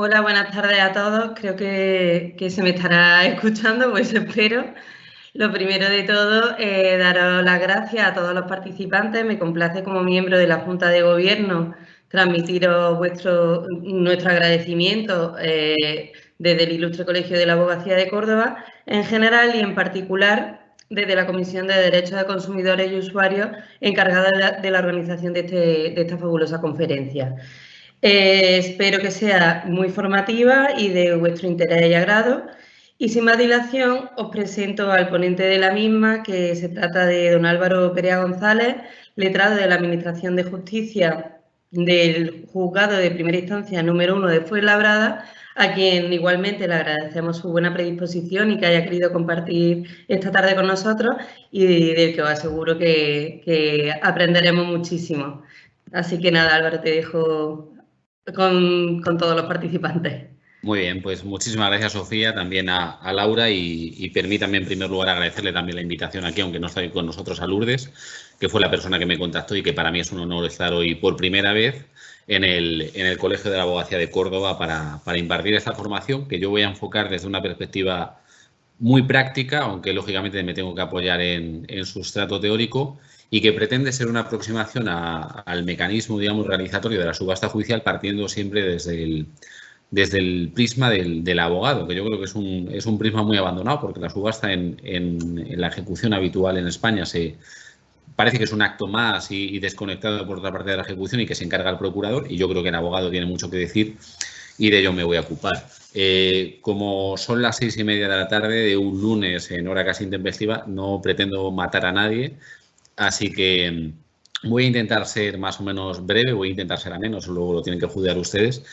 Hola, buenas tardes a todos. Creo que se me estará escuchando, pues espero. Lo primero de todo, daros las gracias a todos los participantes. Me complace como miembro de la Junta de Gobierno transmitiros nuestro agradecimiento desde el Ilustre Colegio de la Abogacía de Córdoba en general y en particular desde la Comisión de Derechos de Consumidores y Usuarios encargada de la organización de esta fabulosa conferencia. Espero que sea muy formativa y de vuestro interés y agrado. Y sin más dilación, os presento al ponente de la misma, que se trata de don Álvaro Perea González, letrado de la Administración de Justicia del Juzgado de Primera Instancia número 1 de Fuenlabrada, a quien igualmente le agradecemos su buena predisposición y que haya querido compartir esta tarde con nosotros y del que os aseguro que aprenderemos muchísimo. Así que nada, Álvaro, te dejo con todos los participantes. Muy bien, pues muchísimas gracias, Sofía, también a Laura y permítame en primer lugar agradecerle también la invitación aquí, aunque no está hoy con nosotros, a Lourdes, que fue la persona que me contactó y que para mí es un honor estar hoy por primera vez en el Colegio de la Abogacía de Córdoba para impartir esta formación que yo voy a enfocar desde una perspectiva muy práctica, aunque lógicamente me tengo que apoyar en sustrato teórico, y que pretende ser una aproximación al mecanismo, digamos, realizatorio de la subasta judicial partiendo siempre desde el prisma del abogado, que yo creo que es un prisma muy abandonado, porque la subasta en la ejecución habitual en España parece que es un acto más y desconectado por otra parte de la ejecución y que se encarga el procurador, y yo creo que el abogado tiene mucho que decir y de ello me voy a ocupar. Como son las 6:30 de la tarde de un lunes en hora casi intempestiva, no pretendo matar a nadie, así que voy a intentar ser más o menos breve, voy a intentar ser ameno, eso luego lo tienen que juzgar ustedes.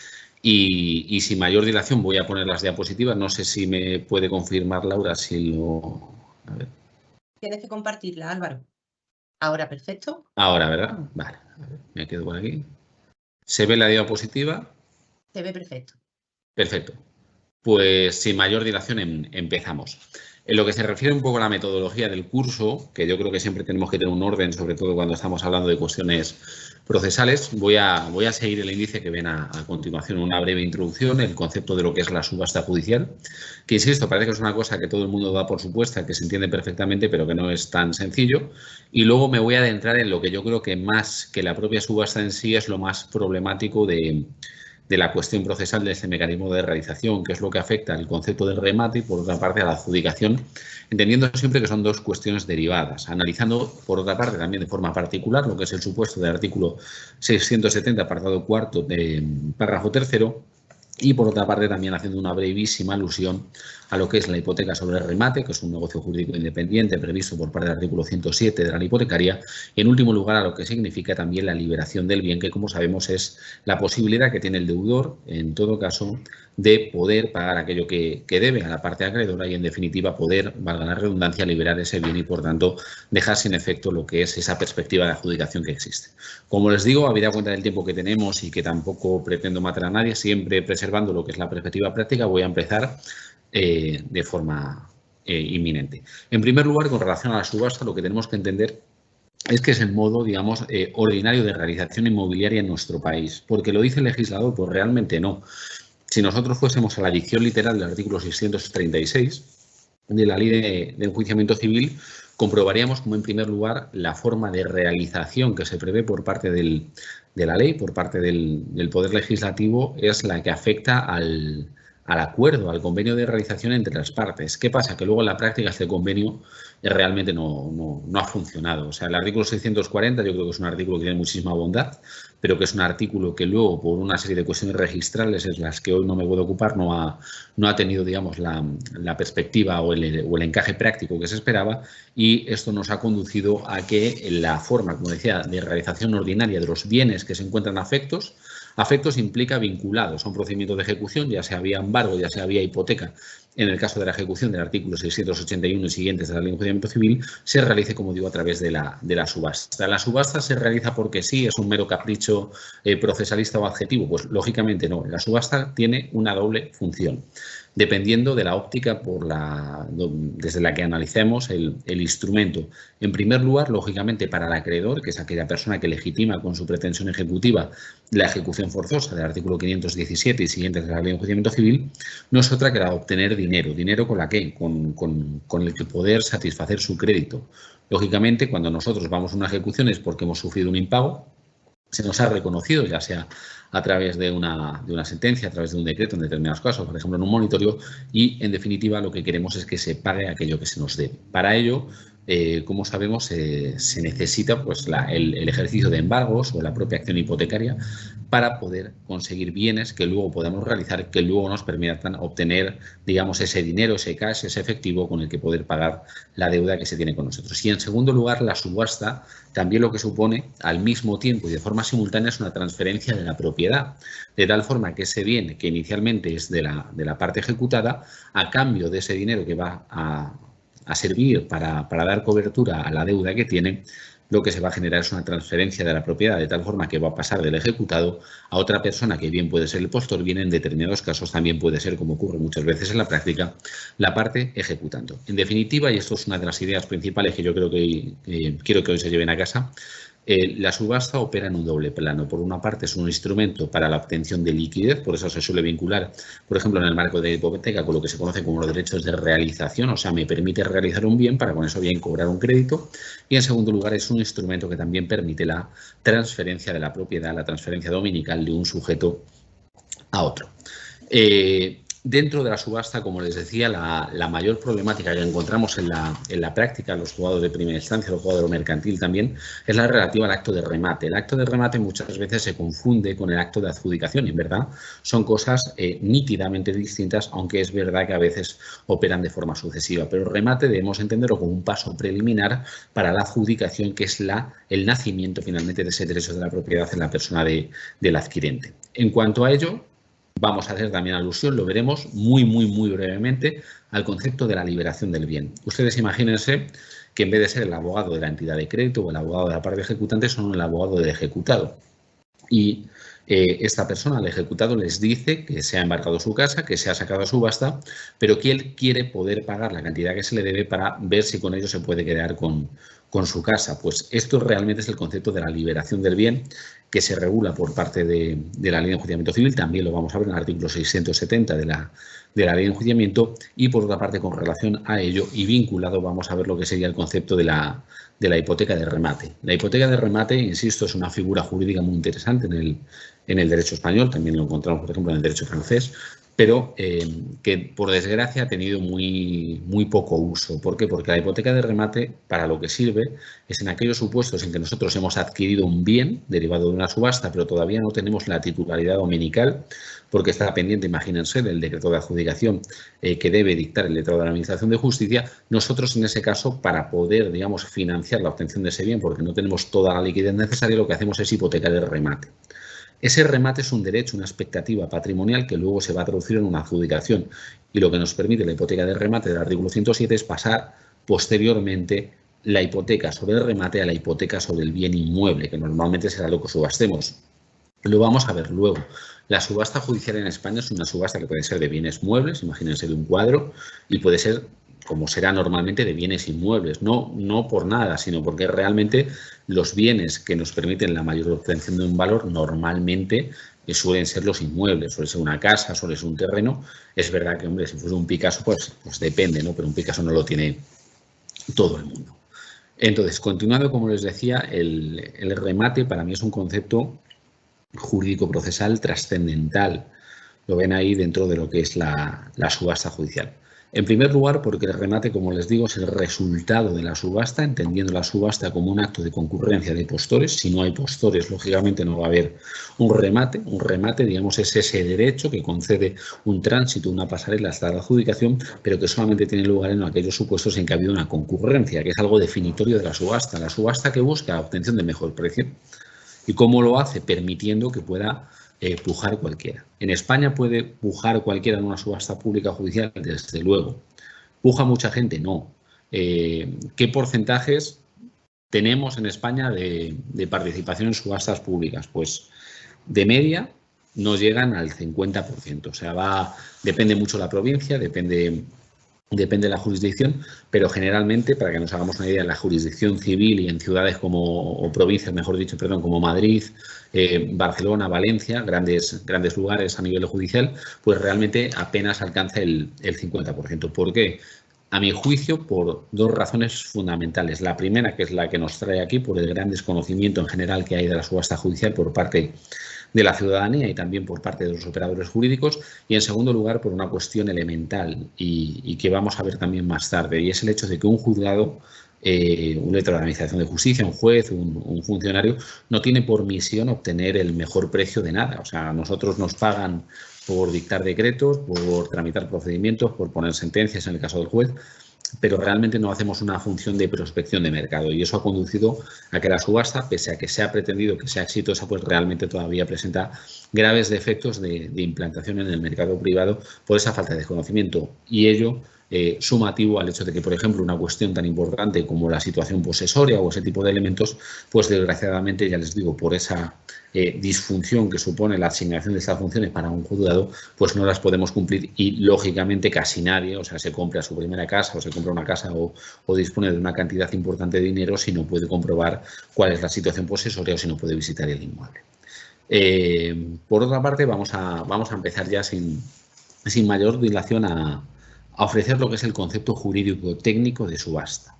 Y sin mayor dilación voy a poner las diapositivas. No sé si me puede confirmar, Laura, si lo... A ver. Tienes que compartirla, Álvaro. Ahora, perfecto. Ahora, ¿verdad? Vale, a ver, me quedo por aquí. ¿Se ve la diapositiva? Se ve perfecto. Perfecto. Pues sin mayor dilación empezamos. En lo que se refiere un poco a la metodología del curso, que yo creo que siempre tenemos que tener un orden, sobre todo cuando estamos hablando de cuestiones procesales, voy a seguir el índice que ven a continuación, una breve introducción, el concepto de lo que es la subasta judicial, que insisto, parece que es una cosa que todo el mundo da por supuesta, que se entiende perfectamente, pero que no es tan sencillo. Y luego me voy a adentrar en lo que yo creo que más que la propia subasta en sí es lo más problemático de la cuestión procesal de este mecanismo de realización, que es lo que afecta al concepto del remate y, por otra parte, a la adjudicación, entendiendo siempre que son dos cuestiones derivadas, analizando, por otra parte, también de forma particular lo que es el supuesto del artículo 670, apartado cuarto, de párrafo tercero, y, por otra parte, también haciendo una brevísima alusión a lo que es la hipoteca sobre remate, que es un negocio jurídico independiente previsto por parte del artículo 107 de la ley hipotecaria, y, en último lugar, a lo que significa también la liberación del bien, que, como sabemos, es la posibilidad que tiene el deudor, en todo caso, de poder pagar aquello que debe a la parte acreedora y, en definitiva, poder, valga la redundancia, liberar ese bien y, por tanto, dejar sin efecto lo que es esa perspectiva de adjudicación que existe. Como les digo, habida cuenta del tiempo que tenemos y que tampoco pretendo matar a nadie, siempre preservando lo que es la perspectiva práctica, voy a empezar de forma inminente. En primer lugar, con relación a la subasta, lo que tenemos que entender es que es el modo, digamos, ordinario de realización inmobiliaria en nuestro país. ¿Porque lo dice el legislador? Pues realmente no. Si nosotros fuésemos a la dicción literal del artículo 636 de la Ley de Enjuiciamiento Civil, comprobaríamos como, en primer lugar, la forma de realización que se prevé por parte de la ley, por parte del Poder Legislativo, es la que afecta al acuerdo, al convenio de realización entre las partes. ¿Qué pasa? Que luego en la práctica este convenio realmente no ha funcionado. O sea, el artículo 640 yo creo que es un artículo que tiene muchísima bondad, pero que es un artículo que luego, por una serie de cuestiones registrales en las que hoy no me puedo ocupar, no ha tenido, digamos, la perspectiva o el encaje práctico que se esperaba, y esto nos ha conducido a que la forma, como decía, de realización ordinaria de los bienes que se encuentran afectos implica vinculados a un procedimiento de ejecución, ya sea vía embargo, ya sea vía hipoteca, en el caso de la ejecución del artículo 681 y siguientes de la Ley de Enjuiciamiento Civil, se realice, como digo, a través de la subasta. ¿La subasta se realiza porque sí, es un mero capricho procesalista o adjetivo? Pues lógicamente no. La subasta tiene una doble función. dependiendo de la óptica desde la que analicemos el instrumento. En primer lugar, lógicamente, para el acreedor, que es aquella persona que legitima con su pretensión ejecutiva la ejecución forzosa del artículo 517 y siguientes de la Ley de Enjuiciamiento Civil, no es otra que la de obtener dinero. ¿Dinero con la qué? Con el que poder satisfacer su crédito. Lógicamente, cuando nosotros vamos a una ejecución es porque hemos sufrido un impago, se nos ha reconocido, ya sea a través de una sentencia, a través de un decreto en determinados casos, por ejemplo en un monitorio, y en definitiva lo que queremos es que se pague aquello que se nos debe. Para ello, como sabemos, se necesita pues, el ejercicio de embargos o la propia acción hipotecaria para poder conseguir bienes que luego podamos realizar, que luego nos permitan obtener, digamos, ese dinero, ese cash, ese efectivo con el que poder pagar la deuda que se tiene con nosotros. Y en segundo lugar, la subasta también lo que supone al mismo tiempo y de forma simultánea es una transferencia de la propiedad, de tal forma que ese bien que inicialmente es de la parte ejecutada, a cambio de ese dinero que va a servir para dar cobertura a la deuda que tiene, lo que se va a generar es una transferencia de la propiedad, de tal forma que va a pasar del ejecutado a otra persona que bien puede ser el postor, bien en determinados casos también puede ser, como ocurre muchas veces en la práctica, la parte ejecutando. En definitiva, y esto es una de las ideas principales que yo creo que quiero que hoy se lleven a casa, la subasta opera en un doble plano. Por una parte, es un instrumento para la obtención de liquidez, por eso se suele vincular, por ejemplo, en el marco de hipoteca, con lo que se conoce como los derechos de realización, o sea, me permite realizar un bien para con eso bien cobrar un crédito. Y en segundo lugar, es un instrumento que también permite la transferencia de la propiedad, la transferencia dominical de un sujeto a otro. Dentro de la subasta, como les decía, la mayor problemática que encontramos en la práctica, los juzgados de primera instancia, los juzgados mercantil también, es la relativa al acto de remate. El acto de remate muchas veces se confunde con el acto de adjudicación y en verdad son cosas nítidamente distintas, aunque es verdad que a veces operan de forma sucesiva. Pero el remate debemos entenderlo como un paso preliminar para la adjudicación, que es el nacimiento finalmente de ese derecho de la propiedad en la persona del adquirente. En cuanto a ello, vamos a hacer también alusión, lo veremos muy brevemente, al concepto de la liberación del bien. Ustedes imagínense que en vez de ser el abogado de la entidad de crédito o el abogado de la parte ejecutante, son el abogado del ejecutado. Y esta persona, el ejecutado, les dice que se ha embargado su casa, que se ha sacado a subasta, pero que él quiere poder pagar la cantidad que se le debe para ver si con ello se puede quedar con su casa. Pues esto realmente es el concepto de la liberación del bien que se regula por parte de la Ley de Enjuiciamiento Civil. También lo vamos a ver en el artículo 670 de la Ley de Enjuiciamiento y, por otra parte, con relación a ello y vinculado, vamos a ver lo que sería el concepto de la hipoteca de remate. La hipoteca de remate, insisto, es una figura jurídica muy interesante en el derecho español, también lo encontramos, por ejemplo, en el derecho francés, pero que, por desgracia, ha tenido muy poco uso. ¿Por qué? Porque la hipoteca de remate, para lo que sirve, es en aquellos supuestos en que nosotros hemos adquirido un bien derivado de una subasta, pero todavía no tenemos la titularidad dominical, porque está pendiente, imagínense, del decreto de adjudicación que debe dictar el letrado de la Administración de Justicia. Nosotros, en ese caso, para poder, digamos, financiar la obtención de ese bien, porque no tenemos toda la liquidez necesaria, lo que hacemos es hipoteca de remate. Ese remate es un derecho, una expectativa patrimonial que luego se va a traducir en una adjudicación y lo que nos permite la hipoteca de remate del artículo 107 es pasar posteriormente la hipoteca sobre el remate a la hipoteca sobre el bien inmueble, que normalmente será lo que subastemos. Lo vamos a ver luego. La subasta judicial en España es una subasta que puede ser de bienes muebles, imagínense de un cuadro, y puede ser, como será normalmente, de bienes inmuebles. No por nada, sino porque realmente los bienes que nos permiten la mayor obtención de un valor normalmente suelen ser los inmuebles, suele ser una casa, suele ser un terreno. Es verdad que, hombre, si fuese un Picasso, pues depende, ¿no? Pero un Picasso no lo tiene todo el mundo. Entonces, continuando, como les decía, el remate para mí es un concepto jurídico-procesal trascendental. Lo ven ahí dentro de lo que es la subasta judicial. En primer lugar, porque el remate, como les digo, es el resultado de la subasta, entendiendo la subasta como un acto de concurrencia de postores. Si no hay postores, lógicamente no va a haber un remate. Un remate, digamos, es ese derecho que concede un tránsito, una pasarela hasta la adjudicación, pero que solamente tiene lugar en aquellos supuestos en que ha habido una concurrencia, que es algo definitorio de la subasta. La subasta que busca la obtención de mejor precio. ¿Y cómo lo hace? Permitiendo que pueda pujar cualquiera. ¿En España puede pujar cualquiera en una subasta pública judicial? Desde luego. ¿Puja mucha gente? No. ¿Qué porcentajes tenemos en España de participación en subastas públicas? Pues de media, no llegan al 50%. O sea, depende mucho la provincia, depende de la jurisdicción, pero generalmente, para que nos hagamos una idea, en la jurisdicción civil y en ciudades o provincias, mejor dicho, perdón, como Madrid, Barcelona, Valencia, grandes lugares a nivel judicial, pues realmente apenas alcanza el 50%. ¿Por qué? A mi juicio, por dos razones fundamentales. La primera, que es la que nos trae aquí, por el gran desconocimiento en general que hay de la subasta judicial por parte de la ciudadanía y también por parte de los operadores jurídicos, y en segundo lugar por una cuestión elemental y que vamos a ver también más tarde, y es el hecho de que un juzgado, un letrado de administración de justicia, un juez, un funcionario, no tiene por misión obtener el mejor precio de nada. O sea, nosotros nos pagan por dictar decretos, por tramitar procedimientos, por poner sentencias en el caso del juez, pero realmente no hacemos una función de prospección de mercado, y eso ha conducido a que la subasta, pese a que se ha pretendido que sea exitosa, pues realmente todavía presenta graves defectos de implantación en el mercado privado por esa falta de conocimiento, y ello sumativo al hecho de que, por ejemplo, una cuestión tan importante como la situación posesoria o ese tipo de elementos, pues desgraciadamente, ya les digo, por esa disfunción que supone la asignación de estas funciones para un juzgado, pues no las podemos cumplir, y lógicamente casi nadie, o sea, se compra su primera casa o se compra una casa o dispone de una cantidad importante de dinero si no puede comprobar cuál es la situación posesoria o si no puede visitar el inmueble. Por otra parte, vamos a empezar ya sin mayor dilación a ofrecer lo que es el concepto jurídico técnico de subasta.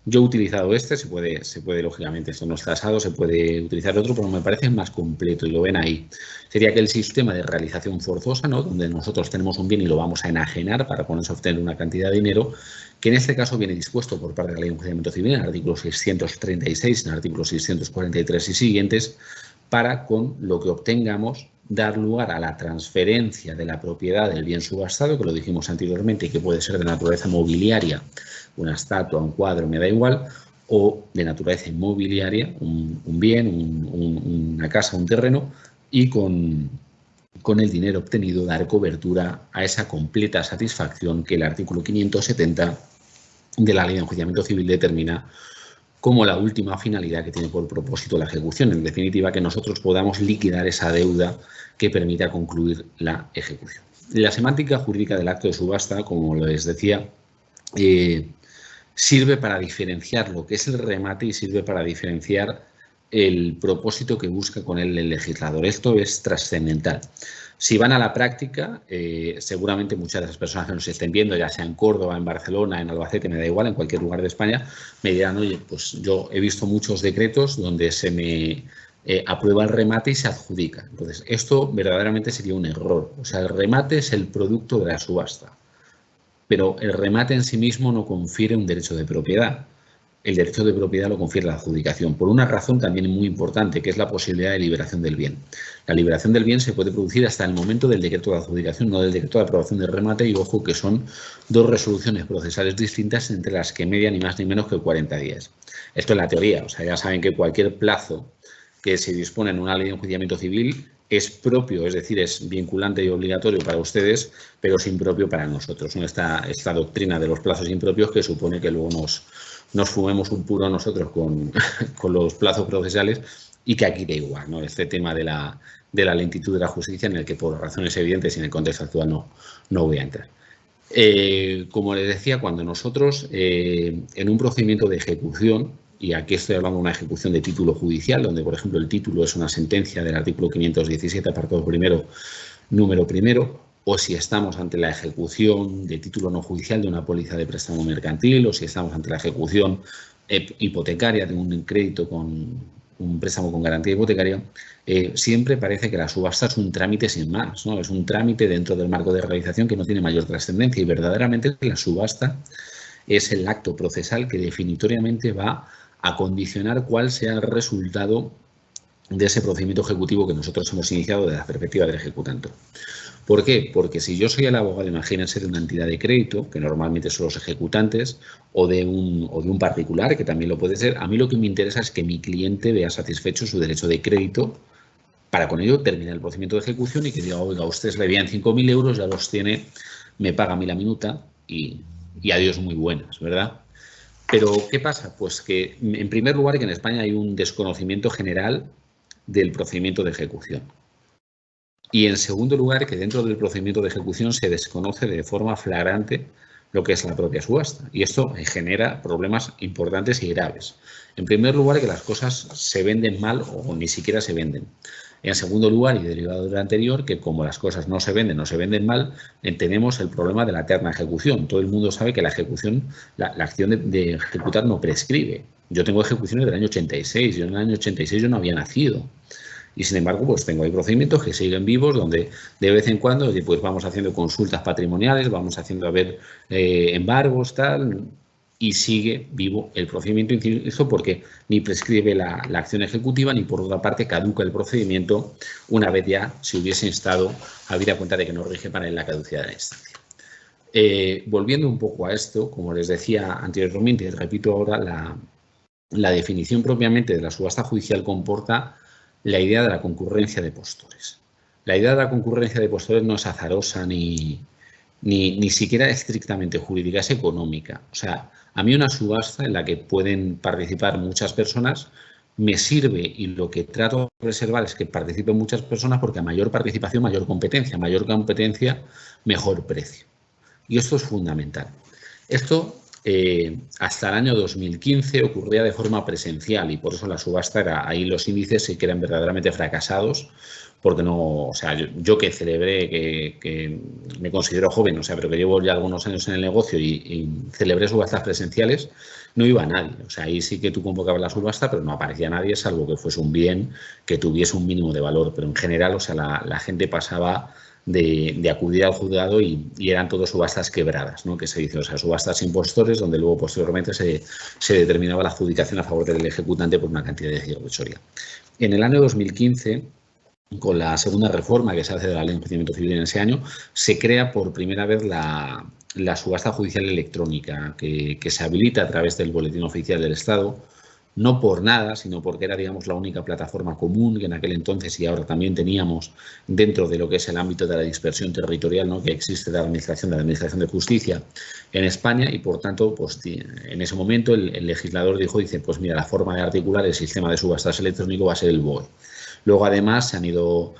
Yo he utilizado se puede lógicamente, esto no es tasado, se puede utilizar otro, pero me parece más completo y lo ven ahí. Sería que el sistema de realización forzosa, ¿no?, donde nosotros tenemos un bien y lo vamos a enajenar para ponerse a obtener una cantidad de dinero, que en este caso viene dispuesto por parte de la Ley de Enjuiciamiento Civil, en el artículo 636, en el artículo 643 y siguientes, para, con lo que obtengamos, dar lugar a la transferencia de la propiedad del bien subastado, que lo dijimos anteriormente, y que puede ser de naturaleza mobiliaria, una estatua, un cuadro, me da igual, o de naturaleza inmobiliaria, un bien, una casa, un terreno, y con el dinero obtenido dar cobertura a esa completa satisfacción que el artículo 570 de la Ley de Enjuiciamiento Civil determina como la última finalidad que tiene por propósito la ejecución. En definitiva, que nosotros podamos liquidar esa deuda que permita concluir la ejecución. La semántica jurídica del acto de subasta, como les decía, sirve para diferenciar lo que es el remate y sirve para diferenciar el propósito que busca con él el legislador. Esto es trascendental. Si van a la práctica, seguramente muchas de las personas que nos estén viendo, ya sea en Córdoba, en Barcelona, en Albacete, me da igual, en cualquier lugar de España, me dirán, oye, pues yo he visto muchos decretos donde se me aprueba el remate y se adjudica. Entonces, esto verdaderamente sería un error. O sea, el remate es el producto de la subasta, pero el remate en sí mismo no confiere un derecho de propiedad. El derecho de propiedad lo confiere la adjudicación, por una razón también muy importante, que es la posibilidad de liberación del bien. La liberación del bien se puede producir hasta el momento del decreto de adjudicación, no del decreto de aprobación del remate, y ojo que son dos resoluciones procesales distintas, entre las que median ni más ni menos que 40 días. Esto es la teoría, o sea, ya saben que cualquier plazo que se dispone en una ley de enjuiciamiento civil es propio, es decir, es vinculante y obligatorio para ustedes, pero es impropio para nosotros, ¿no? Esta doctrina de los plazos impropios que supone que luego nos fumemos un puro nosotros con los plazos procesales, y que aquí da igual, ¿no? Este tema de la lentitud de la justicia, en el que por razones evidentes y en el contexto actual no voy a entrar. Como les decía, cuando nosotros en un procedimiento de ejecución, y aquí estoy hablando de una ejecución de título judicial, donde, por ejemplo, el título es una sentencia del artículo 517, apartado primero, número primero, o si estamos ante la ejecución de título no judicial de una póliza de préstamo mercantil, o si estamos ante la ejecución hipotecaria de un crédito con un préstamo con garantía hipotecaria, siempre parece que la subasta es un trámite sin más, ¿no? Es un trámite dentro del marco de realización que no tiene mayor trascendencia, y verdaderamente la subasta es el acto procesal que definitoriamente va a condicionar cuál sea el resultado de ese procedimiento ejecutivo que nosotros hemos iniciado desde la perspectiva del ejecutante. ¿Por qué? Porque si yo soy el abogado, imagínense, de una entidad de crédito, que normalmente son los ejecutantes, o de un particular, que también lo puede ser, a mí lo que me interesa es que mi cliente vea satisfecho su derecho de crédito, para con ello terminar el procedimiento de ejecución y que diga, oiga, ustedes le veían 5.000 euros, ya los tiene, me paga a mí la minuta y adiós muy buenas, ¿verdad? Pero, ¿qué pasa? Pues que, en primer lugar, que en España hay un desconocimiento general del procedimiento de ejecución. Y en segundo lugar, que dentro del procedimiento de ejecución se desconoce de forma flagrante lo que es la propia subasta. Y esto genera problemas importantes y graves. En primer lugar, que las cosas se venden mal o ni siquiera se venden. En segundo lugar, y derivado de lo anterior, que como las cosas no se venden mal, tenemos el problema de la eterna ejecución. Todo el mundo sabe que la ejecución, la acción de ejecutar no prescribe. Yo tengo ejecuciones del año 86, yo en el año 86 yo no había nacido. Y sin embargo, pues tengo ahí procedimientos que siguen vivos, donde de vez en cuando pues vamos haciendo consultas patrimoniales, vamos haciendo a ver embargos, tal, y sigue vivo el procedimiento. Esto porque ni prescribe la acción ejecutiva, ni por otra parte caduca el procedimiento una vez ya se hubiese instado, habida cuenta de que no rige para la caducidad de la instancia. Volviendo un poco a esto, como les decía anteriormente, repito ahora, la definición propiamente de la subasta judicial comporta la idea de la concurrencia de postores. La idea de la concurrencia de postores no es azarosa ni siquiera estrictamente jurídica, es económica. O sea, a mí una subasta en la que pueden participar muchas personas me sirve, y lo que trato de preservar es que participen muchas personas, porque a mayor participación, mayor competencia, mejor precio. Y esto es fundamental. Esto hasta el año 2015 ocurría de forma presencial, y por eso la subasta era, ahí los índices sí que eran verdaderamente fracasados, porque no, o sea, yo que celebré, que me considero joven, o sea, pero que llevo ya algunos años en el negocio y celebré subastas presenciales, no iba nadie. O sea, ahí sí que tú convocabas la subasta, pero no aparecía nadie, salvo que fuese un bien que tuviese un mínimo de valor. Pero en general, o sea, la gente pasaba de acudir al juzgado y eran todo subastas quebradas, ¿no? Que se dice, o sea, subastas sin postores, donde luego posteriormente se determinaba la adjudicación a favor del ejecutante por una cantidad de irrisoria. En el año 2015, con la segunda reforma que se hace de la Ley de Enjuiciamiento Civil en ese año, se crea por primera vez la subasta judicial electrónica, que se habilita a través del Boletín Oficial del Estado, no por nada, sino porque era, digamos, la única plataforma común que en aquel entonces y ahora también teníamos dentro de lo que es el ámbito de la dispersión territorial, ¿no?, que existe de la Administración de Justicia en España, y por tanto, pues en ese momento el legislador dice, pues mira, la forma de articular el sistema de subastas electrónico va a ser el BOE. Luego, además, se han ido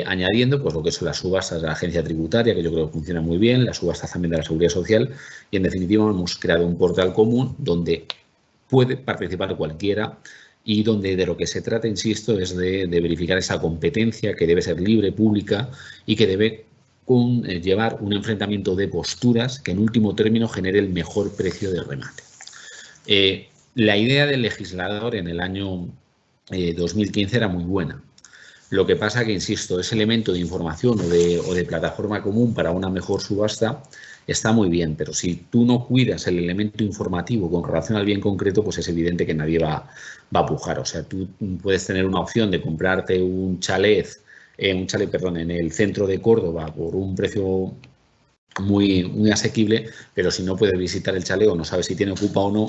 añadiendo pues lo que son las subastas de la agencia tributaria, que yo creo que funciona muy bien, las subastas también de la Seguridad Social, y en definitiva hemos creado un portal común donde puede participar cualquiera, y donde de lo que se trata, insisto, es de verificar esa competencia que debe ser libre, pública, y que debe llevar un enfrentamiento de posturas que en último término genere el mejor precio de remate. La idea del legislador en el año 2015 era muy buena. Lo que pasa que, insisto, ese elemento de información o de plataforma común para una mejor subasta está muy bien, pero si tú no cuidas el elemento informativo con relación al bien concreto, pues es evidente que nadie va a pujar. O sea, tú puedes tener una opción de comprarte un chalet, en el centro de Córdoba por un precio muy asequible, pero si no puedes visitar el chalet o no sabes si tiene ocupa o no,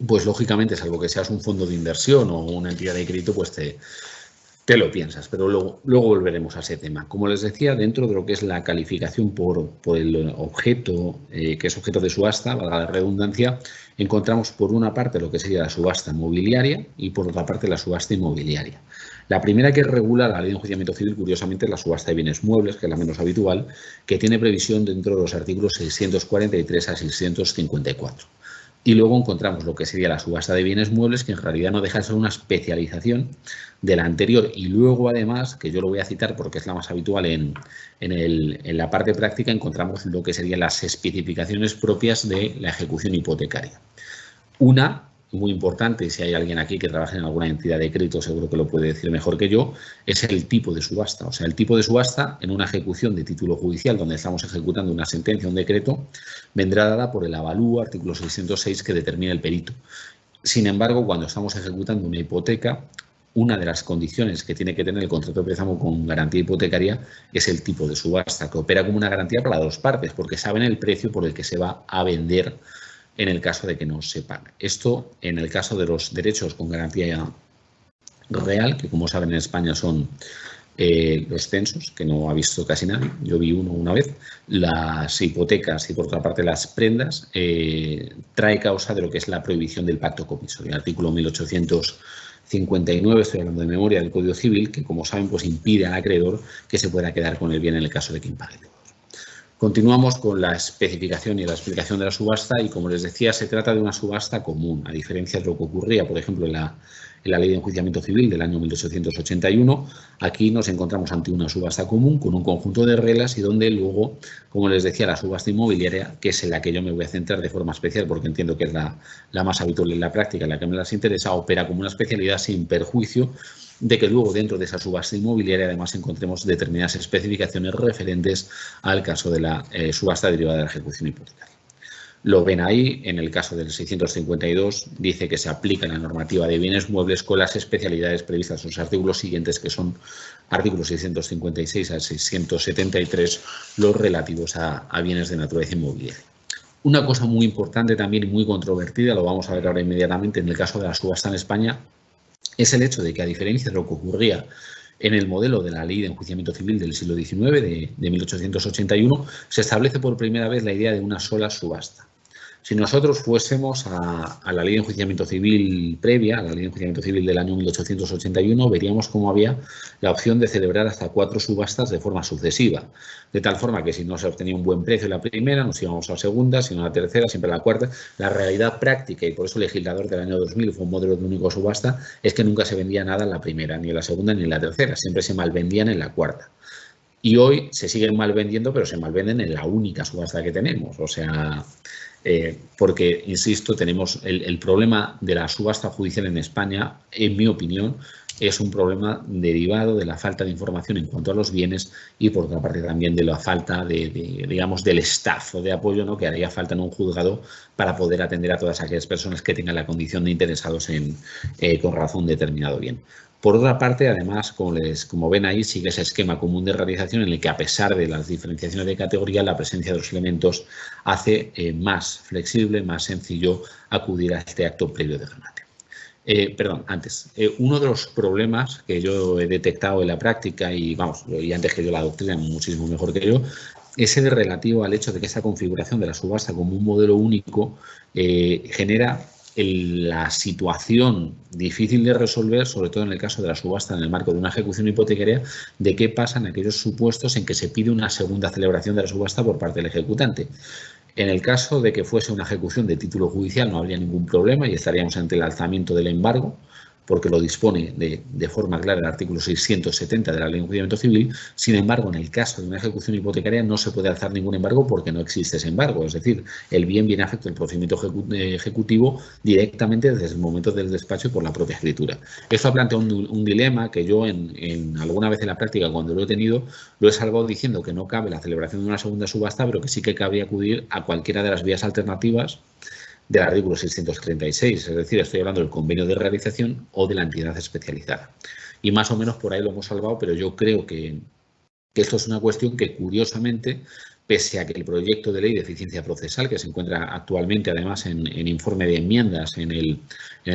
pues lógicamente, salvo que seas un fondo de inversión o una entidad de crédito, pues te lo piensas, pero luego volveremos a ese tema. Como les decía, dentro de lo que es la calificación por el objeto, que es objeto de subasta, valga la redundancia, encontramos por una parte lo que sería la subasta mobiliaria y por otra parte la subasta inmobiliaria. La primera que regula la Ley de Enjuiciamiento Civil, curiosamente, es la subasta de bienes muebles, que es la menos habitual, que tiene previsión dentro de los artículos 643 a 654. Y luego encontramos lo que sería la subasta de bienes muebles, que en realidad no deja de ser una especialización de la anterior. Y luego, además, que yo lo voy a citar porque es la más habitual en la parte práctica, encontramos lo que serían las especificaciones propias de la ejecución hipotecaria. Una, muy importante, y si hay alguien aquí que trabaja en alguna entidad de crédito seguro que lo puede decir mejor que yo, es el tipo de subasta. O sea, el tipo de subasta en una ejecución de título judicial donde estamos ejecutando una sentencia, un decreto, vendrá dada por el avalúo, artículo 606, que determina el perito. Sin embargo, cuando estamos ejecutando una hipoteca, una de las condiciones que tiene que tener el contrato de préstamo con garantía hipotecaria es el tipo de subasta, que opera como una garantía para las dos partes, porque saben el precio por el que se va a vender en el caso de que no se pague. Esto en el caso de los derechos con garantía real, que como saben en España son los censos, que no ha visto casi nadie, yo vi uno una vez, las hipotecas y por otra parte las prendas, trae causa de lo que es la prohibición del pacto comisorio. El artículo 1800 59, estoy hablando de memoria, del Código Civil, que como saben pues impide al acreedor que se pueda quedar con el bien en el caso de que impague todos. Continuamos con la especificación y la explicación de la subasta y, como les decía, se trata de una subasta común, a diferencia de lo que ocurría, por ejemplo, en la Ley de Enjuiciamiento Civil del año 1881. Aquí nos encontramos ante una subasta común con un conjunto de reglas y donde luego, como les decía, la subasta inmobiliaria, que es en la que yo me voy a centrar de forma especial porque entiendo que es la más habitual en la práctica, en la que me las interesa, opera como una especialidad sin perjuicio de que luego dentro de esa subasta inmobiliaria además encontremos determinadas especificaciones referentes al caso de la subasta derivada de la ejecución hipotecaria. Lo ven ahí, en el caso del 652 dice que se aplica la normativa de bienes muebles con las especialidades previstas en los artículos siguientes, que son artículos 656 al 673, los relativos a bienes de naturaleza inmobiliaria. Una cosa muy importante también y muy controvertida, lo vamos a ver ahora inmediatamente en el caso de la subasta en España, es el hecho de que, a diferencia de lo que ocurría en el modelo de la Ley de Enjuiciamiento Civil del siglo XIX, de 1881, se establece por primera vez la idea de una sola subasta. Si nosotros fuésemos a la Ley de Enjuiciamiento Civil previa, a la Ley de Enjuiciamiento Civil del año 1881, veríamos cómo había la opción de celebrar hasta 4 subastas de forma sucesiva, de tal forma que si no se obtenía un buen precio en la primera, nos íbamos a la segunda, si no a la tercera, siempre a la cuarta. La realidad práctica, y por eso el legislador del año 2000 fue un modelo de único subasta, es que nunca se vendía nada en la primera, ni en la segunda, ni en la tercera, siempre se malvendían en la cuarta. Y hoy se siguen malvendiendo, pero se malvenden en la única subasta que tenemos, o sea... porque, insisto, tenemos el problema de la subasta judicial en España, en mi opinión, es un problema derivado de la falta de información en cuanto a los bienes y, por otra parte, también de la falta digamos, del staff o de apoyo, ¿no?, que haría falta en un juzgado para poder atender a todas aquellas personas que tengan la condición de interesados con razón determinado bien. Por otra parte, además, como ven ahí, sigue ese esquema común de realización en el que, a pesar de las diferenciaciones de categoría, la presencia de los elementos hace más flexible, más sencillo acudir a este acto previo de remate. Uno de los problemas que yo he detectado en la práctica, y vamos, y antes que yo la doctrina muchísimo mejor que yo, es el relativo al hecho de que esta configuración de la subasta como un modelo único genera la situación difícil de resolver, sobre todo en el caso de la subasta en el marco de una ejecución hipotecaria, de qué pasa en aquellos supuestos en que se pide una segunda celebración de la subasta por parte del ejecutante. En el caso de que fuese una ejecución de título judicial no habría ningún problema y estaríamos ante el alzamiento del embargo, porque lo dispone de forma clara el artículo 670 de la Ley de Enjuiciamiento Civil. Sin embargo, en el caso de una ejecución hipotecaria no se puede alzar ningún embargo porque no existe ese embargo. Es decir, el bien viene afecto del procedimiento ejecutivo directamente desde el momento del despacho y por la propia escritura. Esto ha planteado un dilema que yo alguna vez en la práctica, cuando lo he tenido, lo he salvado diciendo que no cabe la celebración de una segunda subasta, pero que sí que cabría acudir a cualquiera de las vías alternativas del artículo 636, es decir, estoy hablando del convenio de realización o de la entidad especializada. Y más o menos por ahí lo hemos salvado, pero yo creo que esto es una cuestión que, curiosamente, pese a que el proyecto de ley de eficiencia procesal, que se encuentra actualmente además en informe de enmiendas en el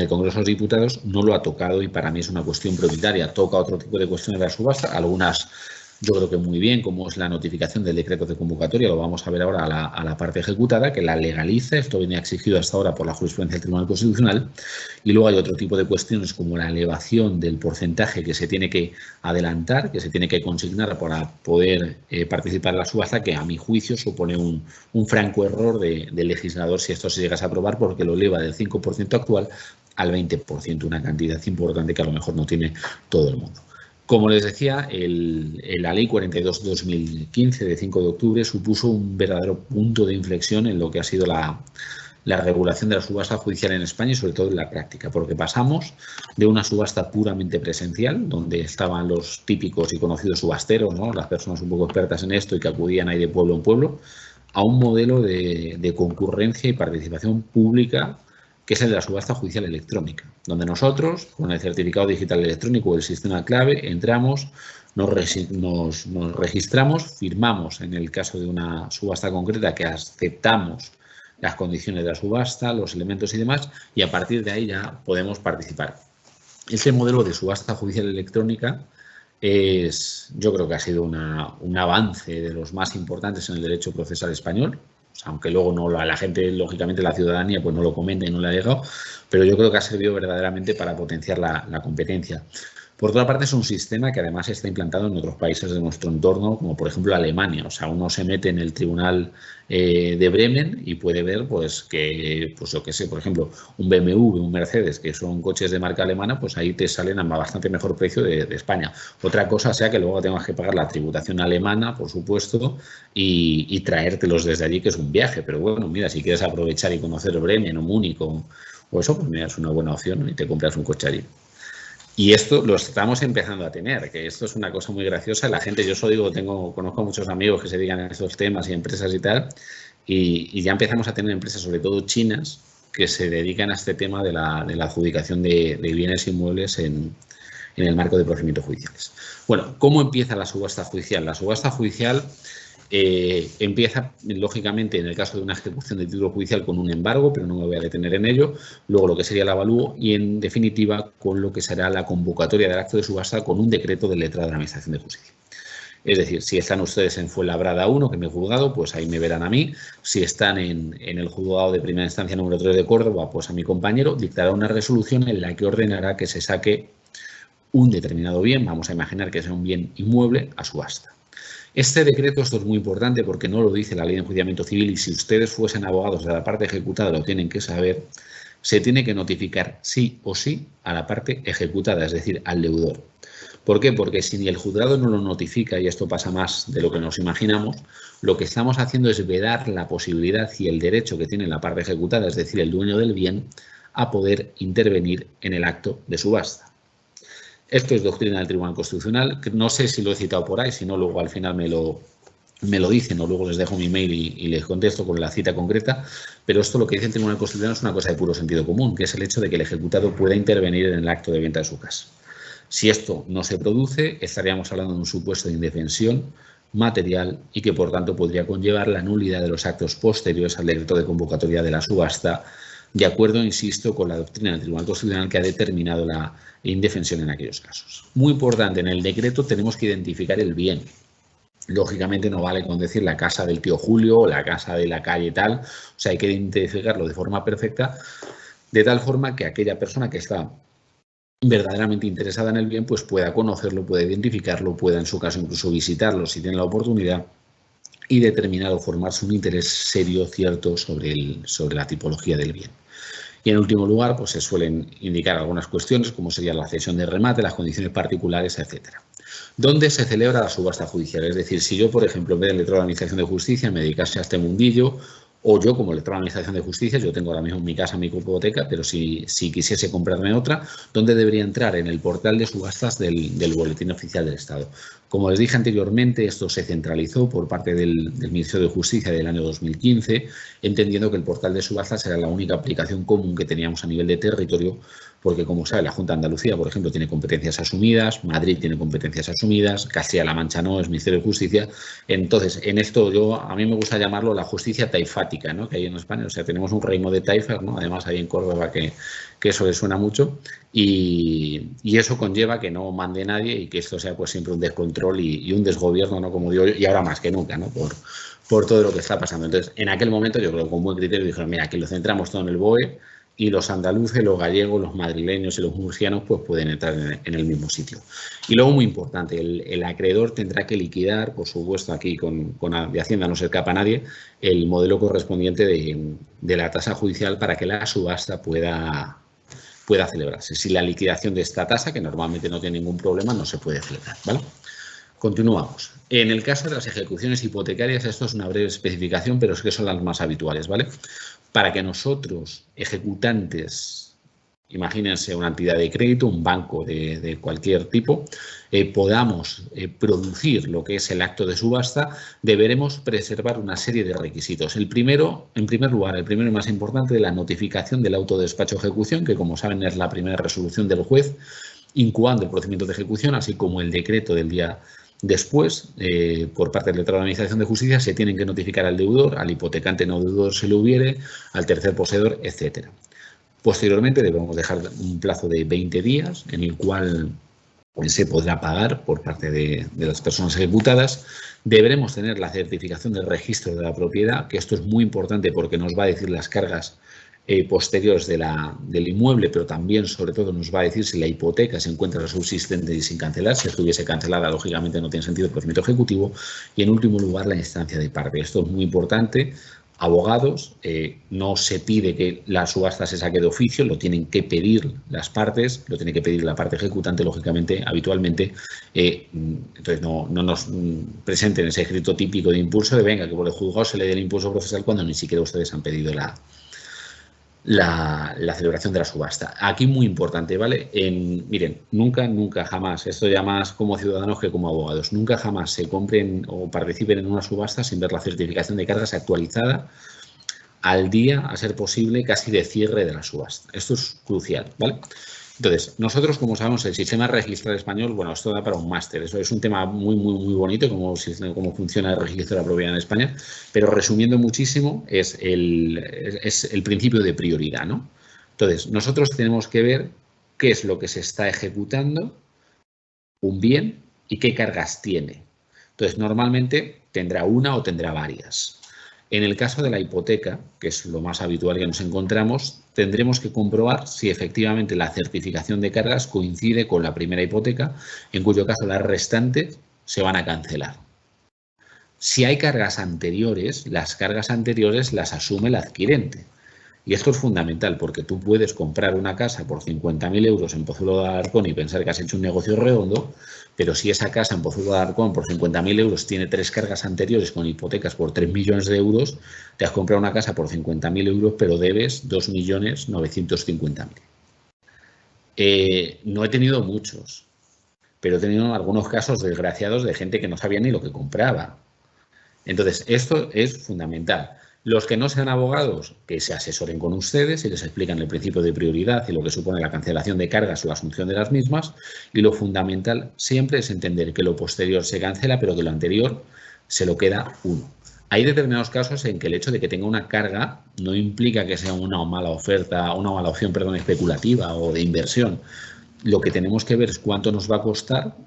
Congreso de los Diputados, no lo ha tocado y para mí es una cuestión prioritaria. Toca otro tipo de cuestiones de la subasta, algunas yo creo que muy bien, como es la notificación del decreto de convocatoria, lo vamos a ver ahora a la parte ejecutada, que la legaliza. Esto viene exigido hasta ahora por la jurisprudencia del Tribunal Constitucional. Y luego hay otro tipo de cuestiones como la elevación del porcentaje que se tiene que adelantar, que se tiene que consignar para poder participar en la subasta, que a mi juicio supone un franco error del legislador si esto se llegase a aprobar, porque lo eleva del 5% actual al 20%, una cantidad importante que a lo mejor no tiene todo el mundo. Como les decía, la Ley 42/2015 de 5 de octubre supuso un verdadero punto de inflexión en lo que ha sido la regulación de la subasta judicial en España y sobre todo en la práctica, porque pasamos de una subasta puramente presencial, donde estaban los típicos y conocidos subasteros, ¿no?, las personas un poco expertas en esto y que acudían ahí de pueblo en pueblo, a un modelo de concurrencia y participación pública, que es el de la subasta judicial electrónica, donde nosotros, con el certificado digital electrónico o el sistema clave, entramos, nos registramos, firmamos en el caso de una subasta concreta que aceptamos las condiciones de la subasta, los elementos y demás, y a partir de ahí ya podemos participar. Este modelo de subasta judicial electrónica yo creo que ha sido un avance de los más importantes en el derecho procesal español. sea, aunque luego no la gente, lógicamente la ciudadanía, pues no lo comenta y no le ha llegado, pero yo creo que ha servido verdaderamente para potenciar la competencia. Por otra parte, es un sistema que además está implantado en otros países de nuestro entorno, como por ejemplo Alemania. O sea, uno se mete en el tribunal de Bremen y puede ver pues que, pues yo qué sé, por ejemplo, un BMW, un Mercedes, que son coches de marca alemana, pues ahí te salen a bastante mejor precio de España. Otra cosa sea que luego tengas que pagar la tributación alemana, por supuesto, y traértelos desde allí, que es un viaje. Pero bueno, mira, si quieres aprovechar y conocer Bremen o Múnich o eso, pues mira, es una buena opción, ¿no? Y te compras un coche allí. Y esto lo estamos empezando a tener, que esto es una cosa muy graciosa. La gente, yo solo digo, conozco a muchos amigos que se dedican a estos temas y empresas y tal, y ya empezamos a tener empresas, sobre todo chinas, que se dedican a este tema de la adjudicación de bienes inmuebles en el marco de procedimientos judiciales. Bueno, ¿cómo empieza la subasta judicial? La subasta judicial empieza, lógicamente, en el caso de una ejecución de título judicial con un embargo, pero no me voy a detener en ello, luego lo que sería el avalúo y, en definitiva, con lo que será la convocatoria del acto de subasta con un decreto del letrado de la Administración de Justicia. Es decir, si están ustedes en Fuenlabrada 1, que me he juzgado, pues ahí me verán a mí. Si están en el juzgado de primera instancia número 3 de Córdoba, pues a mi compañero dictará una resolución en la que ordenará que se saque un determinado bien, vamos a imaginar que sea un bien inmueble, a subasta. Este decreto, esto es muy importante porque no lo dice la Ley de Enjuiciamiento Civil y si ustedes fuesen abogados de la parte ejecutada lo tienen que saber, se tiene que notificar sí o sí a la parte ejecutada, es decir, al deudor. ¿Por qué? Porque si el juzgado no lo notifica, y esto pasa más de lo que nos imaginamos, lo que estamos haciendo es vedar la posibilidad y el derecho que tiene la parte ejecutada, es decir, el dueño del bien, a poder intervenir en el acto de subasta. Esto es doctrina del Tribunal Constitucional, que no sé si lo he citado por ahí, si no luego al final me lo dicen o luego les dejo mi mail y les contesto con la cita concreta, pero esto lo que dice el Tribunal Constitucional es una cosa de puro sentido común, que es el hecho de que el ejecutado pueda intervenir en el acto de venta de su casa. Si esto no se produce, estaríamos hablando de un supuesto de indefensión material y que por tanto podría conllevar la nulidad de los actos posteriores al decreto de convocatoria de la subasta, de acuerdo, insisto, con la doctrina del Tribunal Constitucional que ha determinado la indefensión en aquellos casos. Muy importante, en el decreto tenemos que identificar el bien. Lógicamente no vale con decir la casa del tío Julio o la casa de la calle tal, o sea, hay que identificarlo de forma perfecta, de tal forma que aquella persona que está verdaderamente interesada en el bien, pues pueda conocerlo, pueda identificarlo, pueda en su caso incluso visitarlo si tiene la oportunidad y determinar o formarse un interés serio, cierto, sobre la tipología del bien. Y en último lugar, pues se suelen indicar algunas cuestiones, como sería la cesión de remate, las condiciones particulares, etcétera. ¿Dónde se celebra la subasta judicial? Es decir, si yo, por ejemplo, en vez del letrado de la Administración de Justicia me dedicase a este mundillo, o yo como letrado de la Administración de Justicia, yo tengo ahora mismo en mi casa mi hipoteca, pero si quisiese comprarme otra, ¿dónde debería entrar? En el portal de subastas del Boletín Oficial del Estado. Como les dije anteriormente, esto se centralizó por parte del Ministerio de Justicia del año 2015, entendiendo que el portal de subastas era la única aplicación común que teníamos a nivel de territorio, porque como sabe, la Junta de Andalucía, por ejemplo, tiene competencias asumidas, Madrid tiene competencias asumidas, Castilla-La Mancha no, es Ministerio de Justicia. Entonces, en esto a mí me gusta llamarlo la justicia taifática, ¿no?, que hay en España. O sea, tenemos un reino de taifas, ¿no? Además, hay en Córdoba que eso les suena mucho y eso conlleva que no mande nadie y que esto sea pues siempre un descontrol y un desgobierno, ¿no?, como digo yo, y ahora más que nunca, ¿no?, por todo lo que está pasando. Entonces, en aquel momento yo creo que con buen criterio dijeron, mira, aquí lo centramos todo en el BOE y los andaluces, los gallegos, los madrileños y los murcianos pues pueden entrar en el mismo sitio. Y luego, muy importante, el acreedor tendrá que liquidar, por supuesto, aquí de Hacienda no se escapa a nadie, el modelo correspondiente de la tasa judicial para que la subasta pueda celebrarse. Si la liquidación de esta tasa, que normalmente no tiene ningún problema, no se puede celebrar, ¿vale? Continuamos. En el caso de las ejecuciones hipotecarias, esto es una breve especificación, pero es que son las más habituales, ¿vale? Para que nosotros, ejecutantes, imagínense una entidad de crédito, un banco de cualquier tipo, podamos producir lo que es el acto de subasta, deberemos preservar una serie de requisitos. En primer lugar, el primero y más importante, la notificación del auto de despacho de ejecución, que como saben es la primera resolución del juez, incoando el procedimiento de ejecución, así como el decreto del día después, por parte del letrado de la Administración de Justicia, se tienen que notificar al deudor, al hipotecante no deudor si lo hubiere, al tercer poseedor, etcétera. Posteriormente debemos dejar un plazo de 20 días en el cual se podrá pagar por parte de las personas ejecutadas. Deberemos tener la certificación del registro de la propiedad, que esto es muy importante porque nos va a decir las cargas posteriores del inmueble, pero también, sobre todo, nos va a decir si la hipoteca se encuentra subsistente y sin cancelar. Si estuviese cancelada, lógicamente no tiene sentido el procedimiento ejecutivo. Y, en último lugar, la instancia de parte. Esto es muy importante. Abogados, no se pide que la subasta se saque de oficio, lo tienen que pedir las partes, lo tiene que pedir la parte ejecutante, lógicamente, habitualmente. Entonces, no nos presenten ese escrito típico de impulso de venga, que por el juzgado se le dé el impulso procesal cuando ni siquiera ustedes han pedido la celebración de la subasta. Aquí muy importante, ¿vale? Miren, nunca jamás, esto ya más como ciudadanos que como abogados, nunca jamás se compren o participen en una subasta sin ver la certificación de cargas actualizada al día, a ser posible, casi de cierre de la subasta. Esto es crucial, ¿vale? Entonces, nosotros, como sabemos, el sistema registral español, bueno, esto da para un máster. Eso es un tema muy bonito, cómo funciona el registro de la propiedad en España, pero resumiendo muchísimo, es el principio de prioridad, ¿no? Entonces, nosotros tenemos que ver qué es lo que se está ejecutando, un bien, y qué cargas tiene. Entonces, normalmente tendrá una o tendrá varias. En el caso de la hipoteca, que es lo más habitual que nos encontramos, tendremos que comprobar si efectivamente la certificación de cargas coincide con la primera hipoteca, en cuyo caso las restantes se van a cancelar. Si hay cargas anteriores, las cargas anteriores las asume el adquirente. Y esto es fundamental porque tú puedes comprar una casa por 50.000 euros en Pozuelo de Alarcón y pensar que has hecho un negocio redondo, pero si esa casa en Pozuelo de Alarcón por 50.000 euros tiene 3 cargas anteriores con hipotecas por 3 millones de euros, te has comprado una casa por 50.000 euros pero debes 2.950.000. No he tenido muchos, pero he tenido algunos casos desgraciados de gente que no sabía ni lo que compraba. Entonces, esto es fundamental. Los que no sean abogados, que se asesoren con ustedes y les explican el principio de prioridad y lo que supone la cancelación de cargas o la asunción de las mismas. Y lo fundamental siempre es entender que lo posterior se cancela, pero que lo anterior se lo queda uno. Hay determinados casos en que el hecho de que tenga una carga no implica que sea una mala oferta, una mala opción, perdón, especulativa o de inversión. Lo que tenemos que ver es cuánto nos va a costar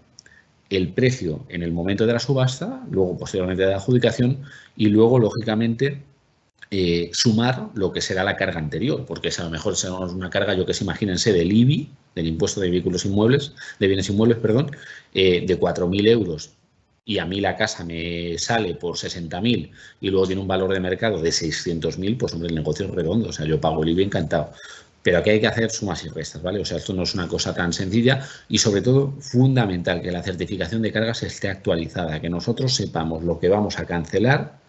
el precio en el momento de la subasta, luego posteriormente de la adjudicación y luego, lógicamente, sumar lo que será la carga anterior, porque a lo mejor será una carga, yo que sé, imagínense, del IBI, del impuesto de vehículos inmuebles, de bienes inmuebles, perdón, de 4.000 euros y a mí la casa me sale por 60.000 y luego tiene un valor de mercado de 600.000, pues hombre, el negocio es redondo, o sea, yo pago el IBI encantado. Pero aquí hay que hacer sumas y restas, ¿vale? O sea, esto no es una cosa tan sencilla y, sobre todo, fundamental que la certificación de cargas esté actualizada, que nosotros sepamos lo que vamos a cancelar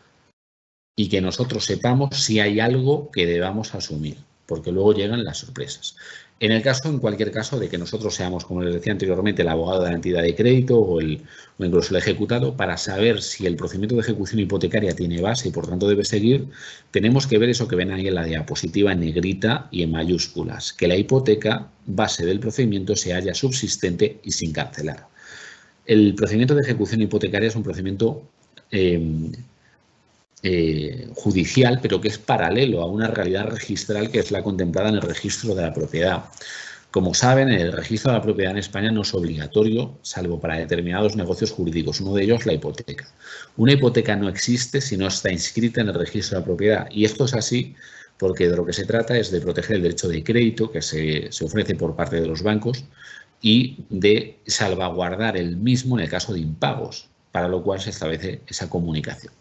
y que nosotros sepamos si hay algo que debamos asumir, porque luego llegan las sorpresas. En cualquier caso, de que nosotros seamos, como les decía anteriormente, el abogado de la entidad de crédito o incluso el ejecutado, para saber si el procedimiento de ejecución hipotecaria tiene base y por tanto debe seguir, tenemos que ver eso que ven ahí en la diapositiva en negrita y en mayúsculas, que la hipoteca base del procedimiento se halla subsistente y sin cancelar. El procedimiento de ejecución hipotecaria es un procedimiento judicial, pero que es paralelo a una realidad registral que es la contemplada en el registro de la propiedad. Como saben, el registro de la propiedad en España no es obligatorio, salvo para determinados negocios jurídicos, uno de ellos la hipoteca. Una hipoteca no existe si no está inscrita en el registro de la propiedad, y esto es así porque de lo que se trata es de proteger el derecho de crédito que se ofrece por parte de los bancos y de salvaguardar el mismo en el caso de impagos, para lo cual se establece esa comunicación.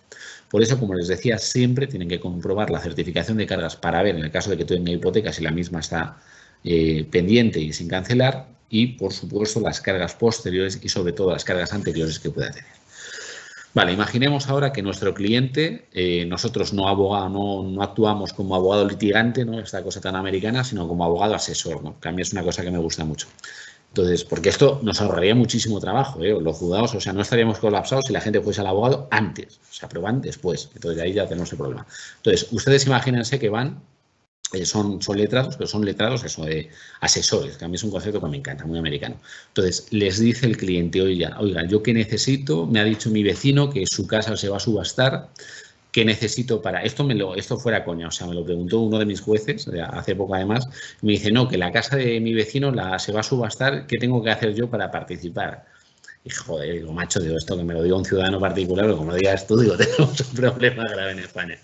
Por eso, como les decía, siempre tienen que comprobar la certificación de cargas para ver, en el caso de que tenga hipoteca, si la misma está pendiente y sin cancelar y, por supuesto, las cargas posteriores y, sobre todo, las cargas anteriores que pueda tener. Vale, imaginemos ahora que nuestro cliente, nosotros no actuamos como abogado litigante, ¿no? Esta cosa tan americana, sino como abogado asesor, ¿no? Que a mí es una cosa que me gusta mucho. Entonces, porque esto nos ahorraría muchísimo trabajo, los juzgados, o sea, no estaríamos colapsados si la gente fuese al abogado antes, se aprueban después, entonces ahí ya tenemos el problema. Entonces, ustedes imagínense que van, son letrados, pero son letrados eso de asesores, que a mí es un concepto que me encanta, muy americano. Entonces, les dice el cliente, oiga, yo qué necesito, me ha dicho mi vecino que su casa se va a subastar ¿Qué necesito para...? Esto fuera coña, o sea, me lo preguntó uno de mis jueces, hace poco además, me dice, no, que la casa de mi vecino se va a subastar, ¿qué tengo que hacer yo para participar? Y joder, digo, macho, digo, esto que me lo diga un ciudadano particular, o como lo digas tú, digo, tenemos un problema grave en España.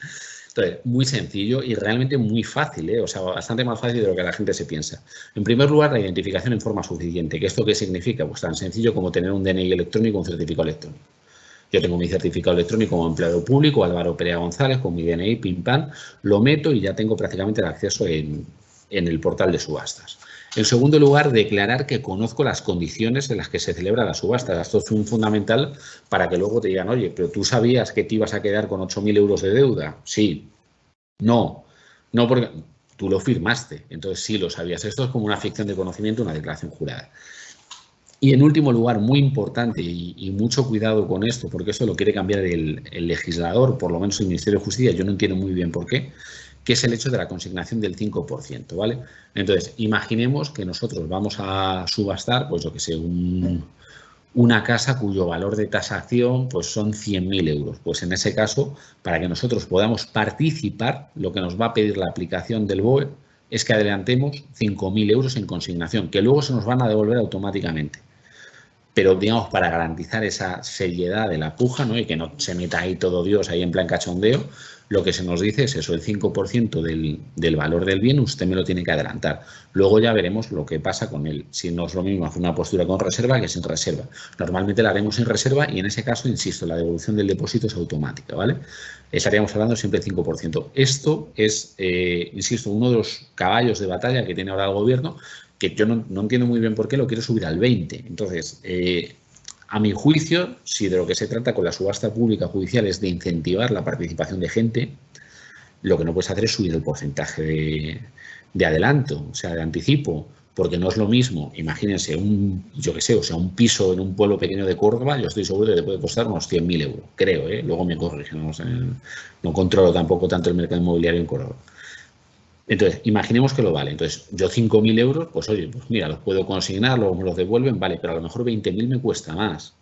Entonces, muy sencillo y realmente muy fácil, o sea, bastante más fácil de lo que la gente se piensa. En primer lugar, la identificación en forma suficiente. ¿Qué esto qué significa? Pues tan sencillo como tener un DNI electrónico o un certificado electrónico. Yo tengo mi certificado electrónico como empleado público, Álvaro Perea González, con mi DNI, pim pam, lo meto y ya tengo prácticamente el acceso en el portal de subastas. En segundo lugar, declarar que conozco las condiciones en las que se celebra la subasta. Esto es un fundamental para que luego te digan, oye, pero ¿tú sabías que te ibas a quedar con 8.000 euros de deuda? Sí. No. No porque tú lo firmaste. Entonces sí lo sabías. Esto es como una ficción de conocimiento, una declaración jurada. Y en último lugar, muy importante y mucho cuidado con esto, porque esto lo quiere cambiar el legislador, por lo menos el Ministerio de Justicia, yo no entiendo muy bien por qué, que es el hecho de la consignación del 5%, ¿vale? Entonces, imaginemos que nosotros vamos a subastar, pues yo que sé, una casa cuyo valor de tasación pues son 100.000 euros. Pues en ese caso, para que nosotros podamos participar, lo que nos va a pedir la aplicación del BOE es que adelantemos 5.000 euros en consignación, que luego se nos van a devolver automáticamente. Pero, digamos, para garantizar esa seriedad de la puja, ¿no? Y que no se meta ahí todo Dios ahí en plan cachondeo, lo que se nos dice es eso, el 5% del valor del bien usted me lo tiene que adelantar. Luego ya veremos lo que pasa con él. Si no es lo mismo hacer una postura con reserva que sin reserva. Normalmente la haremos sin reserva y en ese caso, insisto, la devolución del depósito es automática, ¿vale? Estaríamos hablando siempre del 5%. Esto es, insisto, uno de los caballos de batalla que tiene ahora el gobierno, que yo no entiendo muy bien por qué lo quiere subir al 20%. Entonces, a mi juicio, si de lo que se trata con la subasta pública judicial es de incentivar la participación de gente, lo que no puedes hacer es subir el porcentaje de adelanto, o sea, de anticipo, porque no es lo mismo, imagínense, un piso en un pueblo pequeño de Córdoba, yo estoy seguro de que puede costar unos 100.000 euros, creo, luego me corrigen, no sé, no controlo tampoco tanto el mercado inmobiliario en Córdoba. Entonces, imaginemos que lo vale. Entonces, yo 5.000 euros, pues oye, pues mira, los puedo consignar, luego me los devuelven, vale, pero a lo mejor 20.000 me cuesta más. O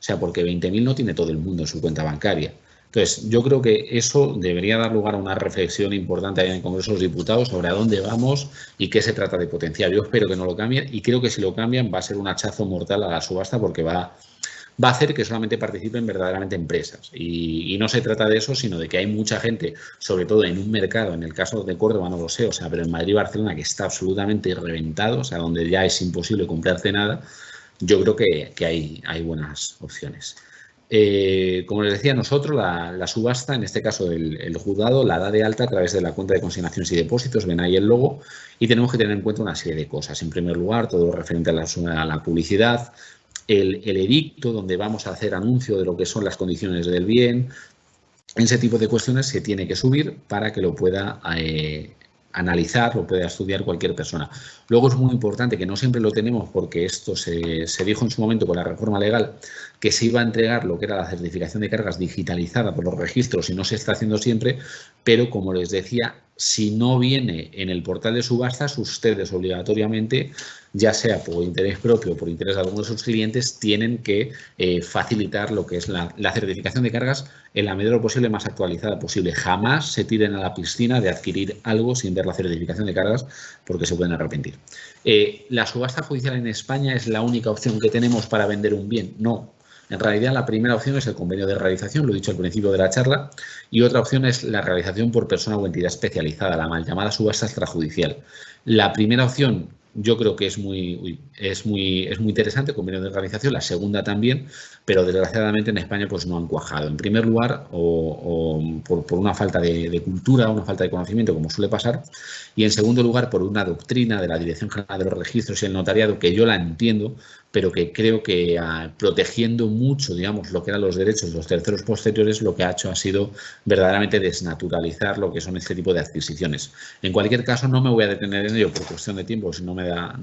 sea, porque 20.000 no tiene todo el mundo en su cuenta bancaria. Entonces, yo creo que eso debería dar lugar a una reflexión importante ahí en el Congreso de los Diputados sobre a dónde vamos y qué se trata de potenciar. Yo espero que no lo cambien y creo que si lo cambian va a ser un hachazo mortal a la subasta porque va a hacer que solamente participen verdaderamente empresas. Y no se trata de eso, sino de que hay mucha gente, sobre todo en un mercado, en el caso de Córdoba no lo sé, o sea, pero en Madrid y Barcelona, que está absolutamente reventado, o sea, donde ya es imposible comprarte nada, yo creo que hay buenas opciones. Como les decía, nosotros la subasta, en este caso el juzgado, la da de alta a través de la cuenta de consignaciones y depósitos, ven ahí el logo, y tenemos que tener en cuenta una serie de cosas. En primer lugar, todo lo referente a la publicidad, el edicto donde vamos a hacer anuncio de lo que son las condiciones del bien, ese tipo de cuestiones se tiene que subir para que lo pueda analizar, lo pueda estudiar cualquier persona. Luego es muy importante que no siempre lo tenemos porque esto se dijo en su momento con la reforma legal que se iba a entregar lo que era la certificación de cargas digitalizada por los registros y no se está haciendo siempre, pero como les decía, si no viene en el portal de subastas, ustedes obligatoriamente, ya sea por interés propio o por interés de algunos de sus clientes, tienen que facilitar lo que es la certificación de cargas en la medida de lo posible más actualizada posible. Jamás se tiren a la piscina de adquirir algo sin ver la certificación de cargas porque se pueden arrepentir. ¿La subasta judicial en España es la única opción que tenemos para vender un bien? No. En realidad, la primera opción es el convenio de realización, lo he dicho al principio de la charla, y otra opción es la realización por persona o entidad especializada, la mal llamada subasta extrajudicial. La primera opción yo creo que es muy interesante, el convenio de realización, la segunda también, pero desgraciadamente en España pues no han cuajado. En primer lugar, o por una falta de cultura, una falta de conocimiento, como suele pasar, y en segundo lugar, por una doctrina de la Dirección General de los Registros y el Notariado, que yo la entiendo, pero que creo que protegiendo mucho, digamos, lo que eran los derechos de los terceros posteriores, lo que ha hecho ha sido verdaderamente desnaturalizar lo que son este tipo de adquisiciones. En cualquier caso, no me voy a detener en ello por cuestión de tiempo, si no me da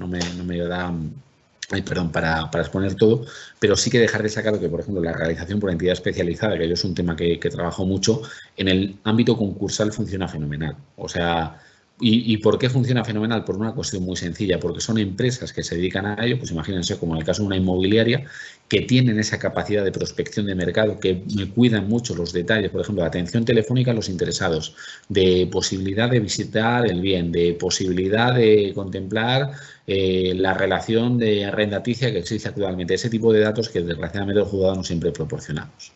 para exponer todo, pero sí que dejar destacado que, por ejemplo, la realización por entidad especializada, que yo es un tema que trabajo mucho, en el ámbito concursal funciona fenomenal. O sea, ¿Y por qué funciona fenomenal? Por una cuestión muy sencilla, porque son empresas que se dedican a ello, pues imagínense como en el caso de una inmobiliaria, que tienen esa capacidad de prospección de mercado, que me cuidan mucho los detalles, por ejemplo, de atención telefónica a los interesados, de posibilidad de visitar el bien, de posibilidad de contemplar la relación de arrendaticia que existe actualmente, ese tipo de datos que desgraciadamente los juzgados no siempre proporcionamos.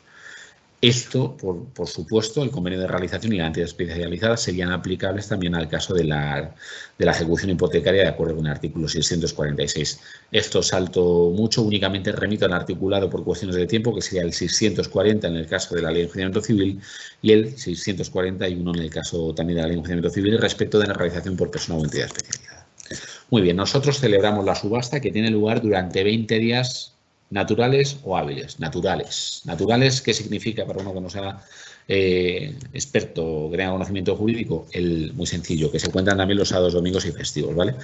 Esto, por supuesto, el convenio de realización y garantía especializada serían aplicables también al caso de la ejecución hipotecaria de acuerdo con el artículo 646. Esto salto mucho, únicamente remito al articulado por cuestiones de tiempo, que sería el 640 en el caso de la Ley de Enjuiciamiento Civil y el 641 en el caso también de la Ley de Enjuiciamiento Civil respecto de la realización por persona o entidad especializada. Muy bien, nosotros celebramos la subasta que tiene lugar durante 20 días naturales o hábiles. Naturales. Naturales, ¿qué significa para uno que no sea experto, que tenga conocimiento jurídico? Muy sencillo, que se cuentan también los sábados, domingos y festivos, ¿vale?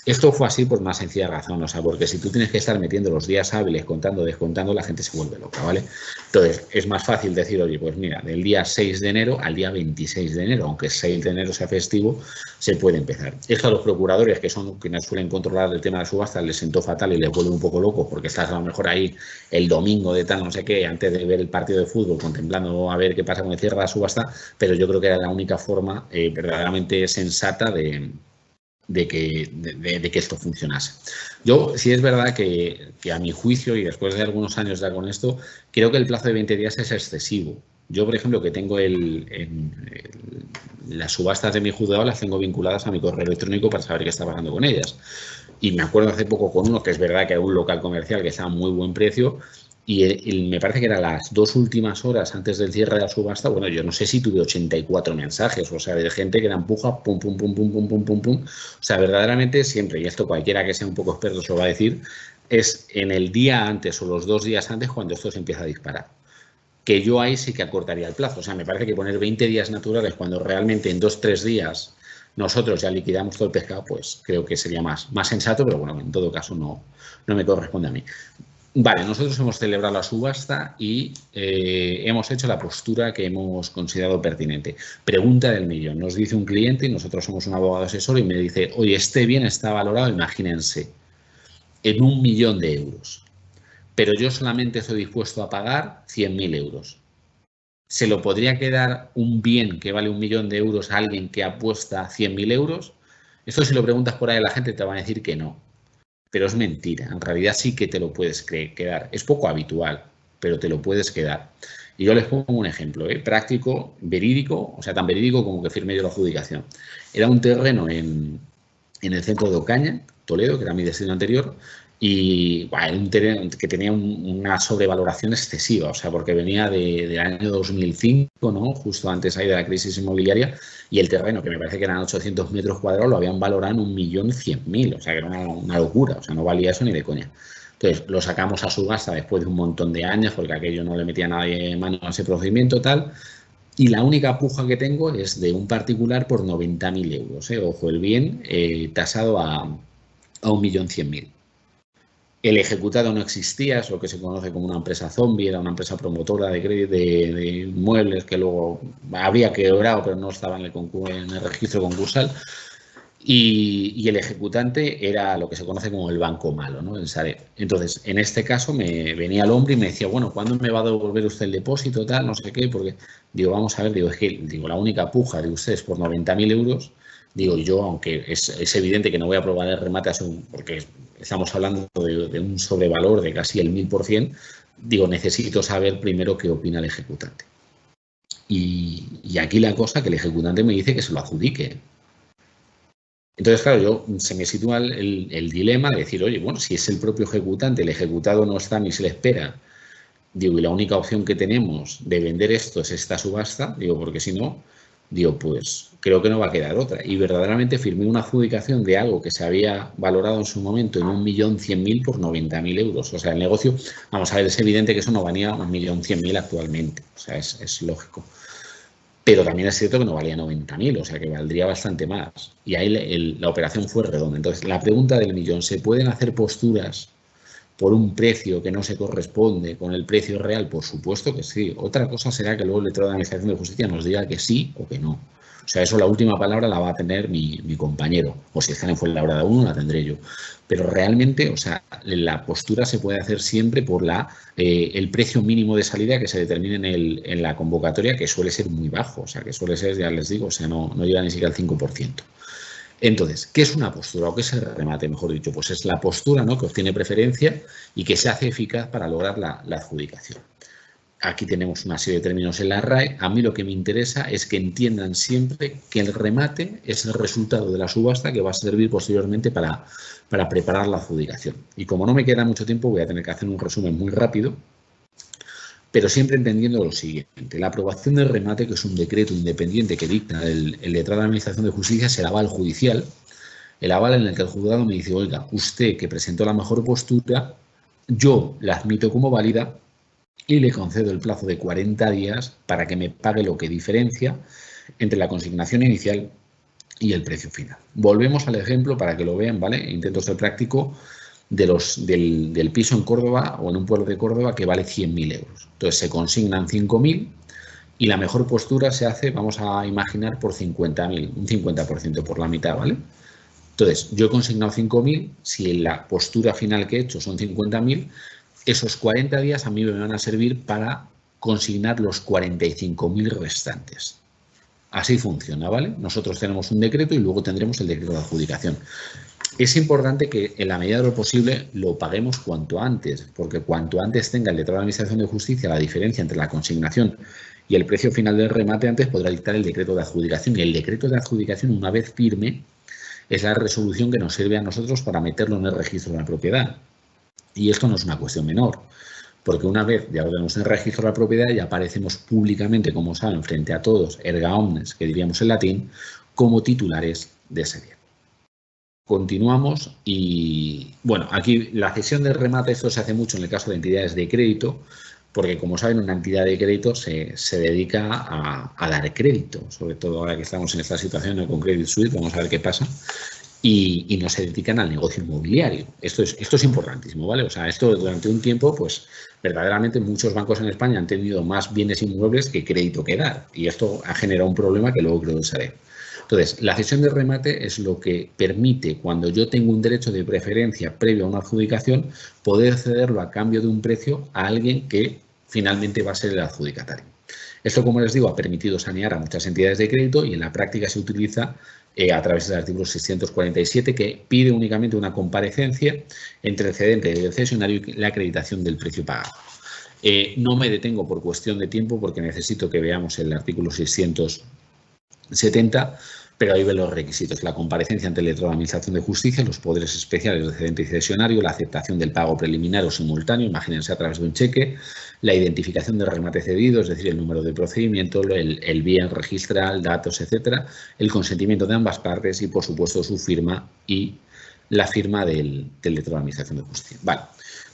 Esto fue así por una sencilla razón, o sea, porque si tú tienes que estar metiendo los días hábiles, contando, descontando, la gente se vuelve loca, ¿vale? Entonces, es más fácil decir, oye, pues mira, del día 6 de enero al día 26 de enero, aunque 6 de enero sea festivo, se puede empezar. Esto a los procuradores, que son quienes suelen controlar el tema de subasta, les sentó fatal y les vuelve un poco locos, porque estás a lo mejor ahí el domingo de tal, no sé qué, antes de ver el partido de fútbol, contemplando a ver qué pasa con el cierre de la subasta, pero yo creo que era la única forma verdaderamente sensata de que esto funcionase. Yo, sí es verdad que a mi juicio, y después de algunos años ya con esto, creo que el plazo de 20 días es excesivo. Yo, por ejemplo, que tengo las subastas de mi juzgado, las tengo vinculadas a mi correo electrónico para saber qué está pasando con ellas. Y me acuerdo hace poco con uno, que es verdad que era un local comercial que estaba a muy buen precio, y me parece que eran las 2 últimas horas antes del cierre de la subasta. Bueno, yo no sé si tuve 84 mensajes, o sea, de gente que la empuja, pum, pum, pum, pum, pum, pum, pum, pum. O sea, verdaderamente siempre, y esto cualquiera que sea un poco experto se lo va a decir, es en el día antes o los 2 días antes cuando esto se empieza a disparar. Que yo ahí sí que acortaría el plazo. O sea, me parece que poner 20 días naturales cuando realmente en 2-3 días nosotros ya liquidamos todo el pescado, pues creo que sería más sensato, pero bueno, en todo caso no me corresponde a mí. Vale, nosotros hemos celebrado la subasta y hemos hecho la postura que hemos considerado pertinente. Pregunta del millón. Nos dice un cliente, y nosotros somos un abogado asesor, y me dice, oye, este bien está valorado, imagínense, en 1 millón de euros. Pero yo solamente estoy dispuesto a pagar 100.000 euros. ¿Se lo podría quedar un bien que vale 1 millón de euros a alguien que apuesta 100.000 euros? Esto, si lo preguntas por ahí a la gente, te van a decir que no. Pero es mentira. En realidad sí que te lo puedes quedar. Es poco habitual, pero te lo puedes quedar. Y yo les pongo un ejemplo, práctico, verídico, o sea, tan verídico como que firmé yo la adjudicación. Era un terreno en el centro de Ocaña, Toledo, que era mi destino anterior, y bueno, un terreno que tenía una sobrevaloración excesiva, o sea, porque venía del año 2005, ¿no? Justo antes ahí de la crisis inmobiliaria, y el terreno, que me parece que eran 800 metros cuadrados, lo habían valorado en 1.100.000, o sea, que era una locura, o sea, no valía eso ni de coña. Entonces, lo sacamos a subasta después de un montón de años, porque aquello no le metía a nadie mano a ese procedimiento, tal. Y la única puja que tengo es de un particular por 90.000 euros. Ojo, el bien tasado a 1.100.000. El ejecutado no existía, es lo que se conoce como una empresa zombie, era una empresa promotora de inmuebles que luego había quebrado, pero no estaba en el registro concursal. Y el ejecutante era lo que se conoce como el banco malo, ¿no? El Sareb. Entonces, en este caso me venía el hombre y me decía, bueno, ¿cuándo me va a devolver usted el depósito, tal, no sé qué? Porque, digo, vamos a ver, digo, es que la única puja de ustedes por 90.000 euros, digo, yo, aunque es evidente que no voy a aprobar el remate, porque estamos hablando de un sobrevalor de casi el 1000%, digo, necesito saber primero qué opina el ejecutante. Y aquí la cosa, que el ejecutante me dice que se lo adjudique. Entonces, claro, se me sitúa el dilema de decir, oye, bueno, si es el propio ejecutante, el ejecutado no está ni se le espera, digo, y la única opción que tenemos de vender esto es esta subasta, digo, porque si no, digo, pues creo que no va a quedar otra. Y verdaderamente firmé una adjudicación de algo que se había valorado en su momento en 1.100.000 por 90.000 euros. O sea, el negocio, vamos a ver, es evidente que eso no valía 1.100.000 actualmente. O sea, es lógico. Pero también es cierto que no valía 90.000, o sea que valdría bastante más. Y ahí la operación fue redonda. Entonces, la pregunta del millón, ¿se pueden hacer posturas por un precio que no se corresponde con el precio real? Por supuesto que sí. Otra cosa será que luego el letrado de Administración de Justicia nos diga que sí o que no. O sea, eso la última palabra la va a tener mi compañero, o si están en Fuenlabrada 1 la tendré yo. Pero realmente, o sea, la postura se puede hacer siempre por el precio mínimo de salida que se determine en la convocatoria, que suele ser muy bajo, o sea, que suele ser, ya les digo, o sea, no llega ni siquiera al 5%. Entonces, ¿qué es una postura o qué es el remate, mejor dicho? Pues es la postura, ¿no?, que obtiene preferencia y que se hace eficaz para lograr la adjudicación. Aquí tenemos una serie de términos en la RAE. A mí lo que me interesa es que entiendan siempre que el remate es el resultado de la subasta que va a servir posteriormente para preparar la adjudicación. Y como no me queda mucho tiempo, voy a tener que hacer un resumen muy rápido, pero siempre entendiendo lo siguiente. La aprobación del remate, que es un decreto independiente que dicta el letrado de Administración de Justicia, es el aval judicial, el aval en el que el juzgado me dice, oiga, usted que presentó la mejor postura, yo la admito como válida y le concedo el plazo de 40 días para que me pague lo que diferencia entre la consignación inicial y el precio final. Volvemos al ejemplo para que lo vean, ¿vale? Intento ser práctico del piso en Córdoba o en un pueblo de Córdoba que vale 100.000 euros. Entonces se consignan 5.000 y la mejor postura se hace, vamos a imaginar, por 50.000, un 50% por la mitad, ¿vale? Entonces yo he consignado 5.000, si la postura final que he hecho son 50.000, esos 40 días a mí me van a servir para consignar los 45.000 restantes. Así funciona, ¿vale? Nosotros tenemos un decreto y luego tendremos el decreto de adjudicación. Es importante que en la medida de lo posible lo paguemos cuanto antes, porque cuanto antes tenga el letrado de Administración de Justicia la diferencia entre la consignación y el precio final del remate, antes podrá dictar el decreto de adjudicación. Y el decreto de adjudicación, una vez firme, es la resolución que nos sirve a nosotros para meterlo en el registro de la propiedad. Y esto no es una cuestión menor, porque una vez ya lo tenemos en el registro de la propiedad, ya aparecemos públicamente, como saben, frente a todos, erga omnes, que diríamos en latín, como titulares de ese bien. Continuamos y, bueno, aquí la cesión del remate, esto se hace mucho en el caso de entidades de crédito, porque como saben, una entidad de crédito se dedica a dar crédito, sobre todo ahora que estamos en esta situación, ¿no?, con Credit Suisse, vamos a ver qué pasa. Y no se dedican al negocio inmobiliario. Esto es importantísimo, ¿vale? O sea, esto durante un tiempo, pues verdaderamente muchos bancos en España han tenido más bienes inmuebles que crédito que dar. Y esto ha generado un problema que luego creo que seré. Entonces, la cesión de remate es lo que permite, cuando yo tengo un derecho de preferencia previo a una adjudicación, poder cederlo a cambio de un precio a alguien que finalmente va a ser el adjudicatario. Esto, como les digo, ha permitido sanear a muchas entidades de crédito y en la práctica se utiliza a través del artículo 647, que pide únicamente una comparecencia entre el cedente y el cesionario y la acreditación del precio pagado. No me detengo por cuestión de tiempo porque necesito que veamos el artículo 670, pero ahí ven los requisitos: la comparecencia ante el letrado de Administración de Justicia, los poderes especiales del cedente y cesionario, la aceptación del pago preliminar o simultáneo, imagínense a través de un cheque, la identificación del remate cedido, es decir, el número de procedimiento, el bien registral, datos, etcétera, el consentimiento de ambas partes y, por supuesto, su firma y la firma del letrado de Administración de Justicia. Vale.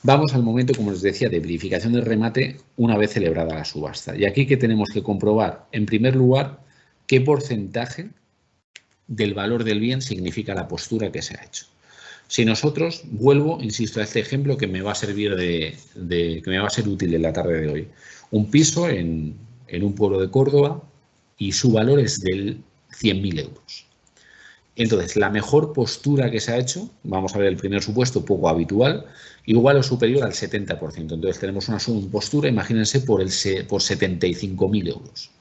Vamos al momento, como les decía, de verificación del remate una vez celebrada la subasta. Y aquí, ¿qué tenemos que comprobar? En primer lugar, qué porcentaje del valor del bien significa la postura que se ha hecho. Si nosotros, vuelvo, insisto, a este ejemplo que me va a servir que me va a ser útil en la tarde de hoy. Un piso en un pueblo de Córdoba y su valor es de 100.000 euros. Entonces, la mejor postura que se ha hecho, vamos a ver el primer supuesto, poco habitual, igual o superior al 70%. Entonces, tenemos una postura, imagínense, por 75.000 euros,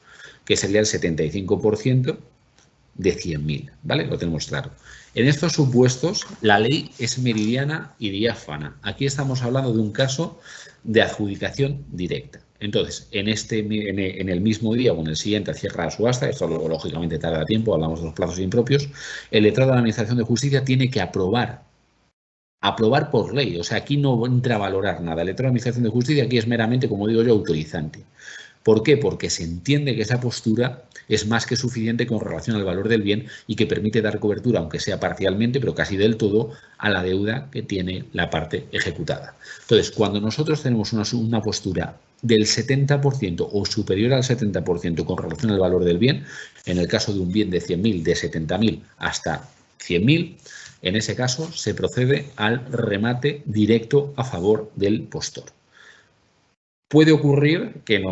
que sería el 75% de 100.000, ¿vale? Lo tenemos claro. En estos supuestos, la ley es meridiana y diáfana. Aquí estamos hablando de un caso de adjudicación directa. Entonces, en el mismo día o en el siguiente cierra la subasta, esto luego lógicamente tarda tiempo, hablamos de los plazos impropios, el letrado de la Administración de Justicia tiene que aprobar por ley. O sea, aquí no entra a valorar nada. El letrado de Administración de Justicia aquí es meramente, como digo yo, autorizante. ¿Por qué? Porque se entiende que esa postura es más que suficiente con relación al valor del bien y que permite dar cobertura, aunque sea parcialmente, pero casi del todo, a la deuda que tiene la parte ejecutada. Entonces, cuando nosotros tenemos una postura del 70% o superior al 70% con relación al valor del bien, en el caso de un bien de 100.000, de 70.000 hasta 100.000, en ese caso se procede al remate directo a favor del postor. Puede ocurrir que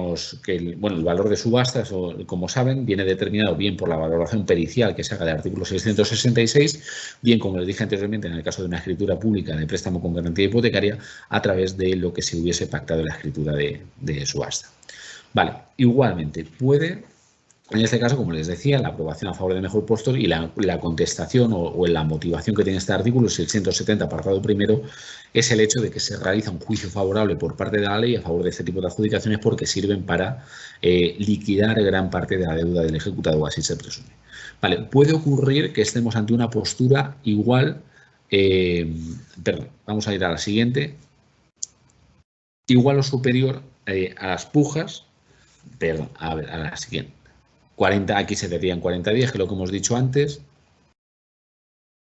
el valor de subasta, como saben, viene determinado bien por la valoración pericial que se haga del artículo 666, bien, como les dije anteriormente, en el caso de una escritura pública de préstamo con garantía hipotecaria, a través de lo que se hubiese pactado en la escritura de subasta. Vale, igualmente puede, en este caso, como les decía, la aprobación a favor de mejor postor y la contestación o la motivación que tiene este artículo, el 670, apartado primero, es el hecho de que se realiza un juicio favorable por parte de la ley a favor de este tipo de adjudicaciones porque sirven para liquidar gran parte de la deuda del ejecutado, así se presume. Vale, puede ocurrir que estemos ante una postura igual, perdón, vamos a ir a la siguiente, igual o superior a las pujas, perdón, a ver, a la siguiente. 40, aquí se darían 40 días, que es lo que hemos dicho antes.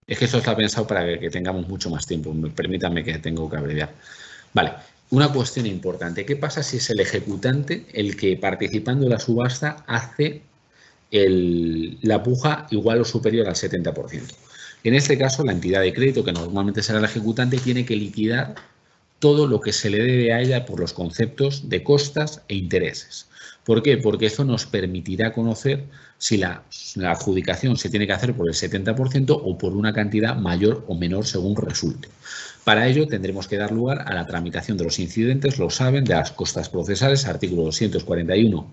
Es que esto está pensado para que tengamos mucho más tiempo. Permítanme que tengo que abreviar. Vale, una cuestión importante. ¿Qué pasa si es el ejecutante el que, participando en la subasta, hace la puja igual o superior al 70%? En este caso, la entidad de crédito, que normalmente será el ejecutante, tiene que liquidar todo lo que se le debe a ella por los conceptos de costas e intereses. ¿Por qué? Porque eso nos permitirá conocer si la adjudicación se tiene que hacer por el 70% o por una cantidad mayor o menor según resulte. Para ello tendremos que dar lugar a la tramitación de los incidentes, lo saben, de las costas procesales, artículo 241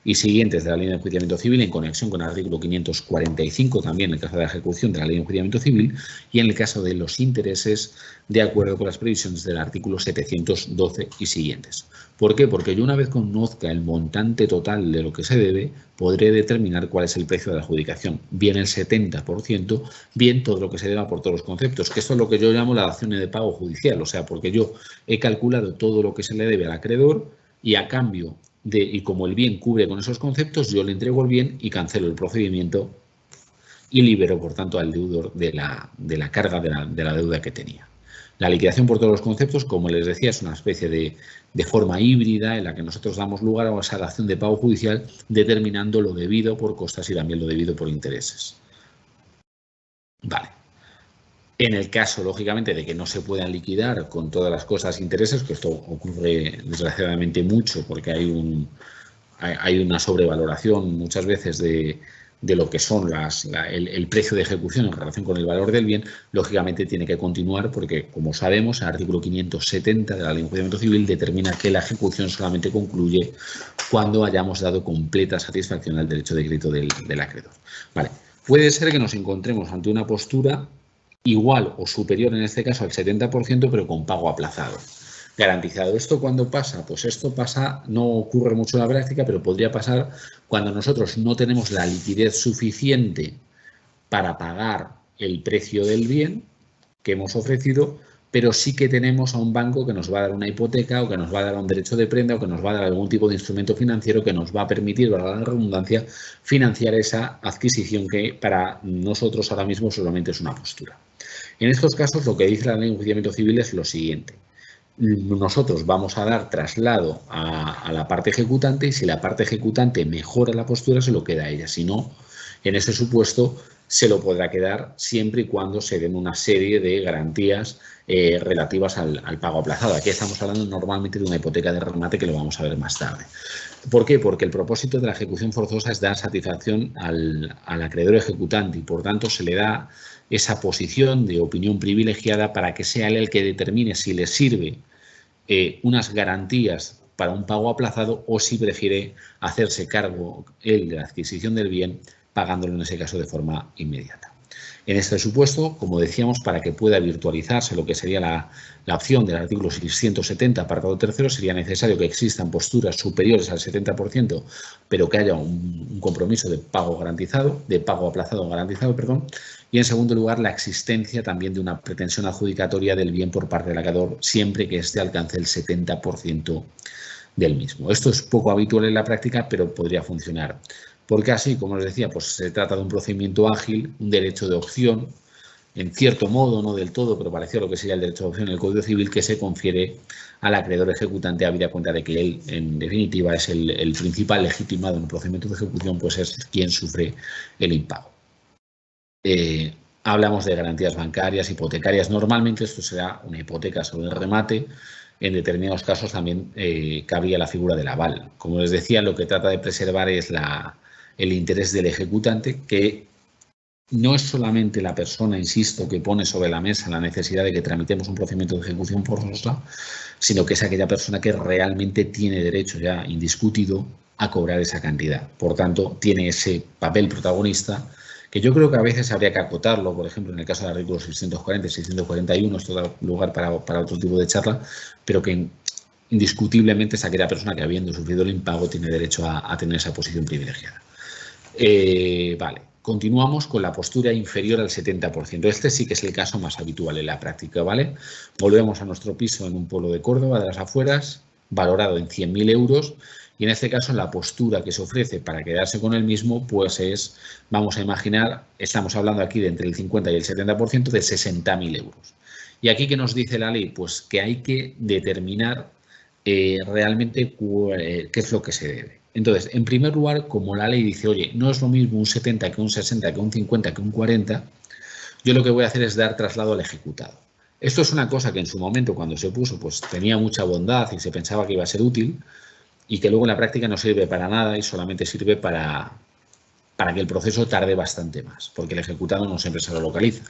y siguientes de la Ley de Enjuiciamiento Civil, en conexión con el artículo 545 también en el caso de la ejecución de la Ley de Enjuiciamiento Civil, y en el caso de los intereses, de acuerdo con las previsiones del artículo 712 y siguientes. ¿Por qué? Porque yo, una vez conozca el montante total de lo que se debe, podré determinar cuál es el precio de la adjudicación, bien el 70%, bien todo lo que se deba por todos los conceptos, que esto es lo que yo llamo la dación de pago judicial, o sea, porque yo he calculado todo lo que se le debe al acreedor y a cambio y como el bien cubre con esos conceptos, yo le entrego el bien y cancelo el procedimiento y libero, por tanto, al deudor de la carga de la deuda que tenía. La liquidación por todos los conceptos, como les decía, es una especie de forma híbrida en la que nosotros damos lugar a esa dación de pago judicial determinando lo debido por costas y también lo debido por intereses. Vale. En el caso, lógicamente, de que no se puedan liquidar con todas las cosas e intereses, que esto ocurre desgraciadamente mucho porque hay una sobrevaloración muchas veces de lo que son el precio de ejecución en relación con el valor del bien, lógicamente tiene que continuar porque, como sabemos, el artículo 570 de la Ley de Enjuiciamiento Civil determina que la ejecución solamente concluye cuando hayamos dado completa satisfacción al derecho de crédito del acreedor. Vale. Puede ser que nos encontremos ante una postura igual o superior en este caso al 70%, pero con pago aplazado, garantizado. ¿Esto cuándo pasa? Pues esto pasa, no ocurre mucho en la práctica, pero podría pasar cuando nosotros no tenemos la liquidez suficiente para pagar el precio del bien que hemos ofrecido, pero sí que tenemos a un banco que nos va a dar una hipoteca o que nos va a dar un derecho de prenda o que nos va a dar algún tipo de instrumento financiero que nos va a permitir, valga la redundancia, financiar esa adquisición que para nosotros ahora mismo solamente es una postura. En estos casos, lo que dice la Ley de Enjuiciamiento Civil es lo siguiente. Nosotros vamos a dar traslado a la parte ejecutante y si la parte ejecutante mejora la postura, se lo queda a ella. Si no, en ese supuesto, se lo podrá quedar siempre y cuando se den una serie de garantías relativas al pago aplazado. Aquí estamos hablando normalmente de una hipoteca de remate que lo vamos a ver más tarde. ¿Por qué? Porque el propósito de la ejecución forzosa es dar satisfacción al acreedor ejecutante y, por tanto, se le da esa posición de opinión privilegiada para que sea él el que determine si le sirve unas garantías para un pago aplazado o si prefiere hacerse cargo él de la adquisición del bien pagándolo en ese caso de forma inmediata. En este supuesto, como decíamos, para que pueda virtualizarse lo que sería la opción del artículo 670, apartado tercero, sería necesario que existan posturas superiores al 70%, pero que haya un compromiso de pago garantizado, de pago aplazado garantizado, perdón, y en segundo lugar, la existencia también de una pretensión adjudicatoria del bien por parte del acreedor, siempre que éste alcance el 70% del mismo. Esto es poco habitual en la práctica, pero podría funcionar. Porque así, como les decía, pues se trata de un procedimiento ágil, un derecho de opción, en cierto modo, no del todo, pero parecido a lo que sería el derecho de opción en el Código Civil, que se confiere al acreedor ejecutante, habida cuenta de que él, en definitiva, es el principal legitimado en un procedimiento de ejecución, pues es quien sufre el impago. Hablamos de garantías bancarias, hipotecarias. Normalmente esto será una hipoteca sobre el remate, en determinados casos también cabría la figura del aval. Como les decía, lo que trata de preservar es el interés del ejecutante, que no es solamente la persona, insisto, que pone sobre la mesa la necesidad de que tramitemos un procedimiento de ejecución forzosa, sino que es aquella persona que realmente tiene derecho ya indiscutido a cobrar esa cantidad. Por tanto, tiene ese papel protagonista que yo creo que a veces habría que acotarlo, por ejemplo, en el caso del artículo 640 y 641, esto da lugar para otro tipo de charla, pero que indiscutiblemente es aquella persona que, habiendo sufrido el impago, tiene derecho a tener esa posición privilegiada. Vale, continuamos con la postura inferior al 70%. Este sí que es el caso más habitual en la práctica, ¿vale? Volvemos a nuestro piso en un pueblo de Córdoba, de las afueras, valorado en 100.000 euros, y en este caso la postura que se ofrece para quedarse con el mismo, pues es, vamos a imaginar, estamos hablando aquí de entre el 50 y el 70% de 60.000 euros. Y aquí, ¿qué nos dice la ley? Pues que hay que determinar realmente qué es lo que se debe. Entonces, en primer lugar, como la ley dice, oye, no es lo mismo un 70 que un 60, que un 50, que un 40, yo lo que voy a hacer es dar traslado al ejecutado. Esto es una cosa que en su momento, cuando se puso, pues tenía mucha bondad y se pensaba que iba a ser útil, y que luego en la práctica no sirve para nada y solamente sirve para que el proceso tarde bastante más, porque el ejecutado no siempre se lo localiza.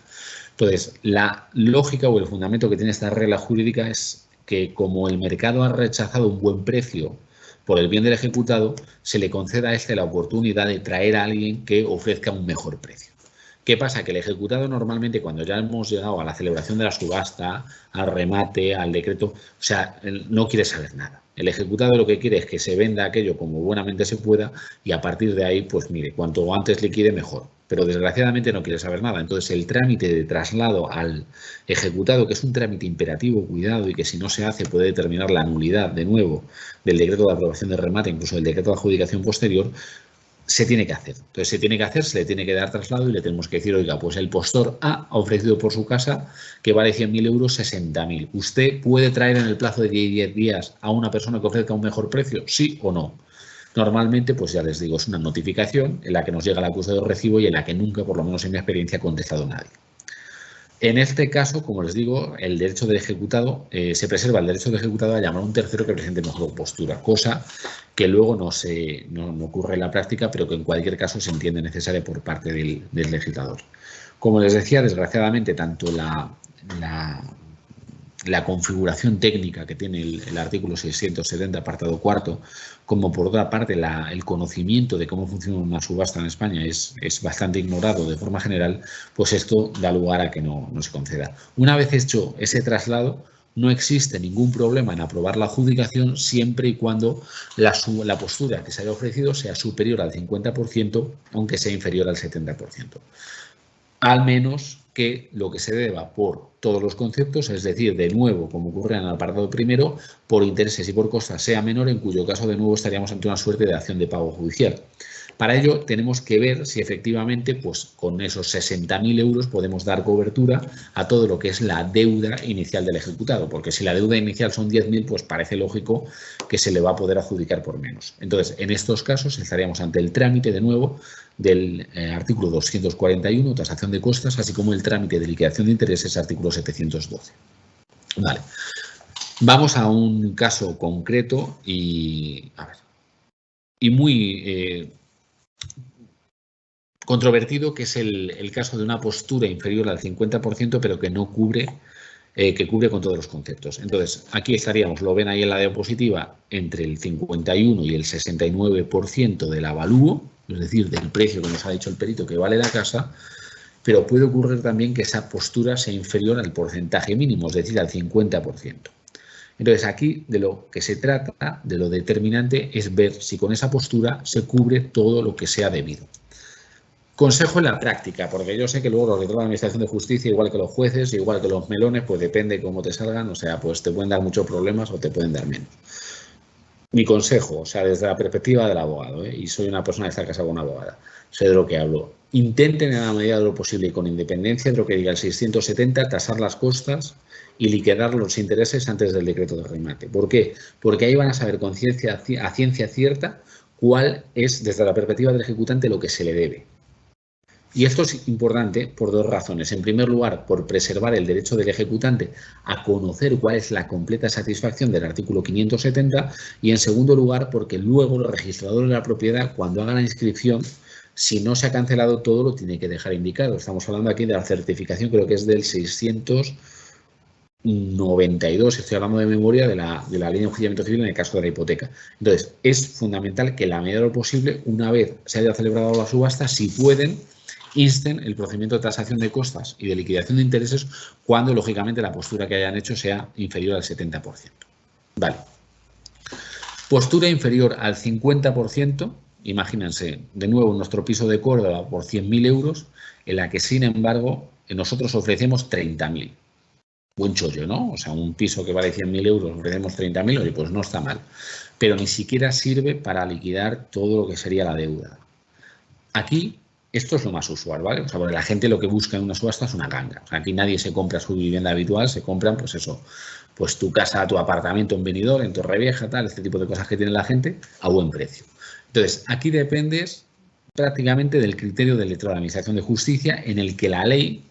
Entonces, la lógica o el fundamento que tiene esta regla jurídica es que, como el mercado ha rechazado un buen precio por el bien del ejecutado, se le conceda a este la oportunidad de traer a alguien que ofrezca un mejor precio. ¿Qué pasa? Que el ejecutado normalmente, cuando ya hemos llegado a la celebración de la subasta, al remate, al decreto, o sea, no quiere saber nada. El ejecutado lo que quiere es que se venda aquello como buenamente se pueda y a partir de ahí, pues mire, cuanto antes liquide mejor. Pero desgraciadamente no quiere saber nada. Entonces, el trámite de traslado al ejecutado, que es un trámite imperativo, cuidado, y que si no se hace puede determinar la nulidad, de nuevo, del decreto de aprobación de remate, incluso del decreto de adjudicación posterior, se tiene que hacer. Entonces, se tiene que hacer, se le tiene que dar traslado y le tenemos que decir, oiga, pues el postor A ha ofrecido por su casa que vale 100.000 euros, 60.000. ¿Usted puede traer en el plazo de 10 días a una persona que ofrezca un mejor precio? ¿Sí o no? Normalmente, pues ya les digo, es una notificación en la que nos llega el acusado de recibo y en la que nunca, por lo menos en mi experiencia, ha contestado nadie. En este caso, como les digo, el derecho del ejecutado, se preserva el derecho del ejecutado a llamar a un tercero que presente mejor postura, cosa que luego no ocurre en la práctica, pero que en cualquier caso se entiende necesaria por parte del legislador. Como les decía, desgraciadamente, tanto la configuración técnica que tiene el artículo 670, apartado cuarto, como por otra parte el conocimiento de cómo funciona una subasta en España es bastante ignorado de forma general, pues esto da lugar a que no se conceda. Una vez hecho ese traslado, no existe ningún problema en aprobar la adjudicación siempre y cuando la postura que se haya ofrecido sea superior al 50%, aunque sea inferior al 70%. Al menos que lo que se deba por todos los conceptos, es decir, de nuevo, como ocurre en el apartado primero, por intereses y por costas sea menor, en cuyo caso de nuevo estaríamos ante una suerte de acción de pago judicial. Para ello tenemos que ver si efectivamente, pues con esos 60.000 euros podemos dar cobertura a todo lo que es la deuda inicial del ejecutado, porque si la deuda inicial son 10.000, pues parece lógico que se le va a poder adjudicar por menos. Entonces, en estos casos estaríamos ante el trámite de nuevo del artículo 241, tasación de costas, así como el trámite de liquidación de intereses, artículo 712. Vale. Vamos a un caso concreto y muy controvertido, que es el caso de una postura inferior al 50%, pero que no cubre, que cubre con todos los conceptos. Entonces, aquí estaríamos, lo ven ahí en la diapositiva, entre el 51 y el 69% del avalúo, es decir, del precio que nos ha dicho el perito que vale la casa, pero puede ocurrir también que esa postura sea inferior al porcentaje mínimo, es decir, al 50%. Entonces, aquí de lo que se trata, de lo determinante, es ver si con esa postura se cubre todo lo que sea debido. Consejo en la práctica, porque yo sé que luego los de la Administración de Justicia, igual que los jueces, igual que los melones, pues depende cómo te salgan, o sea, pues te pueden dar muchos problemas o te pueden dar menos. Mi consejo, o sea, desde la perspectiva del abogado, y soy una persona que está casada con una abogada, sé de lo que hablo, intenten en la medida de lo posible y con independencia de lo que diga el 670, tasar las costas y liquidar los intereses antes del decreto de remate. ¿Por qué? Porque ahí van a saber a ciencia cierta cuál es, desde la perspectiva del ejecutante, lo que se le debe. Y esto es importante por dos razones. En primer lugar, por preservar el derecho del ejecutante a conocer cuál es la completa satisfacción del artículo 570 y, en segundo lugar, porque luego el registrador de la propiedad, cuando haga la inscripción, si no se ha cancelado todo, lo tiene que dejar indicado. Estamos hablando aquí de la certificación, creo que es del 692, estoy hablando de memoria, de la ley de enjuiciamiento civil en el caso de la hipoteca. Entonces, es fundamental que la medida de lo posible, una vez se haya celebrado la subasta, si pueden, insten el procedimiento de tasación de costas y de liquidación de intereses cuando, lógicamente, la postura que hayan hecho sea inferior al 70%. Vale. Postura inferior al 50%, imagínense, de nuevo, nuestro piso de Córdoba por 100.000 euros, en la que, sin embargo, nosotros ofrecemos 30.000. Buen chollo, ¿no? O sea, un piso que vale 100.000 euros, ofrecemos 30.000, oye, pues no está mal. Pero ni siquiera sirve para liquidar todo lo que sería la deuda. Aquí, esto es lo más usual, ¿vale? O sea, porque la gente lo que busca en una subasta es una ganga. O sea, aquí nadie se compra su vivienda habitual, se compran, pues eso, pues tu casa, tu apartamento en Benidorm, en Torrevieja, tal, este tipo de cosas que tiene la gente a buen precio. Entonces, aquí dependes prácticamente del criterio del letrado de la Administración de Justicia, en el que la ley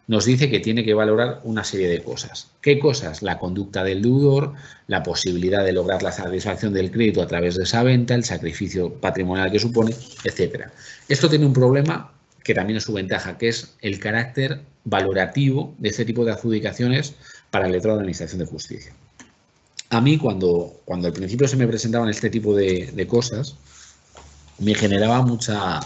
nos dice que tiene que valorar una serie de cosas. ¿Qué cosas? La conducta del deudor, la posibilidad de lograr la satisfacción del crédito a través de esa venta, el sacrificio patrimonial que supone, etcétera. Esto tiene un problema que también es su ventaja, que es el carácter valorativo de este tipo de adjudicaciones para el letrado de la Administración de Justicia. A mí, cuando al principio se me presentaban este tipo de cosas, me generaba mucha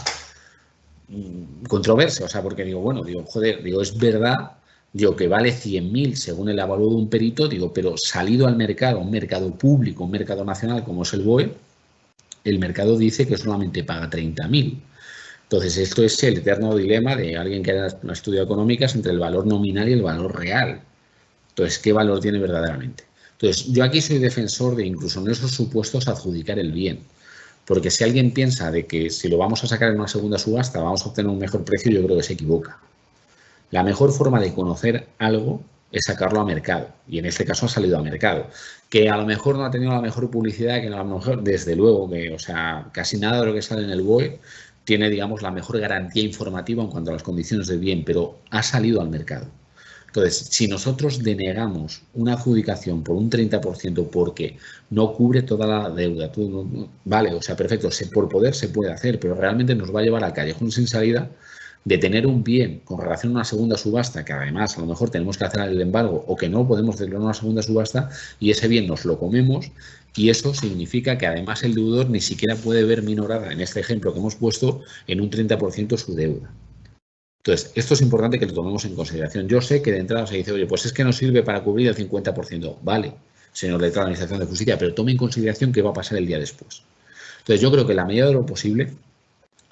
controversia, o sea, porque digo, bueno, digo, joder, digo, es verdad, digo, que vale 100.000 según el avalúo de un perito, digo, pero salido al mercado, un mercado público, un mercado nacional como es el BOE, el mercado dice que solamente paga 30.000. Entonces, esto es el eterno dilema de alguien que ha estudiado económicas entre el valor nominal y el valor real. Entonces, ¿qué valor tiene verdaderamente? Entonces, yo aquí soy defensor de incluso en esos supuestos adjudicar el bien. Porque si alguien piensa de que si lo vamos a sacar en una segunda subasta vamos a obtener un mejor precio, yo creo que se equivoca. La mejor forma de conocer algo es sacarlo a mercado. Y en este caso ha salido a mercado. Que a lo mejor no ha tenido la mejor publicidad, que a lo mejor, desde luego, que, o sea, casi nada de lo que sale en el BOE tiene, digamos, la mejor garantía informativa en cuanto a las condiciones del bien, pero ha salido al mercado. Entonces, si nosotros denegamos una adjudicación por un 30% porque no cubre toda la deuda, vale, o sea, perfecto, por poder se puede hacer, pero realmente nos va a llevar al callejón sin salida de tener un bien con relación a una segunda subasta, que además a lo mejor tenemos que hacer el embargo o que no podemos hacerlo en una segunda subasta y ese bien nos lo comemos y eso significa que además el deudor ni siquiera puede ver minorada, en este ejemplo que hemos puesto, en un 30% su deuda. Entonces, esto es importante que lo tomemos en consideración. Yo sé que de entrada se dice, oye, pues es que no sirve para cubrir el 50%. Vale, señor letrado de la Administración de Justicia, pero tome en consideración qué va a pasar el día después. Entonces, yo creo que la medida de lo posible,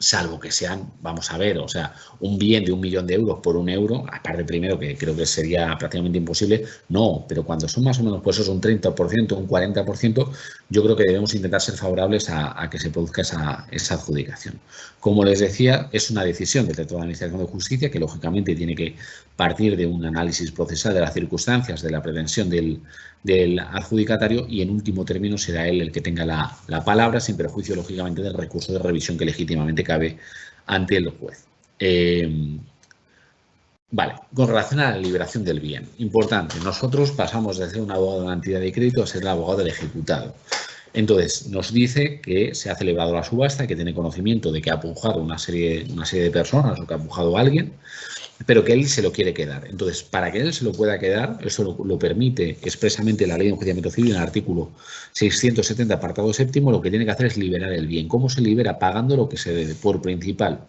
salvo que sean, vamos a ver, o sea, un bien de 1.000.000 de euros por 1 euro, aparte primero que creo que sería prácticamente imposible, no, pero cuando son más o menos, pues eso es un 30%, un 40%, yo creo que debemos intentar ser favorables a que se produzca esa adjudicación. Como les decía, es una decisión del letrado de la Administración de Justicia que lógicamente tiene que partir de un análisis procesal de las circunstancias, de la pretensión del adjudicatario y en último término será él el que tenga la palabra sin perjuicio lógicamente del recurso de revisión que legítimamente cabe ante el juez. Vale, con relación a la liberación del bien, importante, nosotros pasamos de ser un abogado de una entidad de crédito a ser el abogado del ejecutado. Entonces, nos dice que se ha celebrado la subasta, que tiene conocimiento de que ha pujado una serie de personas o que ha pujado a alguien, pero que él se lo quiere quedar. Entonces, para que él se lo pueda quedar, eso lo permite expresamente la Ley de Enjuiciamiento Civil en el artículo 670, apartado séptimo, lo que tiene que hacer es liberar el bien. ¿Cómo se libera? Pagando lo que se debe por principal,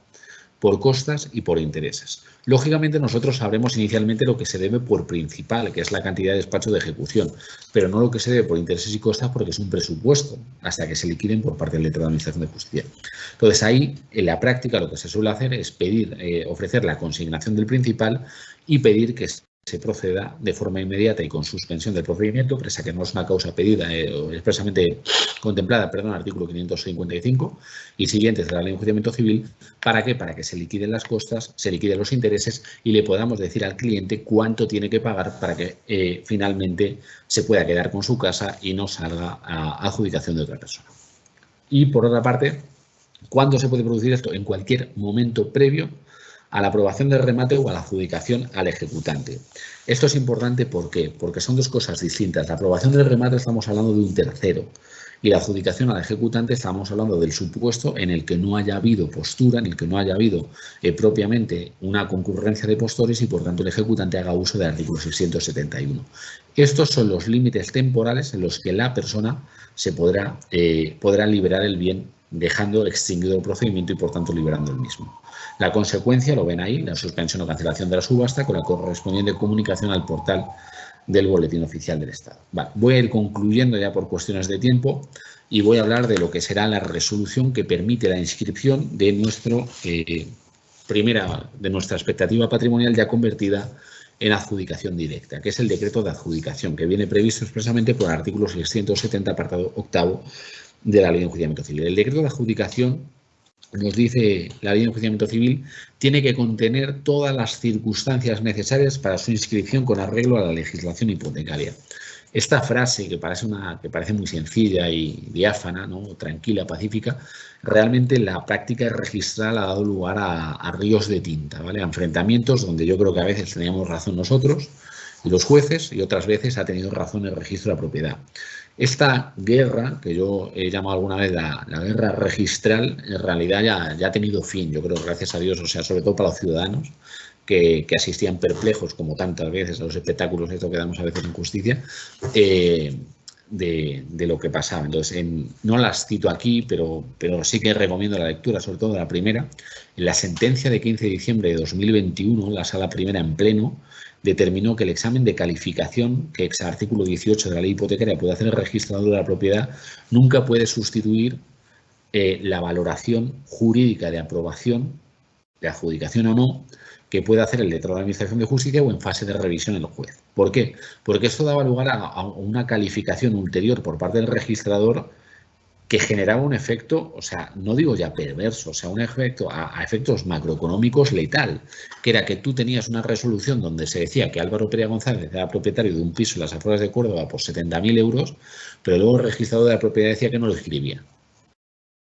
por costas y por intereses. Lógicamente nosotros sabremos inicialmente lo que se debe por principal, que es la cantidad de despacho de ejecución, pero no lo que se debe por intereses y costas porque es un presupuesto hasta que se liquiden por parte del letrado de Administración de Justicia. Entonces ahí, en la práctica, lo que se suele hacer es pedir, ofrecer la consignación del principal y pedir que se proceda de forma inmediata y con suspensión del procedimiento, presa que no es una causa pedida o expresamente contemplada, perdón, artículo 555 y siguientes de la Ley de Enjuiciamiento Civil. ¿Para qué? Para que se liquiden las costas, se liquiden los intereses y le podamos decir al cliente cuánto tiene que pagar para que finalmente se pueda quedar con su casa y no salga a adjudicación de otra persona. Y por otra parte, ¿cuándo se puede producir esto? En cualquier momento previo a la aprobación del remate o a la adjudicación al ejecutante. Esto es importante, ¿por qué? Porque son dos cosas distintas. La aprobación del remate estamos hablando de un tercero y la adjudicación al ejecutante estamos hablando del supuesto en el que no haya habido postura, en el que no haya habido propiamente una concurrencia de postores y por tanto el ejecutante haga uso del artículo 671. Estos son los límites temporales en los que la persona se podrá liberar el bien dejando extinguido el procedimiento y por tanto liberando el mismo. La consecuencia, lo ven ahí, la suspensión o cancelación de la subasta con la correspondiente comunicación al portal del Boletín Oficial del Estado. Vale, voy a ir concluyendo ya por cuestiones de tiempo y voy a hablar de lo que será la resolución que permite la inscripción de nuestra expectativa patrimonial ya convertida en adjudicación directa, que es el decreto de adjudicación, que viene previsto expresamente por el artículo 670, apartado octavo de la Ley de Enjuiciamiento Civil. El decreto de adjudicación, nos dice la Ley de Enjuiciamiento Civil, tiene que contener todas las circunstancias necesarias para su inscripción con arreglo a la legislación hipotecaria. Esta frase, que parece muy sencilla y diáfana, ¿no?, tranquila, pacífica, realmente en la práctica registral ha dado lugar a ríos de tinta, ¿vale? A enfrentamientos donde yo creo que a veces teníamos razón nosotros y los jueces y otras veces ha tenido razón el registro de la propiedad. Esta guerra, que yo he llamado alguna vez la guerra registral, en realidad ya ha tenido fin, yo creo, gracias a Dios, o sea, sobre todo para los ciudadanos que asistían perplejos, como tantas veces, a los espectáculos, esto que damos a veces en justicia, de lo que pasaba. Entonces, no las cito aquí, pero sí que recomiendo la lectura, sobre todo la primera. En la sentencia de 15 de diciembre de 2021, la Sala Primera en pleno determinó que el examen de calificación que ex artículo 18 de la ley hipotecaria puede hacer el registrador de la propiedad nunca puede sustituir la valoración jurídica de aprobación, de adjudicación o no, que puede hacer el letrado de Administración de Justicia o en fase de revisión el juez. ¿Por qué? Porque esto daba lugar a una calificación ulterior por parte del registrador que generaba un efecto, o sea, no digo ya perverso, o sea, un efecto a efectos macroeconómicos letal, que era que tú tenías una resolución donde se decía que Álvaro Perea González era propietario de un piso en las afueras de Córdoba por 70.000 euros, pero luego el registrador de la propiedad decía que no lo escribía.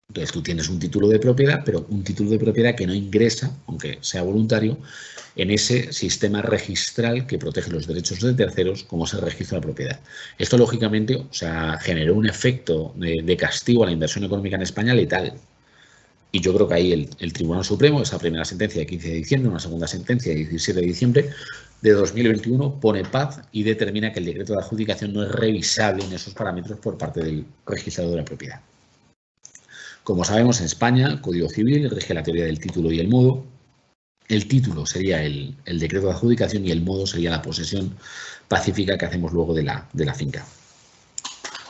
Entonces tú tienes un título de propiedad, pero un título de propiedad que no ingresa, aunque sea voluntario, en ese sistema registral que protege los derechos de terceros, como es el registro de la propiedad. Esto, lógicamente, o sea, generó un efecto de castigo a la inversión económica en España letal. Y yo creo que ahí el Tribunal Supremo, esa primera sentencia de 15 de diciembre, una segunda sentencia de 17 de diciembre de 2021, pone paz y determina que el decreto de adjudicación no es revisable en esos parámetros por parte del registrador de la propiedad. Como sabemos, en España, el Código Civil rige la teoría del título y el modo. El título sería el decreto de adjudicación y el modo sería la posesión pacífica que hacemos luego de la finca.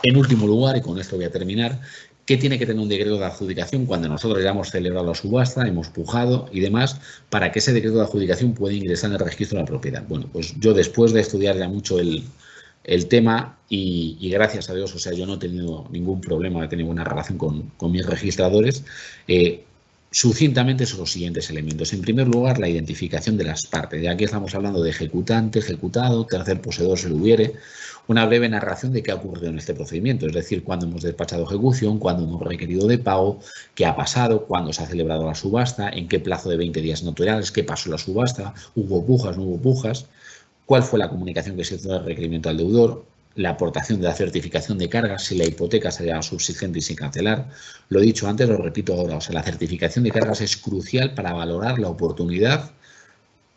En último lugar, y con esto voy a terminar, ¿qué tiene que tener un decreto de adjudicación cuando nosotros ya hemos celebrado la subasta, hemos pujado y demás, para que ese decreto de adjudicación pueda ingresar en el registro de la propiedad? Bueno, pues yo después de estudiar ya mucho el tema y gracias a Dios, o sea, yo no he tenido ningún problema, he tenido buena relación con mis registradores. Sucintamente son los siguientes elementos. En primer lugar, la identificación de las partes. Ya aquí estamos hablando de ejecutante, ejecutado, tercer poseedor si lo hubiere. Una breve narración de qué ha ocurrido en este procedimiento, es decir, cuándo hemos despachado ejecución, cuándo hemos requerido de pago, qué ha pasado, cuándo se ha celebrado la subasta, en qué plazo de 20 días naturales, qué pasó la subasta, hubo pujas, no hubo pujas, cuál fue la comunicación que se hizo del requerimiento al deudor, la aportación de la certificación de cargas, si la hipoteca sería subsistente y sin cancelar. Lo he dicho antes, lo repito ahora, o sea, la certificación de cargas es crucial para valorar la oportunidad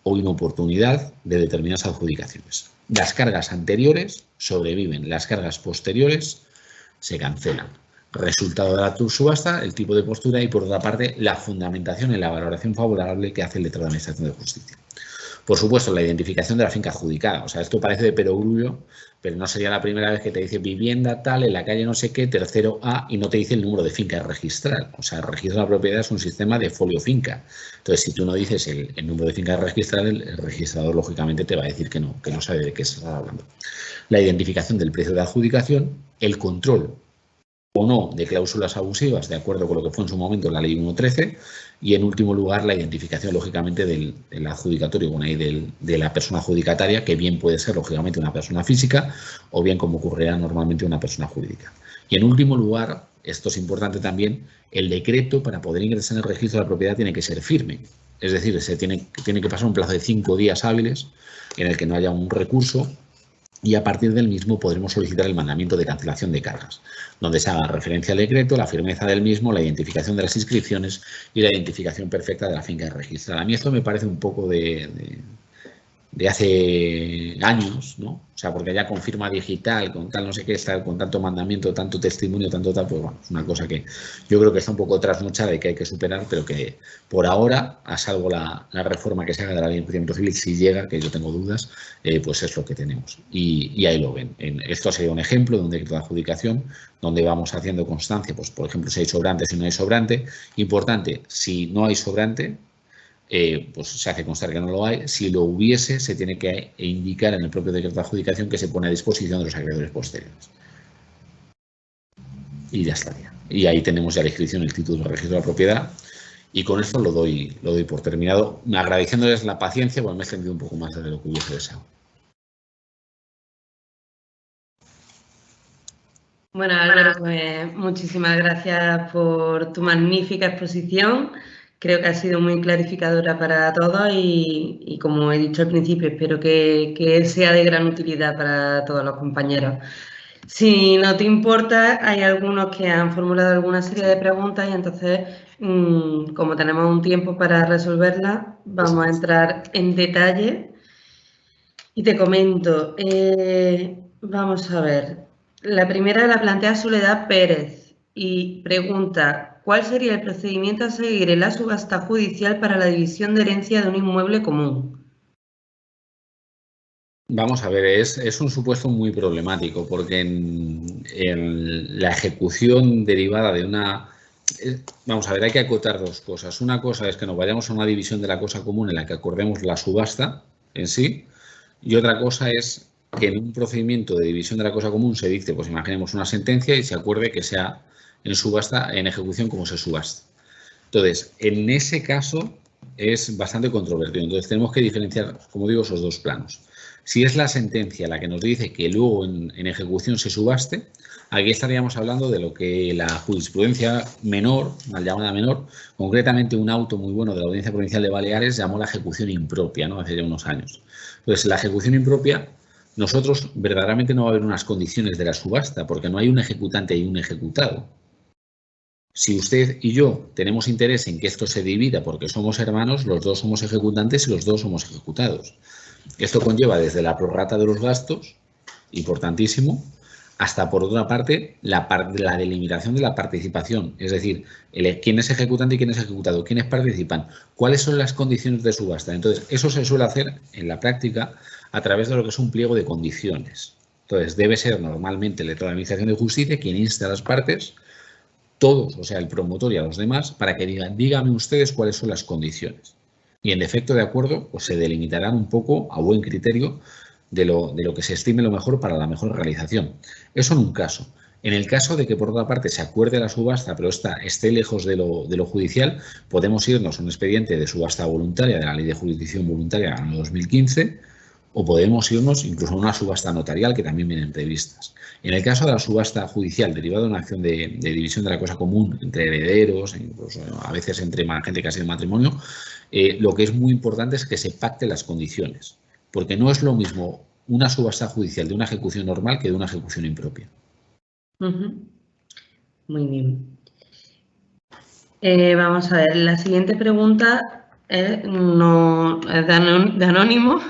o inoportunidad de determinadas adjudicaciones. Las cargas anteriores sobreviven, las cargas posteriores se cancelan. Resultado de la subasta, el tipo de postura y, por otra parte, la fundamentación en la valoración favorable que hace el letrado de Administración de Justicia. Por supuesto, la identificación de la finca adjudicada. O sea, esto parece de perogrullo, pero no sería la primera vez que te dice vivienda tal, en la calle no sé qué, tercero A, y no te dice el número de finca registral. O sea, el registro de la propiedad es un sistema de folio finca. Entonces, si tú no dices el número de finca registral, el registrador, lógicamente, te va a decir que no sabe de qué se está hablando. La identificación del precio de adjudicación, el control o no de cláusulas abusivas, de acuerdo con lo que fue en su momento la Ley 1.13, y en último lugar la identificación, lógicamente, del adjudicatorio, bueno, y de la persona adjudicataria, que bien puede ser, lógicamente, una persona física o bien, como ocurrirá normalmente, una persona jurídica. Y en último lugar, esto es importante también, el decreto para poder ingresar en el registro de la propiedad tiene que ser firme. Es decir, tiene que pasar un plazo de 5 días hábiles en el que no haya un recurso, y a partir del mismo podremos solicitar el mandamiento de cancelación de cargas, donde se haga referencia al decreto, la firmeza del mismo, la identificación de las inscripciones y la identificación perfecta de la finca registrada. A mí esto me parece un poco de hace años, ¿no? O sea, porque ya con firma digital, con tal no sé qué, con tanto mandamiento, tanto testimonio, tanto tal, pues bueno, es una cosa que yo creo que está un poco trasnochada y que hay que superar, pero que por ahora, a salvo la reforma que se haga de la ley de enjuiciamiento civil, si llega, que yo tengo dudas, pues es lo que tenemos. Y ahí lo ven. Esto sería un ejemplo de un decreto de adjudicación donde vamos haciendo constancia, pues por ejemplo, si hay sobrante, si no hay sobrante. Importante, si no hay sobrante, pues se hace constar que no lo hay. Si lo hubiese, se tiene que indicar en el propio decreto de adjudicación que se pone a disposición de los acreedores posteriores. Y ya estaría. Y ahí tenemos ya la inscripción, el título de registro de la propiedad. Y con esto lo doy por terminado, agradeciéndoles la paciencia, porque me he extendido un poco más de lo que hubiese deseado. Bueno, Álvaro, pues muchísimas gracias por tu magnífica exposición. Creo que ha sido muy clarificadora para todos y como he dicho al principio, espero que sea de gran utilidad para todos los compañeros. Si no te importa, hay algunos que han formulado alguna serie de preguntas y entonces, como tenemos un tiempo para resolverlas, vamos a entrar en detalle. Y te comento, vamos a ver. La primera la plantea Soledad Pérez y pregunta: ¿cuál sería el procedimiento a seguir en la subasta judicial para la división de herencia de un inmueble común? Vamos a ver, es un supuesto muy problemático porque en la ejecución derivada de una... Vamos a ver, hay que acotar dos cosas. Una cosa es que nos vayamos a una división de la cosa común en la que acordemos la subasta en sí, y otra cosa es que en un procedimiento de división de la cosa común se dicte, pues imaginemos una sentencia y se acuerde que sea en subasta, en ejecución como se subasta. Entonces, en ese caso es bastante controvertido. Entonces, tenemos que diferenciar, como digo, esos dos planos. Si es la sentencia la que nos dice que luego en ejecución se subaste, aquí estaríamos hablando de lo que la jurisprudencia menor, mal llamada menor, concretamente un auto muy bueno de la Audiencia Provincial de Baleares llamó la ejecución impropia, ¿no? Hace ya unos años. Entonces, la ejecución impropia, nosotros verdaderamente no va a haber unas condiciones de la subasta, porque no hay un ejecutante y un ejecutado. Si usted y yo tenemos interés en que esto se divida porque somos hermanos, los dos somos ejecutantes y los dos somos ejecutados. Esto conlleva desde la prorrata de los gastos, importantísimo, hasta, por otra parte, la delimitación de la participación. Es decir, quién es ejecutante y quién es ejecutado, quiénes participan, cuáles son las condiciones de subasta. Entonces, eso se suele hacer en la práctica a través de lo que es un pliego de condiciones. Entonces, debe ser normalmente el letrado de Administración de Justicia quien insta a las partes, todos, o sea, el promotor y a los demás, para que digan, díganme ustedes cuáles son las condiciones. Y en defecto de acuerdo, pues se delimitarán un poco a buen criterio de lo que se estime lo mejor para la mejor realización. Eso en un caso. En el caso de que por otra parte se acuerde la subasta, pero esté lejos de lo judicial, podemos irnos a un expediente de subasta voluntaria de la Ley de Jurisdicción Voluntaria del año 2015, o podemos irnos incluso a una subasta notarial que también vienen previstas. En el caso de la subasta judicial derivada de una acción de división de la cosa común entre herederos, incluso a veces entre gente que ha sido matrimonio, lo que es muy importante es que se pacten las condiciones, porque no es lo mismo una subasta judicial de una ejecución normal que de una ejecución impropia. Muy bien. Vamos a ver, la siguiente pregunta es de anónimo,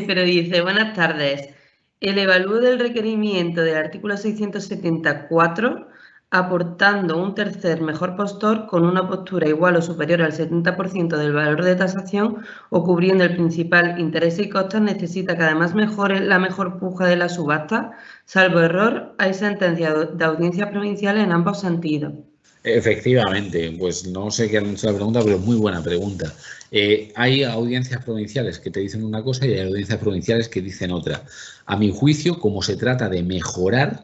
pero dice: buenas tardes. El evalúo del requerimiento del artículo 674, aportando un tercer mejor postor con una postura igual o superior al 70% del valor de tasación o cubriendo el principal interés y costes, necesita que además mejore la mejor puja de la subasta. Salvo error, hay sentencias de audiencias provinciales en ambos sentidos. Efectivamente, pues no sé qué han hecho la pregunta, pero muy buena pregunta. Hay audiencias provinciales que te dicen una cosa y hay audiencias provinciales que dicen otra. A mi juicio, como se trata de mejorar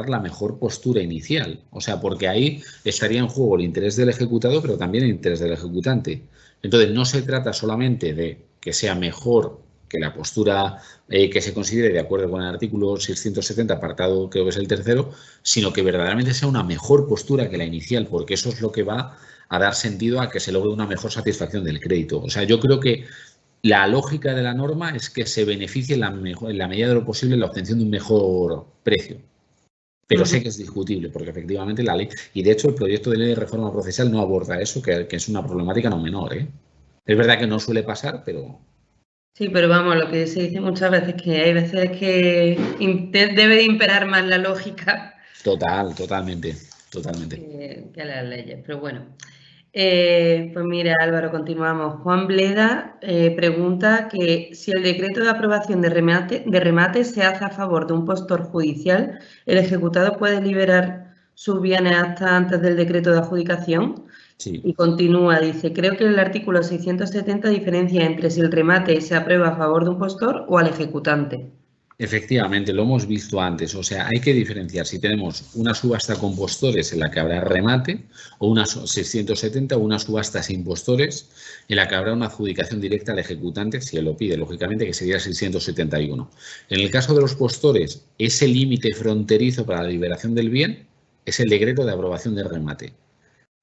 la mejor postura inicial. O sea, porque ahí estaría en juego el interés del ejecutado, pero también el interés del ejecutante. Entonces, no se trata solamente de que sea mejor que la postura que se considere de acuerdo con el artículo 670, apartado creo que es el tercero, sino que verdaderamente sea una mejor postura que la inicial, porque eso es lo que va a dar sentido a que se logre una mejor satisfacción del crédito. O sea, yo creo que la lógica de la norma es que se beneficie en la medida de lo posible la obtención de un mejor precio. Pero sé que es discutible, porque efectivamente la ley, y de hecho el proyecto de ley de reforma procesal no aborda eso, que es una problemática no menor, ¿eh? Es verdad que no suele pasar, pero... Sí, pero vamos, lo que se dice muchas veces, que hay veces que debe de imperar más la lógica Totalmente. que las leyes, pero bueno. Pues mira, Álvaro, continuamos. Juan Bleda pregunta que si el decreto de aprobación de remate se hace a favor de un postor judicial, ¿el ejecutado puede liberar sus bienes hasta antes del decreto de adjudicación? Sí. Y continúa, dice, creo que el artículo 670 diferencia entre si el remate se aprueba a favor de un postor o al ejecutante. Efectivamente, lo hemos visto antes. O sea, hay que diferenciar si tenemos una subasta con postores en la que habrá remate o una 670 o una subasta sin postores en la que habrá una adjudicación directa al ejecutante, si él lo pide, lógicamente, que sería 671. En el caso de los postores, ese límite fronterizo para la liberación del bien es el decreto de aprobación del remate.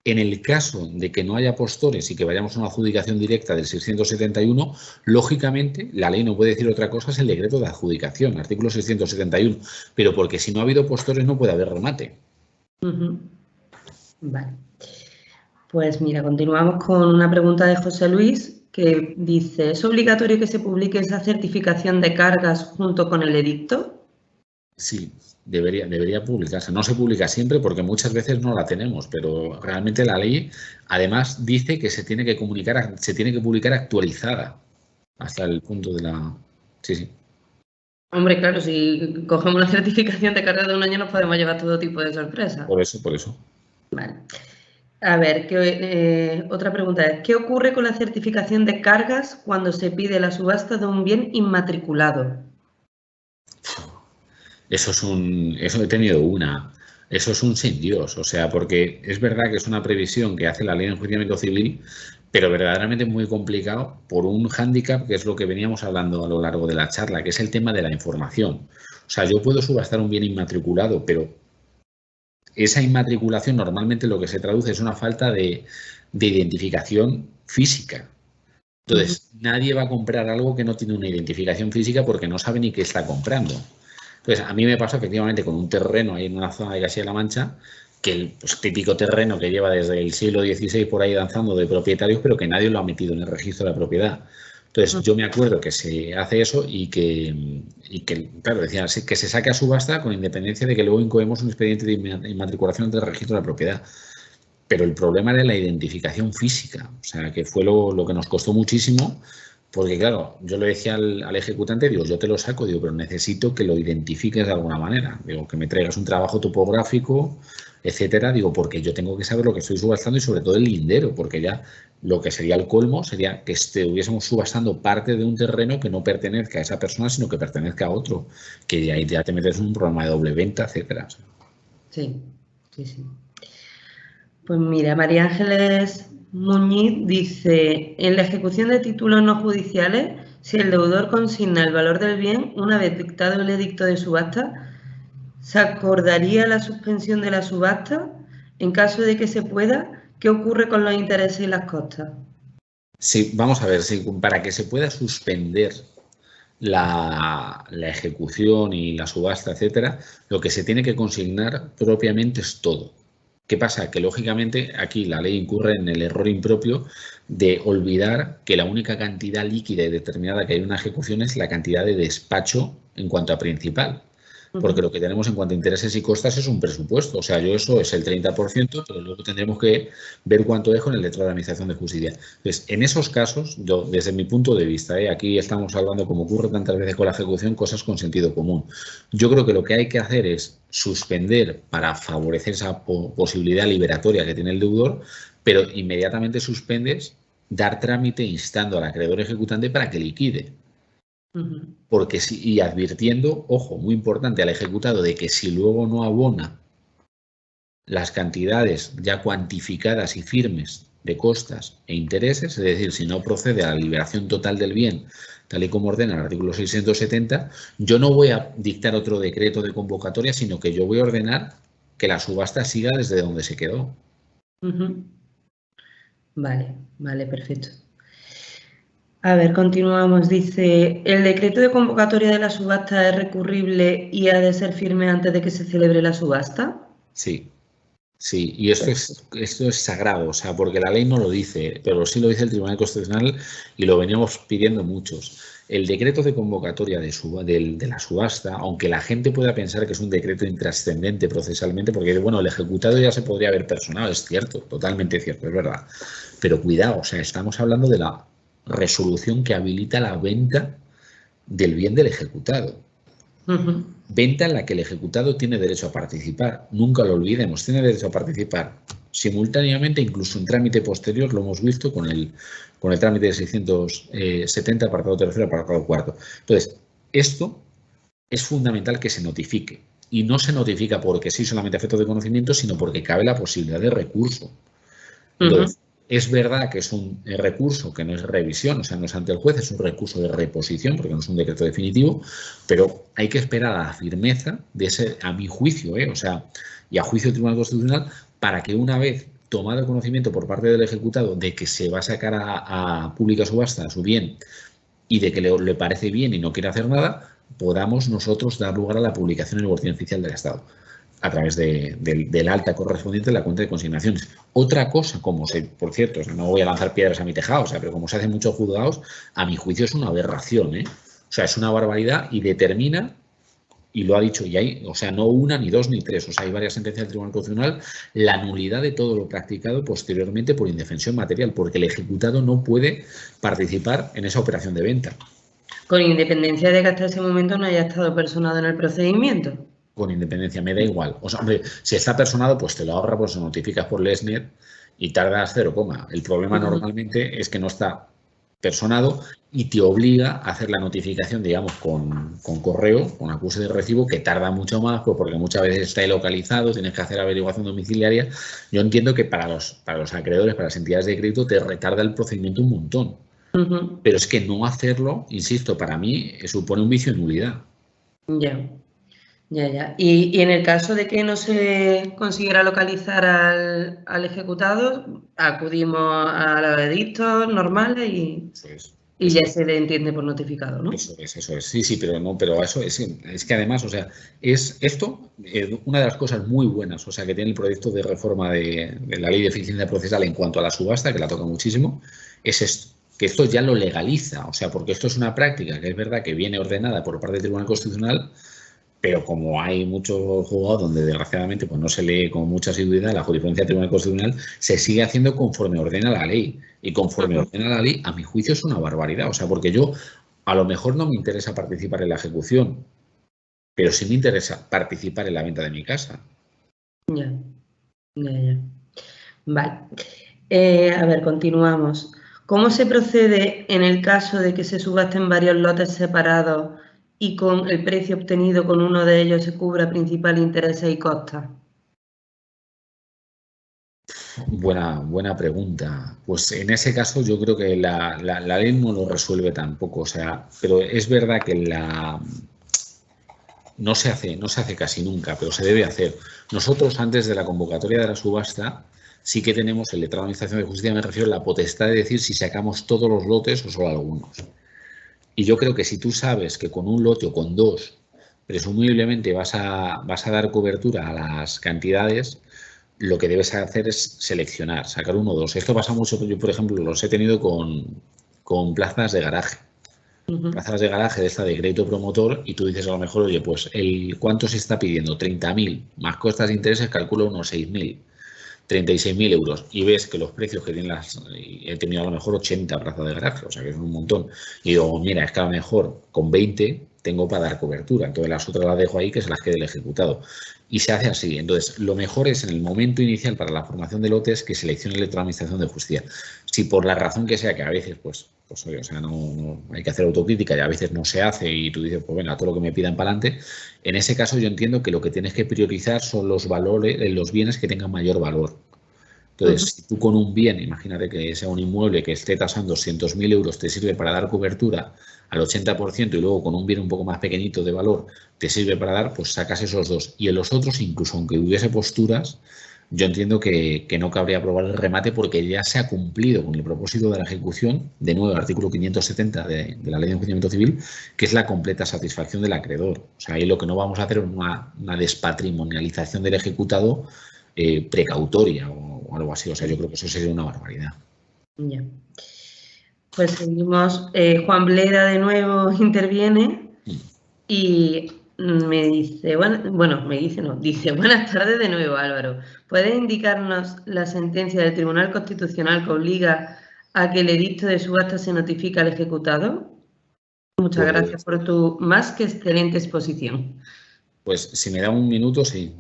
En el caso de que no haya postores y que vayamos a una adjudicación directa del 671, lógicamente la ley no puede decir otra cosa, es el decreto de adjudicación, artículo 671, pero porque si no ha habido postores no puede haber remate. Vale. Pues mira, continuamos con una pregunta de José Luis que dice, ¿es obligatorio que se publique esa certificación de cargas junto con el edicto? Sí, debería publicarse. No se publica siempre porque muchas veces no la tenemos, pero realmente la ley además dice que se tiene que publicar actualizada hasta el punto de la... Sí. Hombre, claro, si cogemos la certificación de carga de un año nos podemos llevar todo tipo de sorpresas. Por eso. Vale. A ver, otra pregunta es, ¿qué ocurre con la certificación de cargas cuando se pide la subasta de un bien inmatriculado? Eso he tenido una. Eso es un sin Dios. O sea, porque es verdad que es una previsión que hace la ley de enjuiciamiento civil, pero verdaderamente muy complicado por un hándicap que es lo que veníamos hablando a lo largo de la charla, que es el tema de la información. O sea, yo puedo subastar un bien inmatriculado, pero esa inmatriculación normalmente lo que se traduce es una falta de identificación física. Entonces, nadie va a comprar algo que no tiene una identificación física porque no sabe ni qué está comprando. Entonces, a mí me pasó efectivamente con un terreno ahí en una zona de Castilla-La Mancha, que el típico terreno que lleva desde el siglo XVI por ahí danzando de propietarios, pero que nadie lo ha metido en el registro de la propiedad. Entonces, yo me acuerdo que se hace eso y que claro, decían que se saque a subasta con independencia de que luego incoemos un expediente de inmatriculación del registro de la propiedad. Pero el problema era la identificación física, o sea, que fue lo que nos costó muchísimo, porque claro, yo le decía al ejecutante, digo, yo te lo saco, digo, pero necesito que lo identifiques de alguna manera, digo, que me traigas un trabajo topográfico, etcétera, digo, porque yo tengo que saber lo que estoy subastando y sobre todo el lindero, porque ya lo que sería el colmo sería que estuviésemos subastando parte de un terreno que no pertenezca a esa persona, sino que pertenezca a otro, que ahí ya te metes en un programa de doble venta, etcétera. Sí. Pues mira, María Ángeles Muñiz dice, en la ejecución de títulos no judiciales, si el deudor consigna el valor del bien, una vez dictado el edicto de subasta, ¿se acordaría la suspensión de la subasta? En caso de que se pueda, ¿qué ocurre con los intereses y las costas? Sí, vamos a ver, para que se pueda suspender la ejecución y la subasta, etcétera, lo que se tiene que consignar propiamente es todo. ¿Qué pasa? Que lógicamente aquí la ley incurre en el error impropio de olvidar que la única cantidad líquida y determinada que hay en una ejecución es la cantidad de despacho en cuanto a principal. Porque lo que tenemos en cuanto a intereses y costas es un presupuesto. O sea, yo eso es el 30%, pero luego tendremos que ver cuánto dejo en el letrado de Administración de Justicia. Entonces, en esos casos, yo, desde mi punto de vista, aquí estamos hablando, como ocurre tantas veces con la ejecución, cosas con sentido común. Yo creo que lo que hay que hacer es suspender para favorecer esa posibilidad liberatoria que tiene el deudor, pero inmediatamente suspendes, dar trámite instando al acreedor ejecutante para que liquide. Porque y advirtiendo, ojo, muy importante al ejecutado, de que si luego no abona las cantidades ya cuantificadas y firmes de costas e intereses, es decir, si no procede a la liberación total del bien, tal y como ordena el artículo 670, yo no voy a dictar otro decreto de convocatoria, sino que yo voy a ordenar que la subasta siga desde donde se quedó. Vale, perfecto. A ver, continuamos. Dice, ¿el decreto de convocatoria de la subasta es recurrible y ha de ser firme antes de que se celebre la subasta? Sí. Sí, y esto es sagrado, o sea, porque la ley no lo dice, pero sí lo dice el Tribunal Constitucional y lo veníamos pidiendo muchos. El decreto de convocatoria de la subasta, aunque la gente pueda pensar que es un decreto intrascendente procesalmente, porque bueno, el ejecutado ya se podría haber personado, es cierto, totalmente cierto, es verdad. Pero cuidado, o sea, estamos hablando de la resolución que habilita la venta del bien del ejecutado. Venta en la que el ejecutado tiene derecho a participar. Nunca lo olvidemos, tiene derecho a participar simultáneamente, incluso en trámite posterior, lo hemos visto con el trámite de 670, apartado tercero, apartado cuarto. Entonces, esto es fundamental que se notifique. Y no se notifica porque sí solamente a efectos de conocimiento, sino porque cabe la posibilidad de recurso. Entonces, es verdad que es un recurso que no es revisión, o sea, no es ante el juez, es un recurso de reposición, porque no es un decreto definitivo, pero hay que esperar a la firmeza de ese, a mi juicio, o sea, y a juicio del Tribunal Constitucional, para que una vez tomado el conocimiento por parte del ejecutado de que se va a sacar a pública subasta su bien y de que le parece bien y no quiere hacer nada, podamos nosotros dar lugar a la publicación en el Boletín Oficial del Estado, a través del alta correspondiente de la cuenta de consignaciones. Otra cosa, por cierto, o sea, no voy a lanzar piedras a mi tejado, o sea, pero como se hacen muchos juzgados, a mi juicio es una aberración, O sea, es una barbaridad y determina, y lo ha dicho, y hay, o sea, no una, ni dos, ni tres, o sea, hay varias sentencias del Tribunal Constitucional, la nulidad de todo lo practicado posteriormente por indefensión material, porque el ejecutado no puede participar en esa operación de venta. Con independencia de que hasta ese momento no haya estado personado en el procedimiento. Con independencia, me da igual. O sea, hombre, si está personado, pues te lo ahorra, pues lo notificas por Lesnet y tardas 0, el problema normalmente es que no está personado y te obliga a hacer la notificación, digamos, con correo, con acuse de recibo, que tarda mucho más, pues porque muchas veces está localizado, tienes que hacer averiguación domiciliaria. Yo entiendo que para los acreedores, para las entidades de crédito, te retarda el procedimiento un montón. Pero es que no hacerlo, insisto, para mí supone un vicio de nulidad. Ya. Y en el caso de que no se consiguiera localizar al ejecutado, acudimos a los edictos normales y ya se le entiende por notificado, ¿no? Eso es. Sí, pero eso es que además, o sea, es esto, una de las cosas muy buenas, o sea, que tiene el proyecto de reforma de la Ley de Eficiencia Procesal en cuanto a la subasta, que la toca muchísimo, es esto, que esto ya lo legaliza, o sea, porque esto es una práctica que es verdad que viene ordenada por parte del Tribunal Constitucional, pero como hay muchos juzgados donde desgraciadamente pues no se lee con mucha asiduidad la jurisprudencia del Tribunal Constitucional, se sigue haciendo conforme ordena la ley. Y conforme ordena la ley, a mi juicio es una barbaridad. O sea, porque yo a lo mejor no me interesa participar en la ejecución, pero sí me interesa participar en la venta de mi casa. Ya. Vale. A ver, continuamos. ¿Cómo se procede en el caso de que se subasten varios lotes separados y con el precio obtenido con uno de ellos se cubra principal intereses y costas? Buena pregunta. Pues en ese caso yo creo que la ley no lo resuelve tampoco. O sea, pero es verdad que no se hace casi nunca, pero se debe hacer. Nosotros antes de la convocatoria de la subasta sí que tenemos el letrado de Administración de Justicia, me refiero a la potestad de decir si sacamos todos los lotes o solo algunos. Y yo creo que si tú sabes que con un lote o con dos, presumiblemente vas a dar cobertura a las cantidades, lo que debes hacer es seleccionar, sacar uno o dos. Esto pasa mucho, yo por ejemplo los he tenido con plazas de garaje. Plazas de garaje de esta de crédito promotor y tú dices a lo mejor, oye, pues ¿cuánto se está pidiendo? 30.000, más costas de intereses, calculo unos 6.000. 36.000 euros y ves que los precios que tienen he tenido a lo mejor 80 plazas de garaje, o sea que es un montón. Y digo, mira, es que a lo mejor con 20 tengo para dar cobertura, entonces las otras las dejo ahí que se las quede el ejecutado. Y se hace así. Entonces, lo mejor es en el momento inicial para la formación de lotes que seleccione la Administración de Justicia. Si por la razón que sea, que a veces, pues oye, o sea, no hay que hacer autocrítica y a veces no se hace y tú dices, pues venga, todo lo que me pidan para adelante. En ese caso yo entiendo que lo que tienes que priorizar son los valores, los bienes que tengan mayor valor. Entonces, si tú con un bien, imagínate que sea un inmueble que esté tasando 200.000 euros, te sirve para dar cobertura al 80% y luego con un bien un poco más pequeñito de valor te sirve para dar, pues sacas esos dos. Y en los otros, incluso aunque hubiese posturas, yo entiendo que no cabría aprobar el remate porque ya se ha cumplido con el propósito de la ejecución, de nuevo, el artículo 570 de la Ley de Enjuiciamiento Civil, que es la completa satisfacción del acreedor. O sea, ahí lo que no vamos a hacer es una despatrimonialización del ejecutado precautoria o algo así. O sea, yo creo que eso sería una barbaridad. Ya. Pues seguimos. Juan Bleda de nuevo interviene y me dice, dice, buenas tardes de nuevo, Álvaro. ¿Puedes indicarnos la sentencia del Tribunal Constitucional que obliga a que el edicto de subasta se notifique al ejecutado? Muchas gracias por tu más que excelente exposición. Pues si me da un minuto, sí.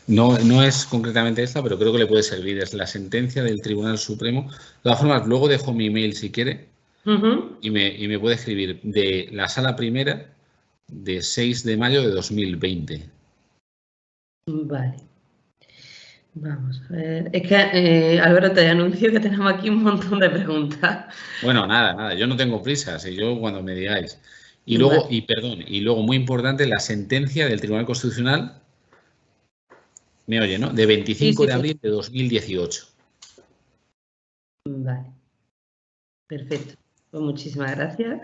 No es concretamente esta, pero creo que le puede servir. Es la sentencia del Tribunal Supremo. De todas formas, luego dejo mi email si quiere y me puede escribir de la Sala Primera de 6 de mayo de 2020. Vale. Vamos a ver. Es que, Álvaro, te anuncio que tenemos aquí un montón de preguntas. Bueno, nada. Yo no tengo prisa. Si yo cuando me digáis. Y luego, y luego, muy importante, la sentencia del Tribunal Constitucional. Me oye, ¿no? De 25 de abril de 2018. Vale. Perfecto. Pues muchísimas gracias.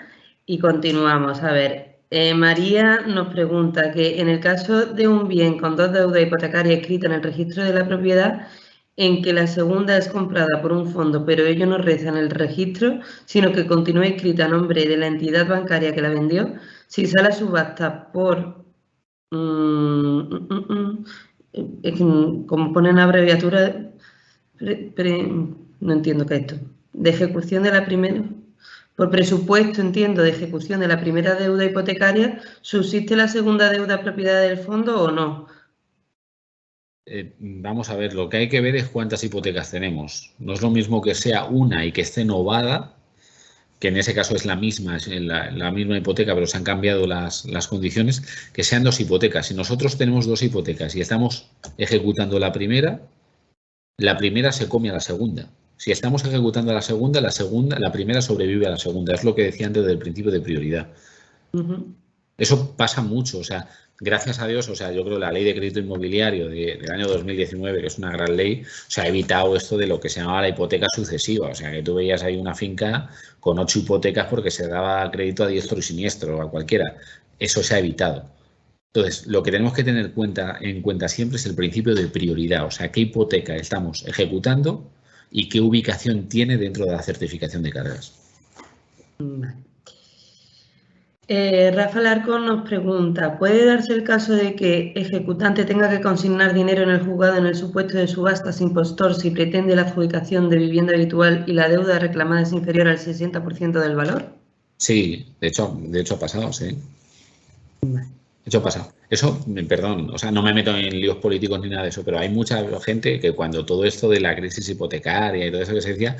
Y continuamos. A ver, María nos pregunta que en el caso de un bien con dos deudas hipotecarias escritas en el registro de la propiedad, en que la segunda es comprada por un fondo, pero ello no reza en el registro, sino que continúa escrita a nombre de la entidad bancaria que la vendió, si sale a subasta por... como ponen abreviatura, no entiendo qué es esto. De ejecución de la primera, por presupuesto, entiendo, de ejecución de la primera deuda hipotecaria, ¿subsiste la segunda deuda propiedad del fondo o no? Vamos a ver, lo que hay que ver es cuántas hipotecas tenemos. No es lo mismo que sea una y que esté novada, que en ese caso es la misma hipoteca, pero se han cambiado las condiciones, que sean dos hipotecas. Si nosotros tenemos dos hipotecas y estamos ejecutando la primera se come a la segunda. Si estamos ejecutando la primera sobrevive a la segunda. Es lo que decía antes del principio de prioridad. Eso pasa mucho, o sea, gracias a Dios, o sea, yo creo que la ley de crédito inmobiliario del año 2019, que es una gran ley, o sea, ha evitado esto de lo que se llamaba la hipoteca sucesiva, o sea, que tú veías ahí una finca con 8 hipotecas porque se daba crédito a diestro y siniestro, a cualquiera. Eso se ha evitado. Entonces, lo que tenemos que tener en cuenta siempre es el principio de prioridad, o sea, qué hipoteca estamos ejecutando y qué ubicación tiene dentro de la certificación de cargas. Vale. Rafa Larcón nos pregunta, ¿puede darse el caso de que ejecutante tenga que consignar dinero en el juzgado en el supuesto de subastas impostor si pretende la adjudicación de vivienda habitual y la deuda reclamada es inferior al 60% del valor? Sí, de hecho ha pasado, sí. Vale. De hecho ha pasado. Eso, perdón, o sea, no me meto en líos políticos ni nada de eso, pero hay mucha gente que cuando todo esto de la crisis hipotecaria y todo eso que se decía,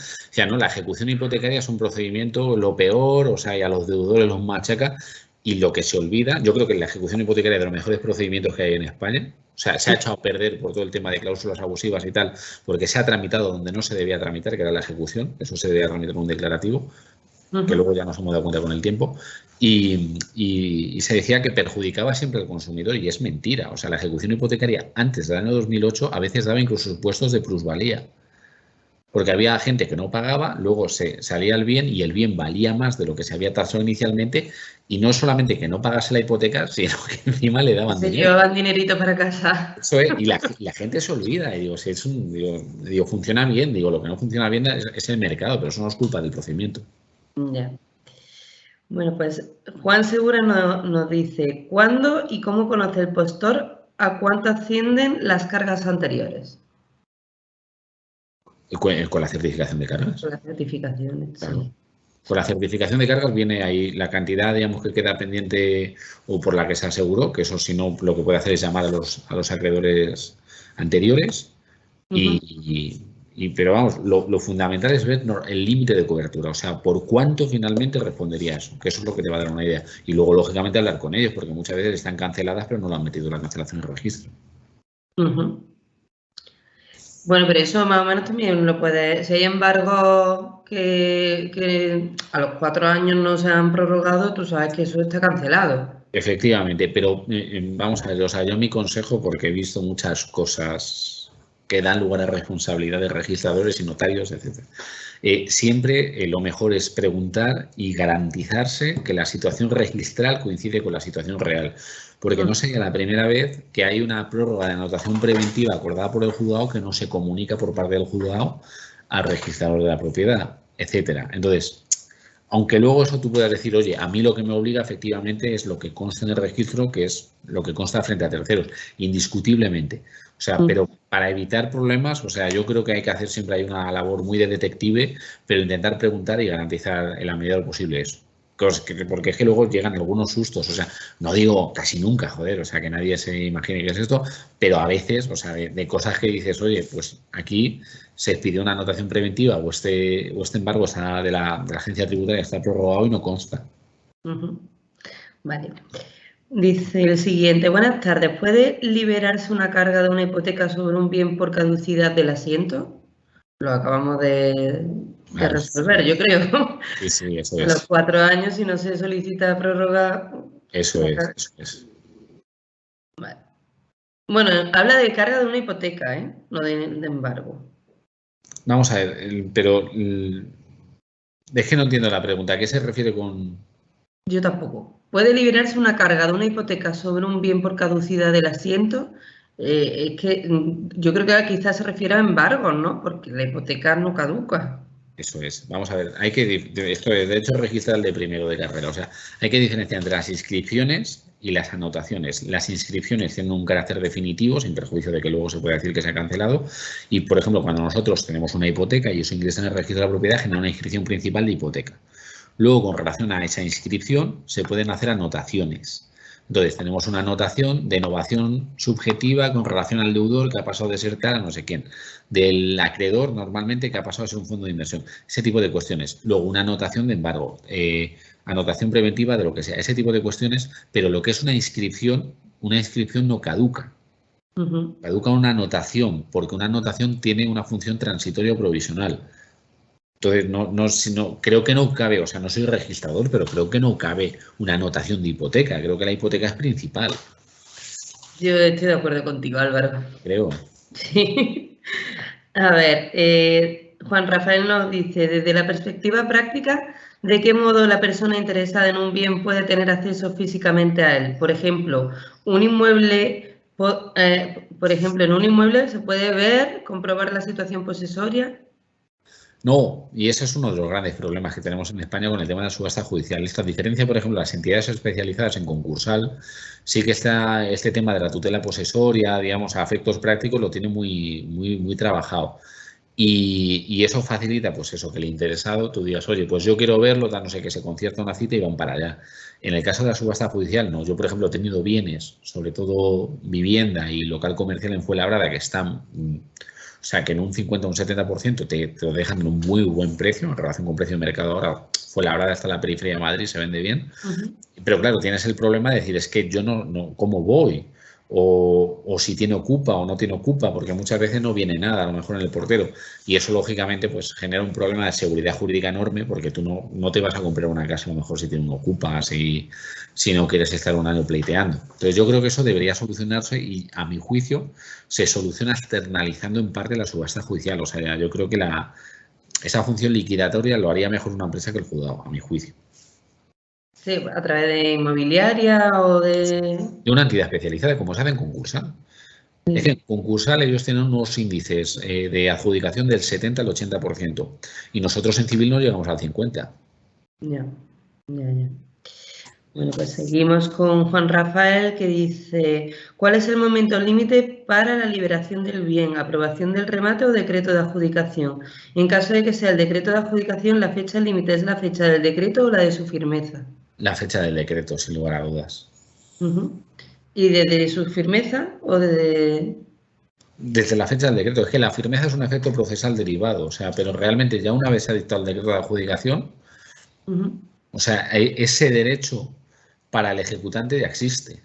no, la ejecución hipotecaria es un procedimiento lo peor, o sea, y a los deudores los machaca, y lo que se olvida, yo creo que la ejecución hipotecaria es de los mejores procedimientos que hay en España, o sea, se ha echado a perder por todo el tema de cláusulas abusivas y tal, porque se ha tramitado donde no se debía tramitar, que era la ejecución, eso se debía tramitar en un declarativo, que luego ya nos hemos dado cuenta con el tiempo, y se decía que perjudicaba siempre al consumidor, y es mentira. O sea, la ejecución hipotecaria antes del año 2008 a veces daba incluso supuestos de plusvalía. Porque había gente que no pagaba, luego se salía el bien y el bien valía más de lo que se había tasado inicialmente, y no solamente que no pagase la hipoteca, sino que encima le daban Se dinero. llevaban dinerito para casa. Eso es, y la gente se olvida, y digo, si es digo, funciona bien, digo, lo que no funciona bien es el mercado, pero eso no es culpa del procedimiento. Ya. Bueno, pues Juan Segura nos dice, ¿cuándo y cómo conoce el postor a cuánto ascienden las cargas anteriores? Con la certificación de cargas. Con las certificaciones, Claro. sí. Con la certificación de cargas viene ahí la cantidad, digamos, que queda pendiente o por la que se aseguró, que eso si no lo que puede hacer es llamar a los acreedores anteriores. Pero vamos, lo fundamental es ver el límite de cobertura, o sea, por cuánto finalmente respondería eso, que eso es lo que te va a dar una idea. Y luego, lógicamente, hablar con ellos, porque muchas veces están canceladas, pero no lo han metido la cancelación en el registro. Bueno, pero eso más o menos también lo puede. Si hay embargos que a los 4 años no se han prorrogado, tú sabes que eso está cancelado. Efectivamente, pero vamos a ver, o sea, yo mi consejo, porque he visto muchas cosas que dan lugar a responsabilidad de registradores y notarios, etc. Siempre lo mejor es preguntar y garantizarse que la situación registral coincide con la situación real, porque no sería la primera vez que hay una prórroga de anotación preventiva acordada por el juzgado que no se comunica por parte del juzgado al registrador de la propiedad, etcétera. Entonces, aunque luego eso tú puedas decir, oye, a mí lo que me obliga efectivamente es lo que consta en el registro, que es lo que consta frente a terceros, indiscutiblemente. O sea, pero para evitar problemas, o sea, yo creo que hay que hacer siempre hay una labor muy de detective, pero intentar preguntar y garantizar en la medida de lo posible eso. Porque es que luego llegan algunos sustos, o sea, no digo casi nunca, joder, o sea, que nadie se imagine qué es esto, pero a veces, o sea, de cosas que dices, oye, pues aquí se pidió una anotación preventiva o este embargo está de la agencia tributaria está prorrogado y no consta. Vale. Dice el siguiente, buenas tardes, ¿puede liberarse una carga de una hipoteca sobre un bien por caducidad del asiento? Lo acabamos de resolver, yo creo. Sí, eso A es. los 4 años, si no se solicita prórroga. Eso es. Vale. Bueno, habla de carga de una hipoteca, ¿eh? No de embargo. Vamos a ver, pero es que no entiendo la pregunta. ¿A qué se refiere con...? Yo tampoco. ¿Puede liberarse una carga de una hipoteca sobre un bien por caducidad del asiento? Es que yo creo que quizás se refiere a embargos, ¿no? Porque la hipoteca no caduca. Eso es. Vamos a ver, esto es, de hecho, registrar el de primero de carrera. O sea, hay que diferenciar entre las inscripciones y las anotaciones. Las inscripciones tienen un carácter definitivo, sin perjuicio de que luego se pueda decir que se ha cancelado. Y, por ejemplo, cuando nosotros tenemos una hipoteca y eso ingresa en el registro de la propiedad, genera una inscripción principal de hipoteca. Luego, con relación a esa inscripción, se pueden hacer anotaciones. Entonces, tenemos una anotación de novación subjetiva con relación al deudor que ha pasado de ser tal a no sé quién. Del acreedor, normalmente, que ha pasado a ser un fondo de inversión. Ese tipo de cuestiones. Luego, una anotación de embargo, anotación preventiva de lo que sea. Ese tipo de cuestiones, pero lo que es una inscripción no caduca. Caduca una anotación, porque una anotación tiene una función transitoria o provisional. Entonces, creo que no cabe, o sea, no soy registrador, pero creo que no cabe una anotación de hipoteca. Creo que la hipoteca es principal. Yo estoy de acuerdo contigo, Álvaro. Creo. Sí. A ver, Juan Rafael nos dice, desde la perspectiva práctica, ¿de qué modo la persona interesada en un bien puede tener acceso físicamente a él? Por ejemplo, un inmueble, en un inmueble se puede ver, comprobar la situación posesoria. No, y ese es uno de los grandes problemas que tenemos en España con el tema de la subasta judicial. Esta diferencia, por ejemplo, las entidades especializadas en concursal, sí que está este tema de la tutela posesoria, digamos, a efectos prácticos, lo tiene muy trabajado. Y eso facilita, pues eso, que el interesado, tú digas, oye, pues yo quiero verlo, no sé, que se concierta una cita y van para allá. En el caso de la subasta judicial, no. Yo, por ejemplo, he tenido bienes, sobre todo vivienda y local comercial en Fuenlabrada, que están... O sea, que en un 50 o un 70% te lo dejan en un muy buen precio en relación con precio de mercado ahora. Fuenlabrada hasta la periferia de Madrid se vende bien. Pero claro, tienes el problema de decir, es que yo no ¿cómo voy? o si tiene ocupa o no tiene ocupa, porque muchas veces no viene nada, a lo mejor en el portero. Y eso, lógicamente, pues genera un problema de seguridad jurídica enorme, porque tú no te vas a comprar una casa a lo mejor si tiene un ocupa, si no quieres estar un año pleiteando. Entonces, yo creo que eso debería solucionarse y, a mi juicio, se soluciona externalizando en parte la subasta judicial. O sea, yo creo que esa función liquidatoria lo haría mejor una empresa que el juzgado, a mi juicio. Sí, a través de inmobiliaria o de una entidad especializada, como se hace en concursal. Sí. Es que en concursal ellos tienen unos índices de adjudicación del 70 al 80% y nosotros en civil no llegamos al 50%. Ya. Bueno, pues seguimos con Juan Rafael, que dice: ¿cuál es el momento límite para la liberación del bien? ¿Aprobación del remate o decreto de adjudicación? En caso de que sea el decreto de adjudicación, ¿la fecha límite es la fecha del decreto o la de su firmeza? La fecha del decreto, sin lugar a dudas. ¿Y desde su firmeza o desde...? Desde la fecha del decreto. Es que la firmeza es un efecto procesal derivado, o sea, pero realmente ya una vez se ha dictado el decreto de adjudicación, o sea, ese derecho para el ejecutante ya existe.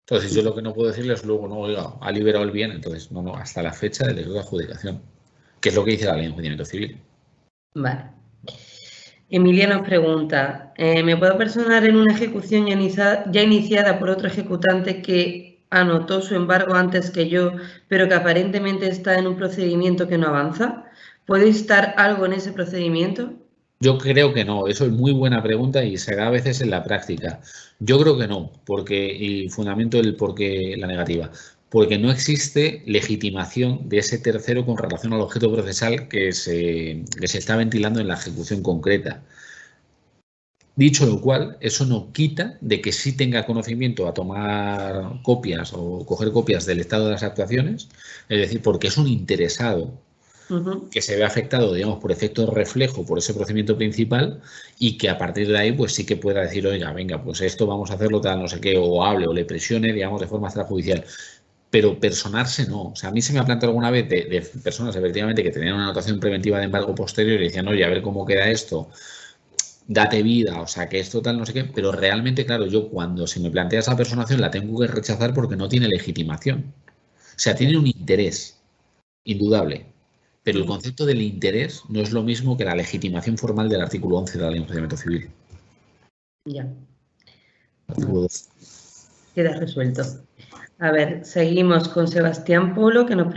Entonces, yo lo que no puedo decirles luego, no, oiga, ha liberado el bien, entonces, no, hasta la fecha del decreto de adjudicación, que es lo que dice la ley de enjuiciamiento civil. Vale. Emilia nos pregunta: ¿me puedo personar en una ejecución ya iniciada por otro ejecutante que anotó su embargo antes que yo, pero que aparentemente está en un procedimiento que no avanza? ¿Puede estar algo en ese procedimiento? Yo creo que no, eso es muy buena pregunta y se da a veces en la práctica. Yo creo que no, y fundamento el porqué la negativa, porque no existe legitimación de ese tercero con relación al objeto procesal que se está ventilando en la ejecución concreta. Dicho lo cual, eso no quita de que sí tenga conocimiento a tomar copias o coger copias del estado de las actuaciones, es decir, porque es un interesado que se ve afectado, digamos, por efecto de reflejo por ese procedimiento principal y que a partir de ahí, pues sí que pueda decir, oiga, venga, pues esto vamos a hacerlo tal, no sé qué, o hable o le presione, digamos, de forma extrajudicial. Pero personarse no. O sea, a mí se me ha planteado alguna vez de personas, efectivamente, que tenían una anotación preventiva de embargo posterior y decían, oye, a ver cómo queda esto, date vida, o sea, que esto tal, no sé qué, pero realmente, claro, yo cuando se me plantea esa personación la tengo que rechazar porque no tiene legitimación. O sea, tiene un interés indudable. Pero el concepto del interés no es lo mismo que la legitimación formal del artículo 11 de la Ley de Enjuiciamiento Civil. Ya. Queda resuelto. A ver, seguimos con Sebastián Polo, que nos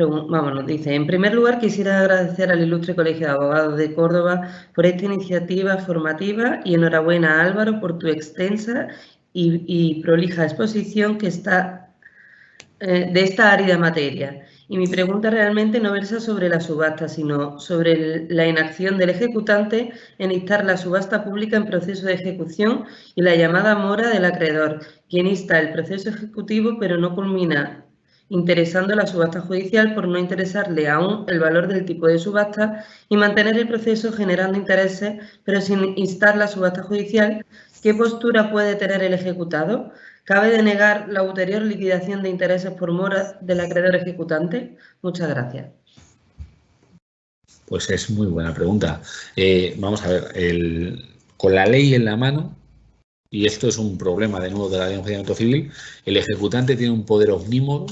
dice: en primer lugar, quisiera agradecer al Ilustre Colegio de Abogados de Córdoba por esta iniciativa formativa y enhorabuena, Álvaro, por tu extensa y prolija exposición de esta árida materia. Y mi pregunta realmente no versa sobre la subasta, sino sobre la inacción del ejecutante en instar la subasta pública en proceso de ejecución y la llamada mora del acreedor, quien insta el proceso ejecutivo pero no culmina interesando la subasta judicial por no interesarle aún el valor del tipo de subasta y mantener el proceso generando intereses pero sin instar la subasta judicial. ¿Qué postura puede tener el ejecutado? ¿Cabe denegar la ulterior liquidación de intereses por mora del acreedor ejecutante? Muchas gracias. Pues es muy buena pregunta. Vamos a ver, con la ley en la mano, y esto es un problema de nuevo de la Ley de Enjuiciamiento Civil, el ejecutante tiene un poder omnímodo,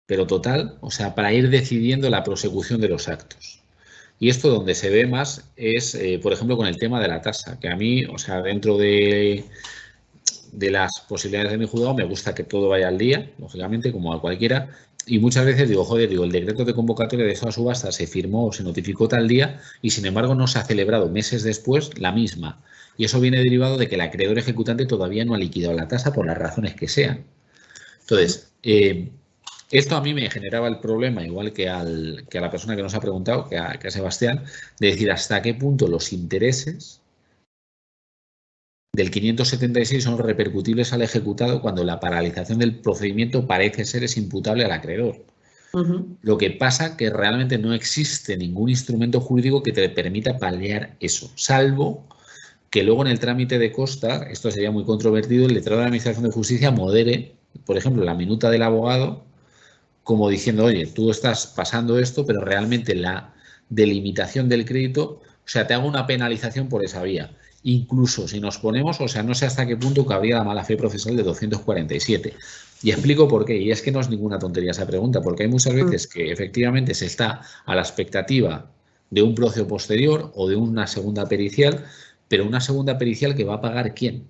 pero total, o sea, para ir decidiendo la prosecución de los actos. Y esto donde se ve más es, por ejemplo, con el tema de la tasa, que a mí, o sea, dentro de las posibilidades de mi juzgado me gusta que todo vaya al día, lógicamente, como a cualquiera, y muchas veces digo, joder, el decreto de convocatoria de esa subasta se firmó o se notificó tal día y sin embargo no se ha celebrado meses después la misma. Y eso viene derivado de que el acreedor ejecutante todavía no ha liquidado la tasa por las razones que sean. Entonces, esto a mí me generaba el problema, igual que a la persona que nos ha preguntado, que a Sebastián, de decir hasta qué punto los intereses del 576 son repercutibles al ejecutado cuando la paralización del procedimiento parece ser es imputable al acreedor. Lo que pasa que realmente no existe ningún instrumento jurídico que te permita paliar eso, salvo que luego en el trámite de costa, esto sería muy controvertido, el letrado de la Administración de Justicia modere, por ejemplo, la minuta del abogado, como diciendo, oye, tú estás pasando esto, pero realmente la delimitación del crédito, o sea, te hago una penalización por esa vía. Incluso si nos ponemos, o sea, no sé hasta qué punto cabría la mala fe procesal de 247. Y explico por qué. Y es que no es ninguna tontería esa pregunta, porque hay muchas veces que efectivamente se está a la expectativa de un proceso posterior o de una segunda pericial, pero una segunda pericial que va a pagar ¿quién?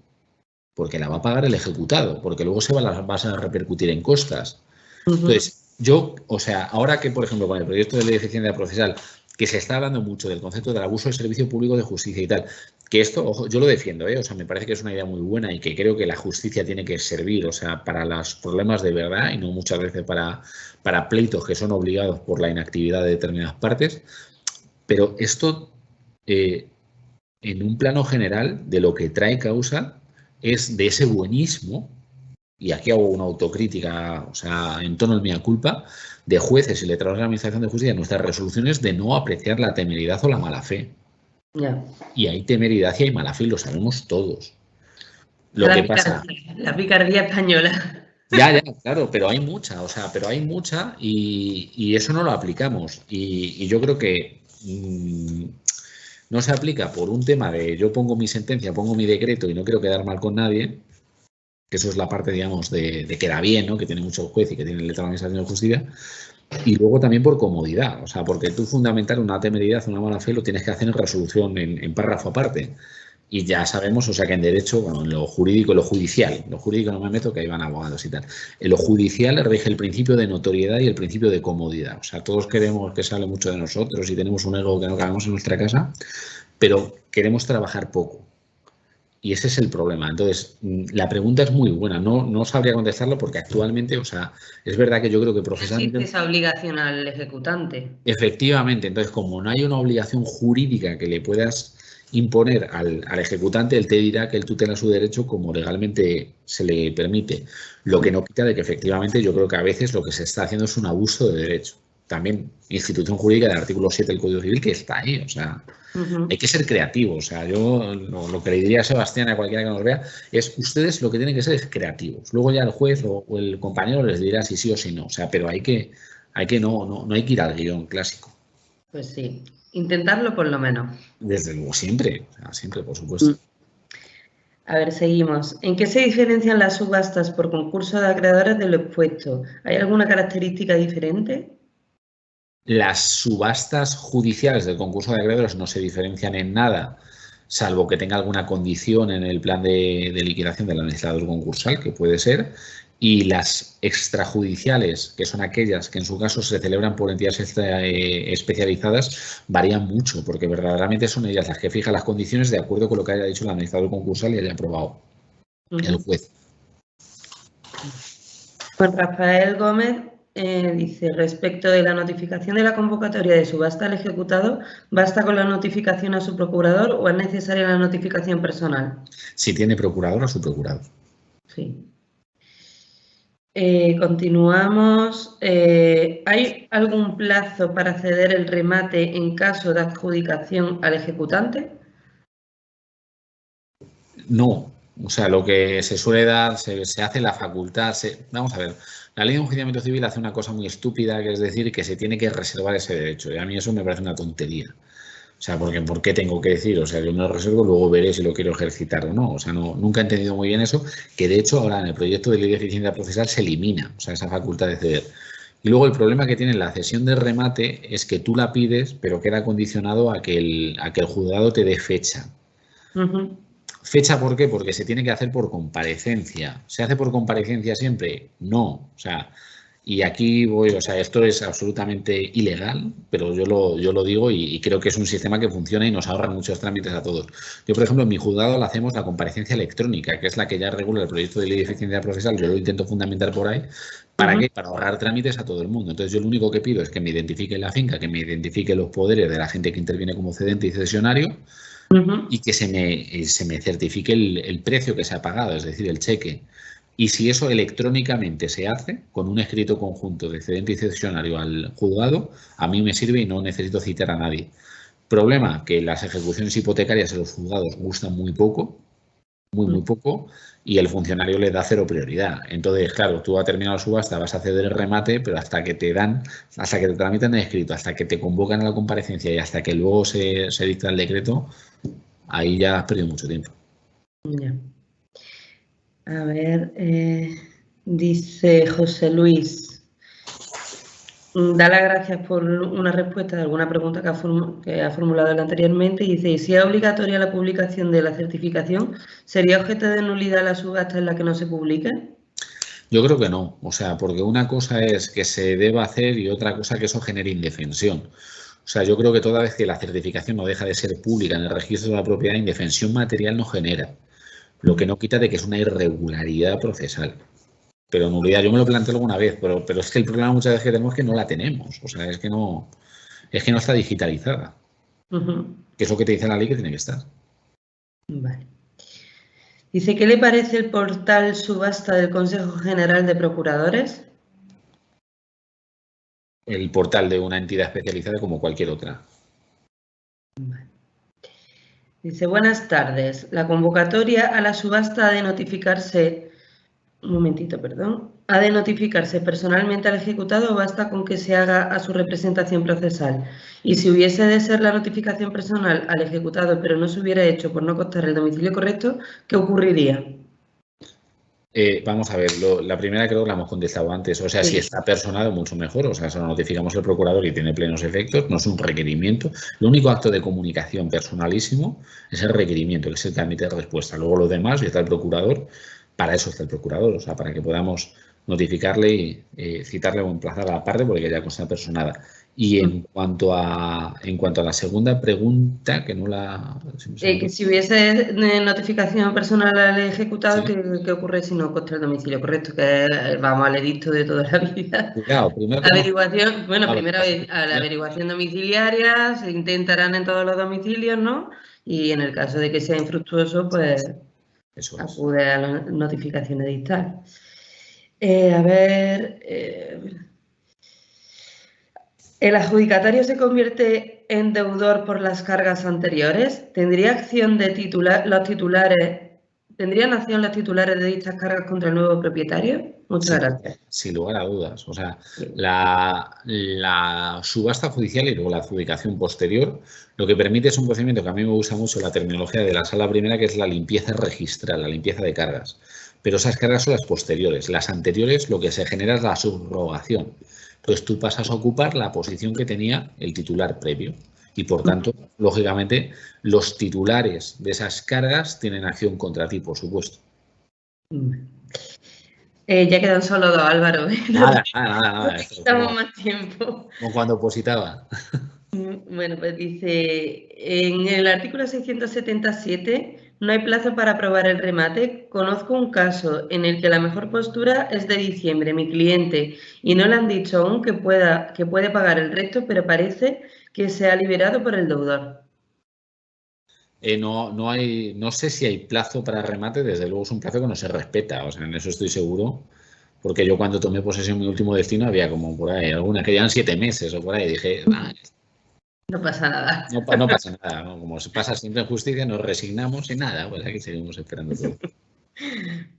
Porque la va a pagar el ejecutado, porque luego vas a repercutir en costas. Entonces, yo, o sea, ahora que, por ejemplo, con el proyecto de ley de eficiencia procesal, que se está hablando mucho del concepto del abuso del servicio público de justicia y tal, que esto, ojo, yo lo defiendo, o sea, me parece que es una idea muy buena y que creo que la justicia tiene que servir, o sea, para los problemas de verdad y no muchas veces para pleitos que son obligados por la inactividad de determinadas partes, pero esto, en un plano general, de lo que trae causa es de ese buenismo, y aquí hago una autocrítica, o sea, en tono de mea culpa, de jueces y letrados de la Administración de Justicia en nuestras resoluciones de no apreciar la temeridad o la mala fe. Y hay temeridad y hay mala fe, lo sabemos todos. Lo que pasa... La picardía española. Ya, claro, pero hay mucha, o sea, y eso no lo aplicamos. Y yo creo que no se aplica por un tema de yo pongo mi sentencia, pongo mi decreto y no quiero quedar mal con nadie, que eso es la parte, digamos, de queda bien, ¿no? Que tiene mucho juez y que tiene letra de la Administración de Justicia. Y luego también por comodidad, o sea, porque tú fundamentar una temeridad, una mala fe, lo tienes que hacer en resolución, en párrafo aparte. Y ya sabemos, o sea, que en derecho, bueno, en lo jurídico, en lo judicial no me meto, que ahí van abogados y tal. En lo judicial rige el principio de notoriedad y el principio de comodidad. O sea, todos queremos que sale mucho de nosotros y tenemos un ego que no cabemos en nuestra casa, pero queremos trabajar poco. Y ese es el problema. Entonces, la pregunta es muy buena. No sabría contestarlo porque actualmente, o sea, es verdad que yo creo que procesalmente... Existe esa obligación al ejecutante. Efectivamente. Entonces, como no hay una obligación jurídica que le puedas imponer al ejecutante, él te dirá que él tutela su derecho como legalmente se le permite. Lo que no quita de que efectivamente yo creo que a veces lo que se está haciendo es un abuso de derecho. También institución jurídica del artículo 7 del Código Civil que está ahí, o sea... Hay que ser creativos. O sea, yo lo que le diría a Sebastián, a cualquiera que nos vea, es ustedes lo que tienen que ser es creativos. Luego ya el juez o el compañero les dirá si sí o si no. O sea, pero no hay que ir al guión clásico. Pues sí, intentarlo por lo menos. Desde luego, siempre, o sea, siempre, por supuesto. A ver, seguimos. ¿En qué se diferencian las subastas por concurso de acreedores de lo expuesto? ¿Hay alguna característica diferente? Las subastas judiciales del concurso de acreedores no se diferencian en nada, salvo que tenga alguna condición en el plan de liquidación del administrador concursal, que puede ser, y las extrajudiciales, que son aquellas que en su caso se celebran por entidades especializadas, varían mucho, porque verdaderamente son ellas las que fijan las condiciones de acuerdo con lo que haya dicho el administrador concursal y haya aprobado el juez. Juan Rafael Gómez dice, respecto de la notificación de la convocatoria de subasta al ejecutado, ¿basta con la notificación a su procurador o es necesaria la notificación personal? Si tiene procurador, a su procurador. Sí. Continuamos. ¿Hay algún plazo para ceder el remate en caso de adjudicación al ejecutante? No. O sea, lo que se suele dar, se hace la facultad. Vamos a ver, la ley de enjuiciamiento civil hace una cosa muy estúpida, que es decir, que se tiene que reservar ese derecho. Y a mí eso me parece una tontería. O sea, porque ¿por qué tengo que decir? O sea, yo me lo reservo, luego veré si lo quiero ejercitar o no. O sea, nunca he entendido muy bien eso, que de hecho ahora en el proyecto de ley de eficiencia procesal se elimina, o sea, esa facultad de ceder. Y luego el problema que tiene la cesión de remate es que tú la pides, pero queda condicionado a que el juzgado te dé fecha. ¿Fecha por qué? Porque se tiene que hacer por comparecencia. ¿Se hace por comparecencia siempre? No. O sea, y aquí voy, o sea, esto es absolutamente ilegal, pero yo lo digo y creo que es un sistema que funciona y nos ahorra muchos trámites a todos. Yo, por ejemplo, en mi juzgado le hacemos la comparecencia electrónica, que es la que ya regula el proyecto de ley de eficiencia procesal. Yo lo intento fundamentar por ahí. ¿Para qué? Para ahorrar trámites a todo el mundo. Entonces, yo lo único que pido es que me identifique la finca, que me identifique los poderes de la gente que interviene como cedente y cesionario, y que se me certifique el precio que se ha pagado, es decir, el cheque. Y si eso electrónicamente se hace con un escrito conjunto de cedente y cesionario al juzgado, a mí me sirve y no necesito citar a nadie. Problema, que las ejecuciones hipotecarias en los juzgados gustan muy poco, muy poco, y el funcionario le da cero prioridad. Entonces, claro, tú has terminado la subasta, vas a ceder el remate, pero hasta que te tramitan el escrito, hasta que te convocan a la comparecencia y hasta que luego se dicta el decreto, ahí ya has perdido mucho tiempo. Ya. A ver, Dice José Luis, da las gracias por una respuesta de alguna pregunta que ha formulado él anteriormente y dice, si es obligatoria la publicación de la certificación, ¿sería objeto de nulidad la subasta en la que no se publique? Yo creo que no, o sea, porque una cosa es que se deba hacer y otra cosa que eso genere indefensión. O sea, yo creo que toda vez que la certificación no deja de ser pública en el registro de la propiedad, indefensión material no genera, lo que no quita de que es una irregularidad procesal. Pero nulidad, yo me lo planteo alguna vez, pero es que el problema muchas veces que tenemos es que no la tenemos, o sea, es que no está digitalizada. Que es lo que te dice la ley que tiene que estar. Vale. Dice, ¿qué le parece el portal subasta del Consejo General de Procuradores? El portal de una entidad especializada como cualquier otra. Vale. Dice, buenas tardes. La convocatoria a la subasta ha de notificarse, un momentito, perdón, ha de notificarse personalmente al ejecutado o basta con que se haga a su representación procesal. Y si hubiese de ser la notificación personal al ejecutado, pero no se hubiera hecho por no constar el domicilio correcto, ¿qué ocurriría? Vamos a ver, la primera creo que la hemos contestado antes. O sea, Sí. si está personado, mucho mejor. O sea, se lo notificamos al procurador y tiene plenos efectos. No es un requerimiento. El único acto de comunicación personalísimo es el requerimiento, que es el trámite de respuesta. Luego lo demás, y está el procurador, para eso está el procurador. O sea, para que podamos notificarle y citarle o emplazar a la parte porque ya consta personada. Y en cuanto a la segunda pregunta, que no la... Que si hubiese notificación personal al ejecutado, Sí. ¿qué ocurre si no consta el domicilio correcto? Que vamos al edicto de toda la vida. Cuidado, primero Averiguación, bueno, primero a la averiguación domiciliaria, se intentarán en todos los domicilios, ¿no? Y en el caso de que sea infructuoso, pues eso es. acude a la notificación edictal. A ver... ¿El adjudicatario se convierte en deudor por las cargas anteriores? ¿Tendrían acción los titulares de dichas cargas contra el nuevo propietario? Muchas gracias. Sin lugar a dudas. O sea, la subasta judicial y luego la adjudicación posterior, lo que permite es un procedimiento que a mí me gusta mucho la terminología de la sala primera, que es la limpieza registral, la limpieza de cargas. Pero esas cargas son las posteriores. Las anteriores, lo que se genera es la subrogación. Entonces tú pasas a ocupar la posición que tenía el titular previo y, por tanto, lógicamente, los titulares de esas cargas tienen acción contra ti, por supuesto. Ya quedan solo dos, Álvaro. Nada. Necesitamos más tiempo. Como cuando opositaba. Bueno, pues dice, en el artículo 677 no hay plazo para aprobar el remate. Conozco un caso en el que la mejor postura es de diciembre, mi cliente, y no le han dicho aún que puede pagar el resto, pero parece que se ha liberado por el deudor. No sé si hay plazo para remate, desde luego es un plazo que no se respeta, o sea, en eso estoy seguro, porque yo cuando tomé posesión mi último destino había como por ahí, algunas que llevan 7 meses o por ahí, dije, no pasa nada. No pasa nada, ¿no? Como se pasa siempre en justicia, nos resignamos y nada, pues aquí seguimos esperando todo.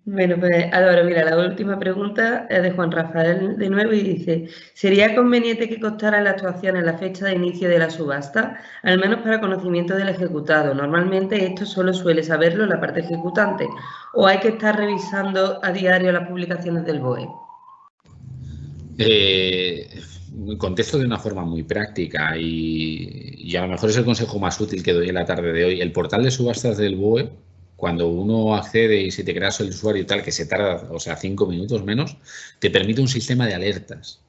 Bueno, pues Álvaro, mira, la última pregunta es de Juan Rafael de nuevo y dice, ¿sería conveniente que constara la actuación en la fecha de inicio de la subasta, al menos para conocimiento del ejecutado? Normalmente esto solo suele saberlo la parte ejecutante, o hay que estar revisando a diario las publicaciones del BOE. Contesto de una forma muy práctica y a lo mejor es el consejo más útil que doy en la tarde de hoy. El portal de subastas del BOE, cuando uno accede y si te creas el usuario y tal, que se tarda, o sea, 5 minutos menos, te permite un sistema de alertas.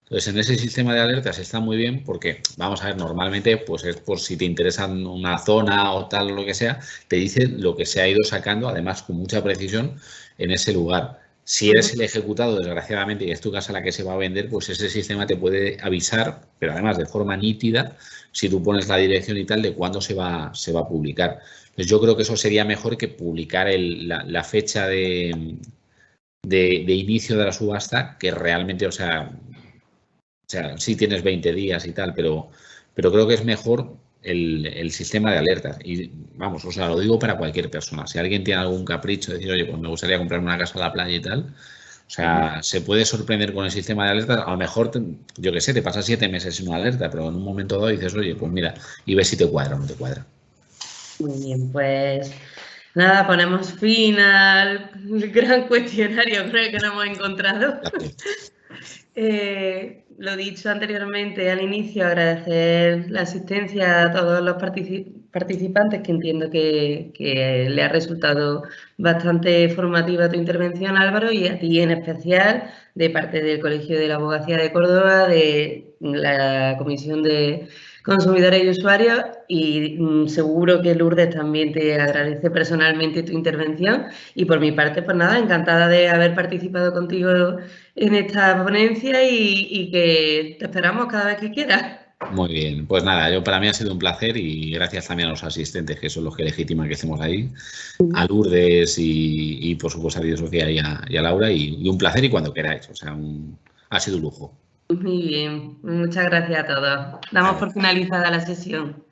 Entonces, en ese sistema de alertas está muy bien porque, vamos a ver, normalmente, pues es por si te interesa una zona o tal o lo que sea, te dice lo que se ha ido sacando, además con mucha precisión, en ese lugar. Si eres el ejecutado, desgraciadamente, y es tu casa la que se va a vender, pues ese sistema te puede avisar, pero además de forma nítida, si tú pones la dirección y tal, de cuándo se va a publicar. Entonces, yo creo que eso sería mejor que publicar la fecha de inicio de la subasta, que realmente, o sea, sí tienes 20 días y tal, pero creo que es mejor el sistema de alertas. Y vamos, o sea, lo digo para cualquier persona. Si alguien tiene algún capricho de decir, oye, pues me gustaría comprarme una casa a la playa y tal, o sea, se puede sorprender con el sistema de alertas. A lo mejor, yo qué sé, te pasas 7 meses sin una alerta, pero en un momento dado dices, oye, pues mira, y ves si te cuadra o no te cuadra. Muy bien, pues Nada, ponemos fin al gran cuestionario, creo que no hemos encontrado. Lo dicho anteriormente al inicio, agradecer la asistencia a todos los participantes, que entiendo que le ha resultado bastante formativa tu intervención, Álvaro, y a ti en especial, de parte del Colegio de la Abogacía de Córdoba, de la Comisión de Consumidores y Usuarios, y seguro que Lourdes también te agradece personalmente tu intervención. Y por mi parte, pues nada, encantada de haber participado contigo en esta ponencia y que te esperamos cada vez que quieras. Muy bien, pues nada, para mí ha sido un placer y gracias también a los asistentes, que son los que legitiman que estemos ahí, a Lourdes y por supuesto a Sofía y a Laura, y un placer y cuando queráis, o sea, ha sido un lujo. Muy bien, muchas gracias a todos. Damos por finalizada la sesión.